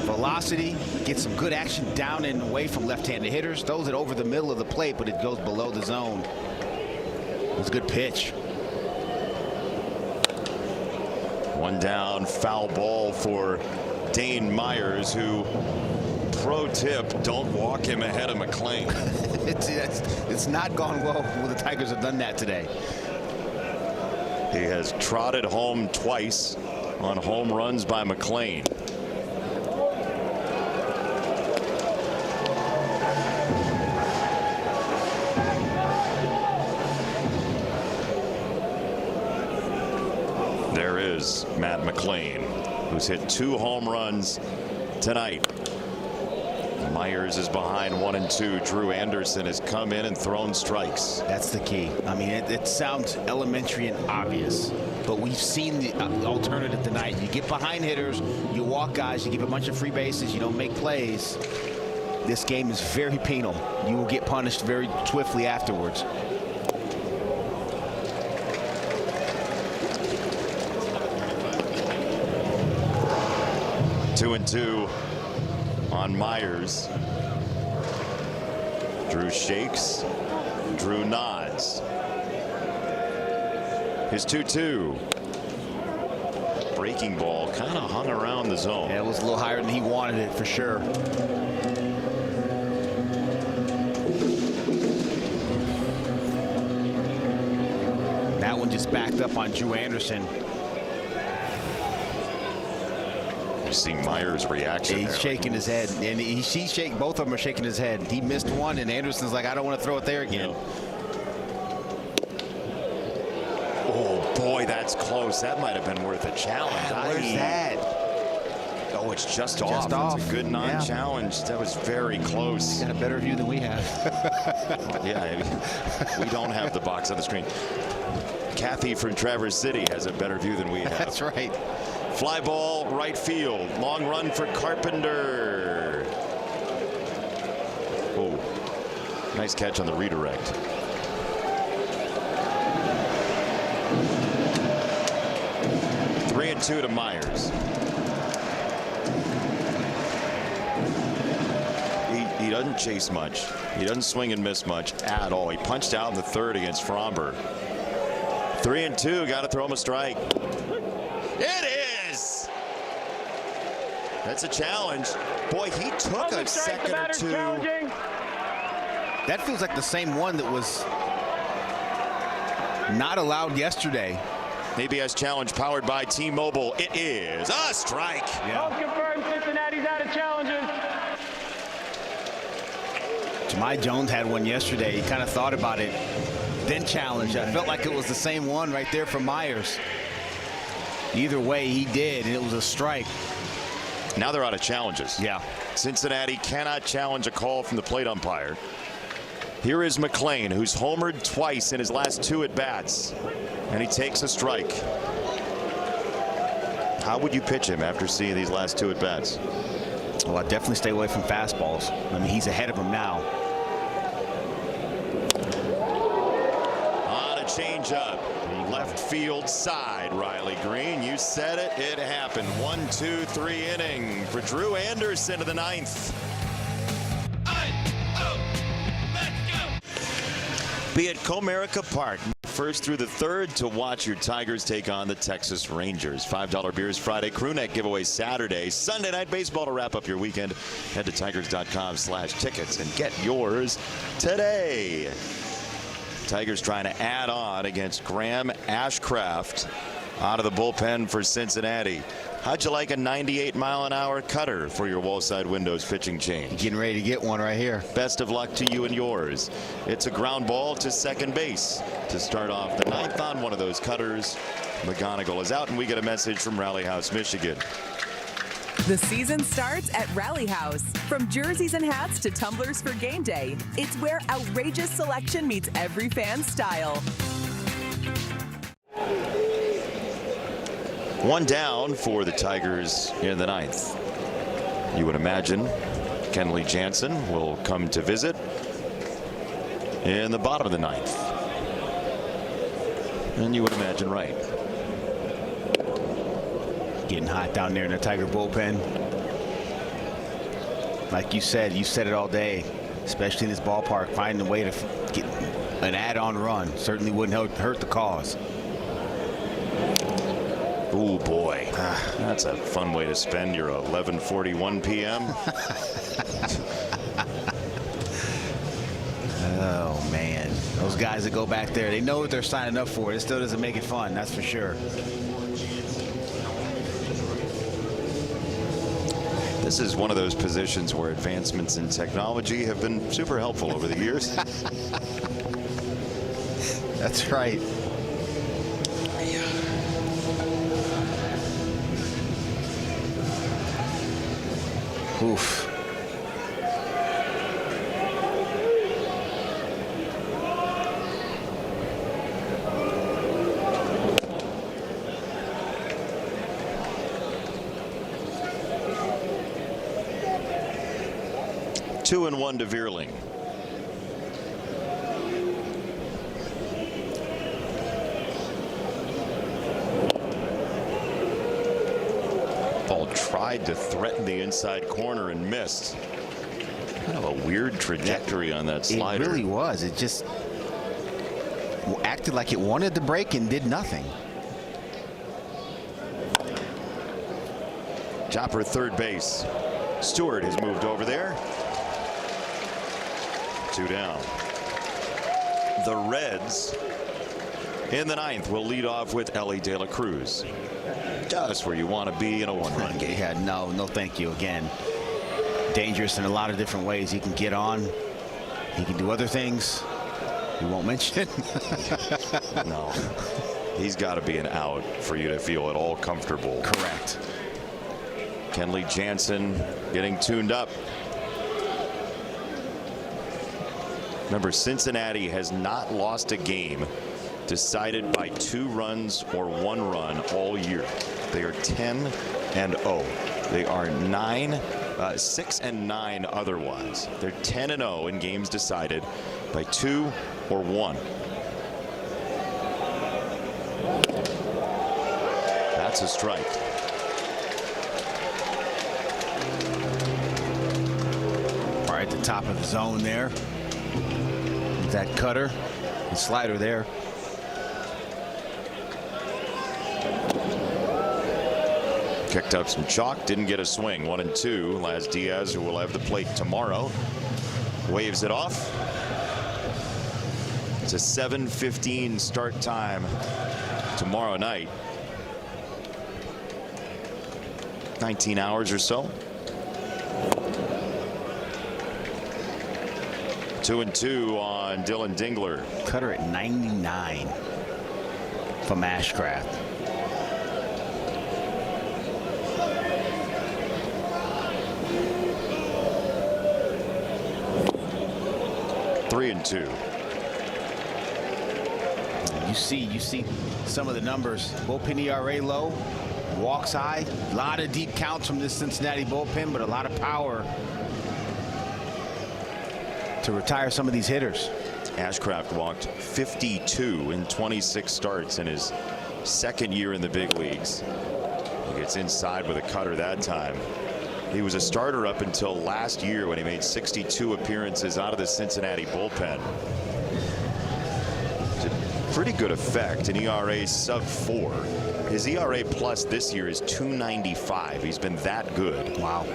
velocity, gets some good action down and away from left-handed hitters, throws it over the middle of the plate, but it goes below the zone. It's a good pitch. One down, foul ball for Dane Myers, who, pro tip, don't walk him ahead of McClain. It's not gone well when the Tigers have done that today. He has trotted home twice on home runs by McClain. There is Matt McClain, who's hit 2 home runs tonight. Myers is behind 1-2. Drew Anderson has come in and thrown strikes. That's the key. I mean, it sounds elementary and obvious, but we've seen the alternative tonight. You get behind hitters, you walk guys, you give a bunch of free bases, you don't make plays. This game is very penal. You will get punished very swiftly afterwards. Two and two on Myers. Drew shakes. Drew nods. His 2-2. Breaking ball kind of hung around the zone. Yeah, it was a little higher than he wanted it for sure. That one just backed up on Drew Anderson. See Myers' reaction. He's shaking his head, and he's shaking. Both of them are shaking his head. He missed one, and Anderson's like, I don't want to throw it there again. Oh boy, that's close. That might have been worth a challenge. Where's that? Oh, it's just off. It's a good non-challenge. That was very close. Got a better view than we have. Yeah, we don't have the box on the screen. Kathy from Traverse City has a better view than we have. That's right. Fly ball right field. Long run for Carpenter. Oh, nice catch on the redirect. Three and two to Myers. He doesn't chase much. He doesn't swing and miss much at all. He punched out in the third against Fromber. 3-2. Got to throw him a strike. It is. That's a challenge. Boy, he took a second or two. That feels like the same one that was not allowed yesterday. ABS challenge powered by T-Mobile. It is a strike. Yeah. Confirmed, Cincinnati's out of challenges. Jahmai Jones had one yesterday. He kind of thought about it, then challenged. I felt like it was the same one right there from Myers. Either way, he did, and it was a strike. Now they're out of challenges. Yeah. Cincinnati cannot challenge a call from the plate umpire. Here is McLean, who's homered twice in his last two at-bats, and he takes a strike. How would you pitch him after seeing these last two at-bats? Well, I'd definitely stay away from fastballs. I mean, he's ahead of him now. On a changeup. Left field side, Riley Green. You said it. It happened. 1-2-3 inning for Drew Anderson to the ninth. Be at Comerica Park, first through the third, to watch your Tigers take on the Texas Rangers. $5 beers Friday, crew neck giveaway Saturday, Sunday night baseball to wrap up your weekend. Head to tigers.com/tickets and get yours today. Tigers trying to add on against Graham Ashcraft out of the bullpen for Cincinnati. How'd you like a 98-mile-an-hour cutter for your wall side windows pitching change? Getting ready to get one right here. Best of luck to you and yours. It's a ground ball to second base to start off the ninth on one of those cutters. McGonigal is out, and we get a message from Rally House, Michigan. The season starts at Rally House. From jerseys and hats to tumblers for game day, it's where outrageous selection meets every fan's style. One down for the Tigers in the ninth. You would imagine Kenley Jansen will come to visit in the bottom of the ninth. And you would imagine right. Getting hot down there in the Tiger bullpen. Like you said it all day, especially in this ballpark, finding a way to get an add-on run certainly wouldn't hurt the cause. Oh boy, that's a fun way to spend your 11:41 p.m. Oh man, those guys that go back there, they know what they're signing up for. It still doesn't make it fun, that's for sure. This is one of those positions where advancements in technology have been super helpful over the years. That's right. Oof. 2-1 to Veerling. Ball tried to threaten the inside corner and missed. Kind of a weird trajectory on that slider. It really was. It just acted like it wanted to break and did nothing. Chopper third base. Stewart has moved over there. 2 down. The Reds in the 9th will lead off with Elly De La Cruz. Just where you want to be in a one-run game. Yeah, no thank you. Again, dangerous in a lot of different ways. He can get on. He can do other things. We won't mention it. No. He's got to be an out for you to feel at all comfortable. Correct. Kenley Jansen getting tuned up. Remember, Cincinnati has not lost a game decided by 2 runs or 1 run all year. They are 10-0. They are 6-9 otherwise. They're 10-0 in games decided by 2 or 1. That's a strike. Right at the top of the zone there. That cutter and slider there. Kicked up some chalk, didn't get a swing. 1-2. Laz Diaz, who will have the plate tomorrow, waves it off. It's a 7:15 start time tomorrow night. 19 hours or so. 2-2 on Dylan Dingler. Cutter at 99 from Ashcraft. Three and 2. You see some of the numbers. Bullpen ERA low, walks high, a lot of deep counts from this Cincinnati bullpen, but a lot of power to retire some of these hitters. Ashcraft walked 52 in 26 starts in his 2nd year in the big leagues. He gets inside with a cutter that time. He was a starter up until last year when he made 62 appearances out of the Cincinnati bullpen. It's a pretty good effect. An ERA sub-4. His ERA plus this year is 2.95. He's been that good. Wow.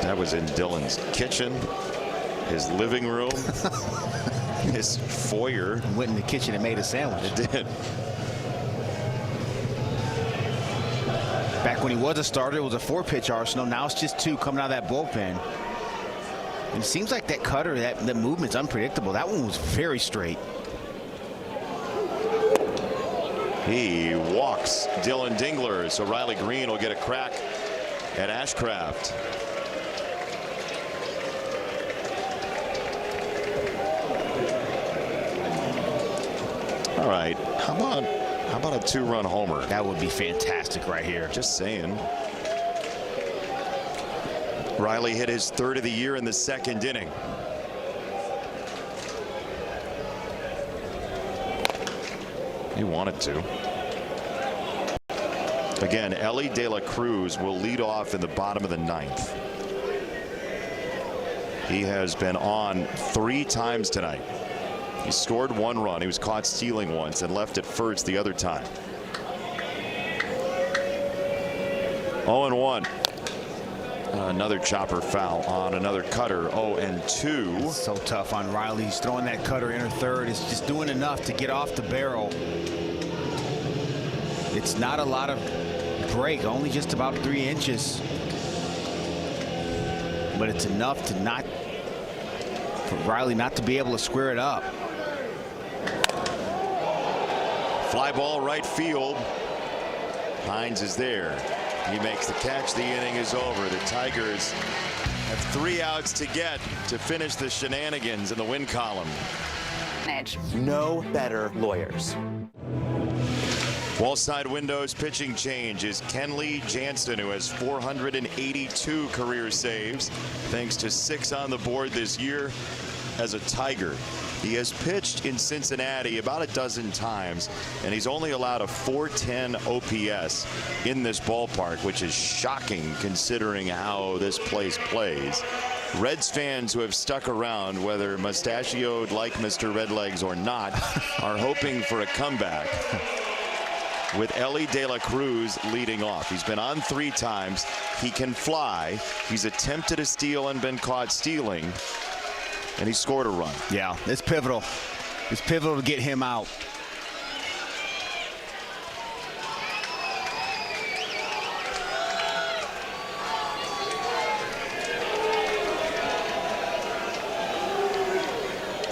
That was in Dylan's kitchen, his living room, his foyer. Went in the kitchen and made a sandwich. It did. Back when he was a starter, it was a 4-pitch arsenal. Now it's just 2 coming out of that bullpen. And it seems like that cutter, that movement's unpredictable. That one was very straight. He walks Dylan Dingler, so Riley Green will get a crack at Ashcraft. All right, how about a 2-run homer? That would be fantastic right here. Just saying. Riley hit his 3rd of the year in the 2nd inning. He wanted to. Again, Elly De La Cruz will lead off in the bottom of the 9th. He has been on 3 times tonight. He scored 1 run. He was caught stealing once and left at first the other time. 0-1. Another chopper foul on another cutter. 0-2. It's so tough on Riley. He's throwing that cutter inner third. It's just doing enough to get off the barrel. It's not a lot of break, only just about 3 inches. But it's enough to not, for Riley not to be able to square it up. Fly ball right field. Hines is there. He makes the catch. The inning is over. The Tigers have 3 outs to get to finish the shenanigans in the win column. No better lawyers. Wall side windows pitching change is Kenley Jansen, who has 482 career saves, thanks to 6 on the board this year as a Tiger. He has pitched in Cincinnati about a dozen times, and he's only allowed a 410 OPS in this ballpark, which is shocking considering how this place plays. Reds fans who have stuck around, whether mustachioed like Mr. Redlegs or not, are hoping for a comeback with Elly De La Cruz leading off. He's been on 3 times. He can fly. He's attempted a steal and been caught stealing, and he scored a run. Yeah, it's pivotal. It's pivotal to get him out.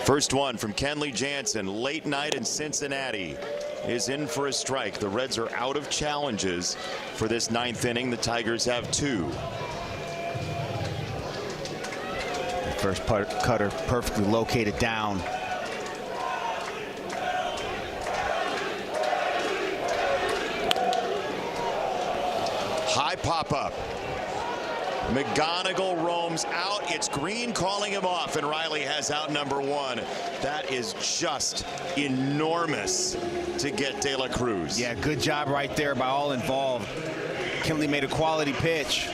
First one from Kenley Jansen, late night in Cincinnati, is in for a strike. The Reds are out of challenges for this 9th inning. The Tigers have 2. First cutter perfectly located down. High pop-up. McGonigal roams out. It's Green calling him off, and Riley has out number 1. That is just enormous to get De La Cruz. Yeah, good job right there by all involved. Kenley made a quality pitch.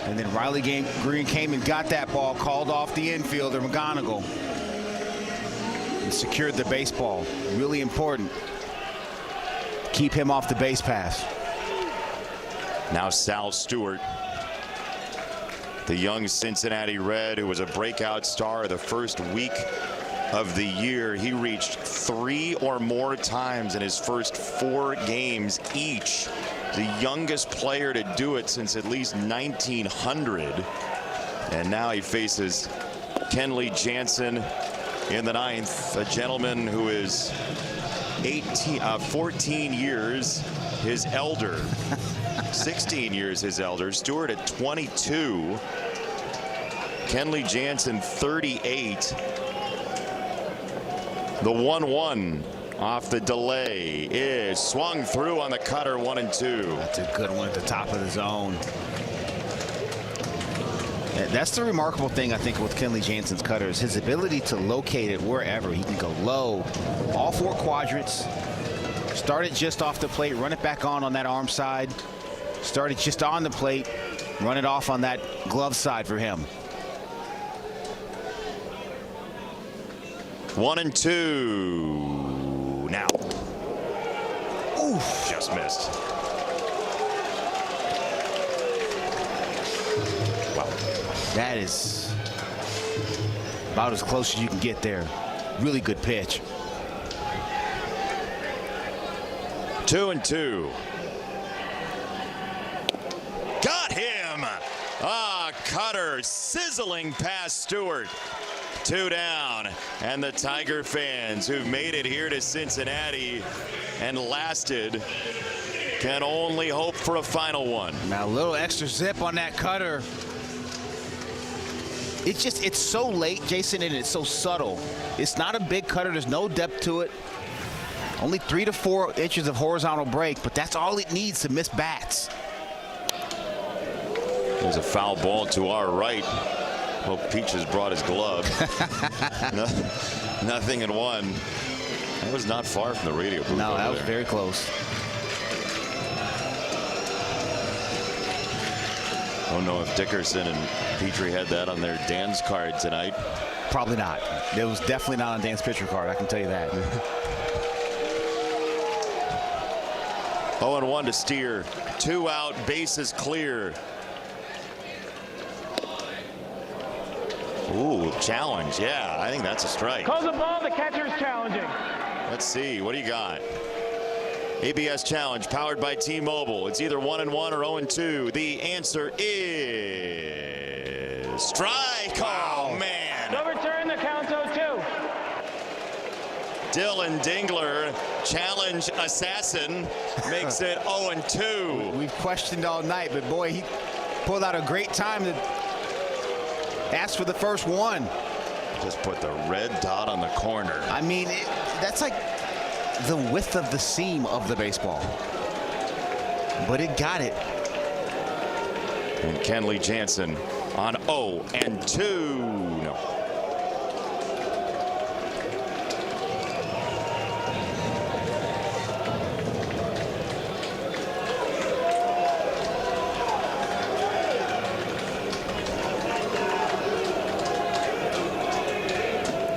And then Riley Green came and got that ball, called off the infielder, McGonigal, and secured the baseball. Really important. Keep him off the base pass. Now Sal Stewart, the young Cincinnati Red, who was a breakout star the first week of the year. He reached 3 or more times in his first 4 games each. The youngest player to do it since at least 1900. And now he faces Kenley Jansen in the 9th, a gentleman who is 14 years his elder. 16 years his elder. Stewart at 22. Kenley Jansen 38. The 1-1 off the delay is swung through on the cutter, 1-2. That's a good one at the top of the zone. That's the remarkable thing, I think, with Kenley Jansen's cutter is his ability to locate it wherever. He can go low, all 4 quadrants, start it just off the plate, run it back on that arm side, start it just on the plate, run it off on that glove side for him. 1-2 now. Oof, just missed. Wow, that is about as close as you can get there. Really good pitch. 2-2. Got him. Cutter sizzling past Stewart. 2 down, and the Tiger fans who've made it here to Cincinnati and lasted can only hope for a final one. Now a little extra zip on that cutter. It's so late, Jason, and it's so subtle. It's not a big cutter. There's no depth to it. Only 3 to 4 inches of horizontal break, but that's all it needs to miss bats. There's a foul ball to our right. Well, Peaches brought his glove. Nothing in 1. That was not far from the radio booth. No, that was very close. I don't know if Dickerson and Petrie had that on their Dan's card tonight. Probably not. It was definitely not on Dan's pitcher card, I can tell you that. 0-1 to Steer. 2 out, bases clear. Ooh, challenge. Yeah, I think that's a strike. Calls the ball, the catcher's challenging. Let's see, what do you got? ABS challenge powered by T-Mobile. It's either 1-1 or 0-2. The answer is strike. Wow. Oh, man. No return, the count's 0-2. Dylan Dingler, challenge assassin, makes it 0-2. We've questioned all night, but boy, he pulled out a great time to ask for the first one. Just put the red dot on the corner. I mean, that's like the width of the seam of the baseball. But it got it. And Kenley Jansen on 0-2. No.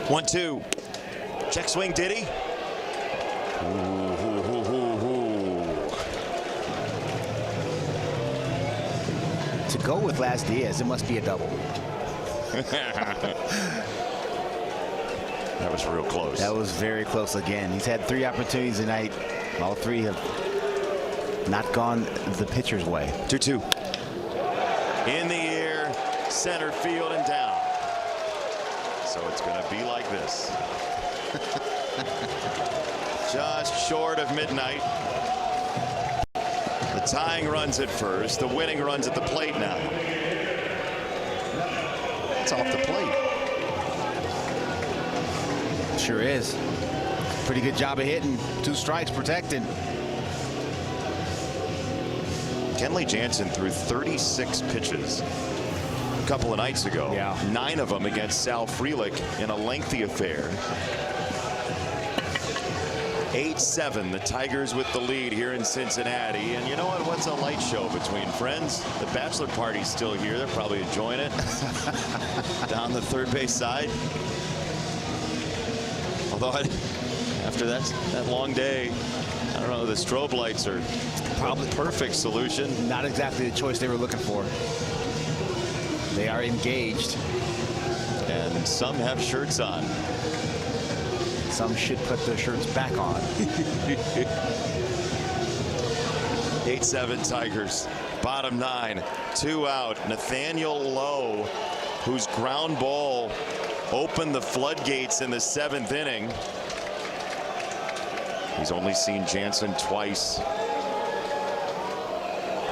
One, two. Check swing, did he? To go with Las Diaz, it must be a double. That was real close. That was very close again. He's had 3 opportunities tonight. All 3 have not gone the pitcher's way. 2-2. In the air, center field and down. So it's going to be like this. Just short of midnight. The tying runs at first. The winning runs at the plate now. It's off the plate. Sure is. Pretty good job of hitting. 2 strikes protected. Kenley Jansen threw 36 pitches a couple of nights ago. Yeah. 9 of them against Sal Frelick in a lengthy affair. 8-7, the Tigers with the lead here in Cincinnati. And you know what? What's a light show between friends? The bachelor party's still here. They're probably enjoying it. Down the third base side. Although after that long day, I don't know, the strobe lights are probably the perfect solution. Not exactly the choice they were looking for. They are engaged. And some have shirts on. Some should put their shirts back on. 8-7 Tigers. Bottom 9. 2 out. Nathaniel Lowe, whose ground ball opened the floodgates in the 7th inning. He's only seen Jansen twice.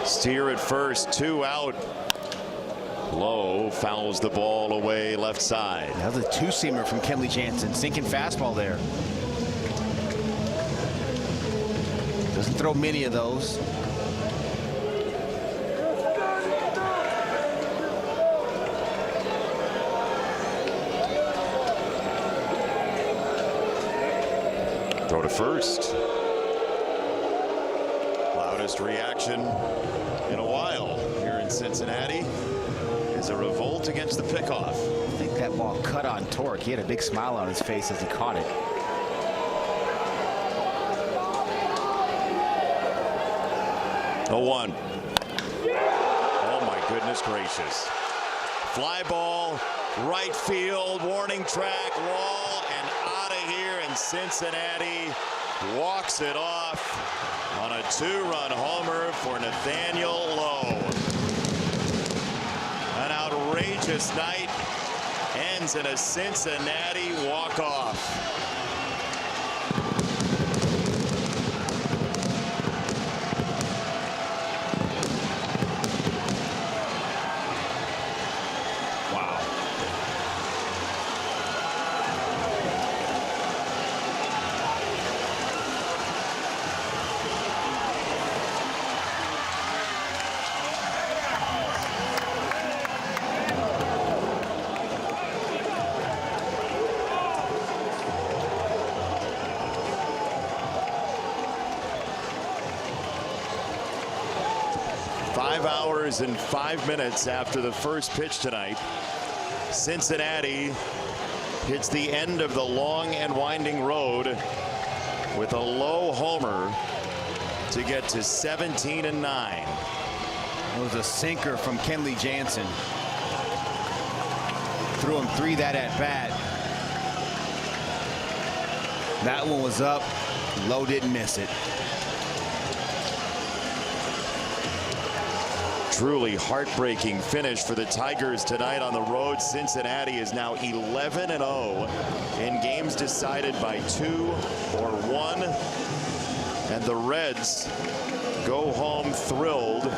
Steer at first. 2 out. Lowe fouls the ball away left side. That was a 2-seamer from Kenley Jansen. Sinking fastball there. Doesn't throw many of those. Throw to first. Loudest reaction in a while here in Cincinnati is a revolt against the pickoff. I think that ball cut on torque. He had a big smile on his face as he caught it. Oh, 1. Oh my goodness gracious. Fly ball, right field, warning track, wall, and out of here, and Cincinnati walks it off on a 2-run homer for Nathaniel Lowe. An outrageous night ends in a Cincinnati walk-off. Wow. 5 hours and 5 minutes after the first pitch tonight, Cincinnati hits the end of the long and winding road with a Lowe homer to get to 17-9. It was a sinker from Kenley Jansen. Threw him 3 that at bat. That one was up. Lowe didn't miss it. Truly heartbreaking finish for the Tigers tonight on the road. Cincinnati is now 11-0 in games decided by 2 or 1. And the Reds go home thrilled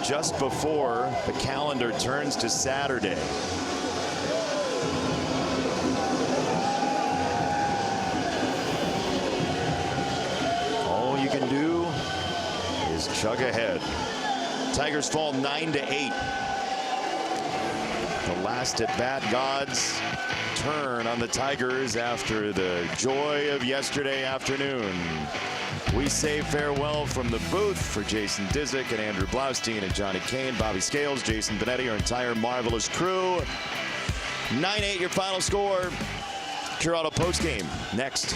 just before the calendar turns to Saturday. dug ahead. Tigers fall 9-8. The last at bat gods turn on the Tigers after the joy of yesterday afternoon. We say farewell from the booth for Jason Disick and Andrew Blaustein and Johnny Kane, Bobby Scales, Jason Benetti, our entire marvelous crew. 9-8 your final score. Pure Auto postgame next.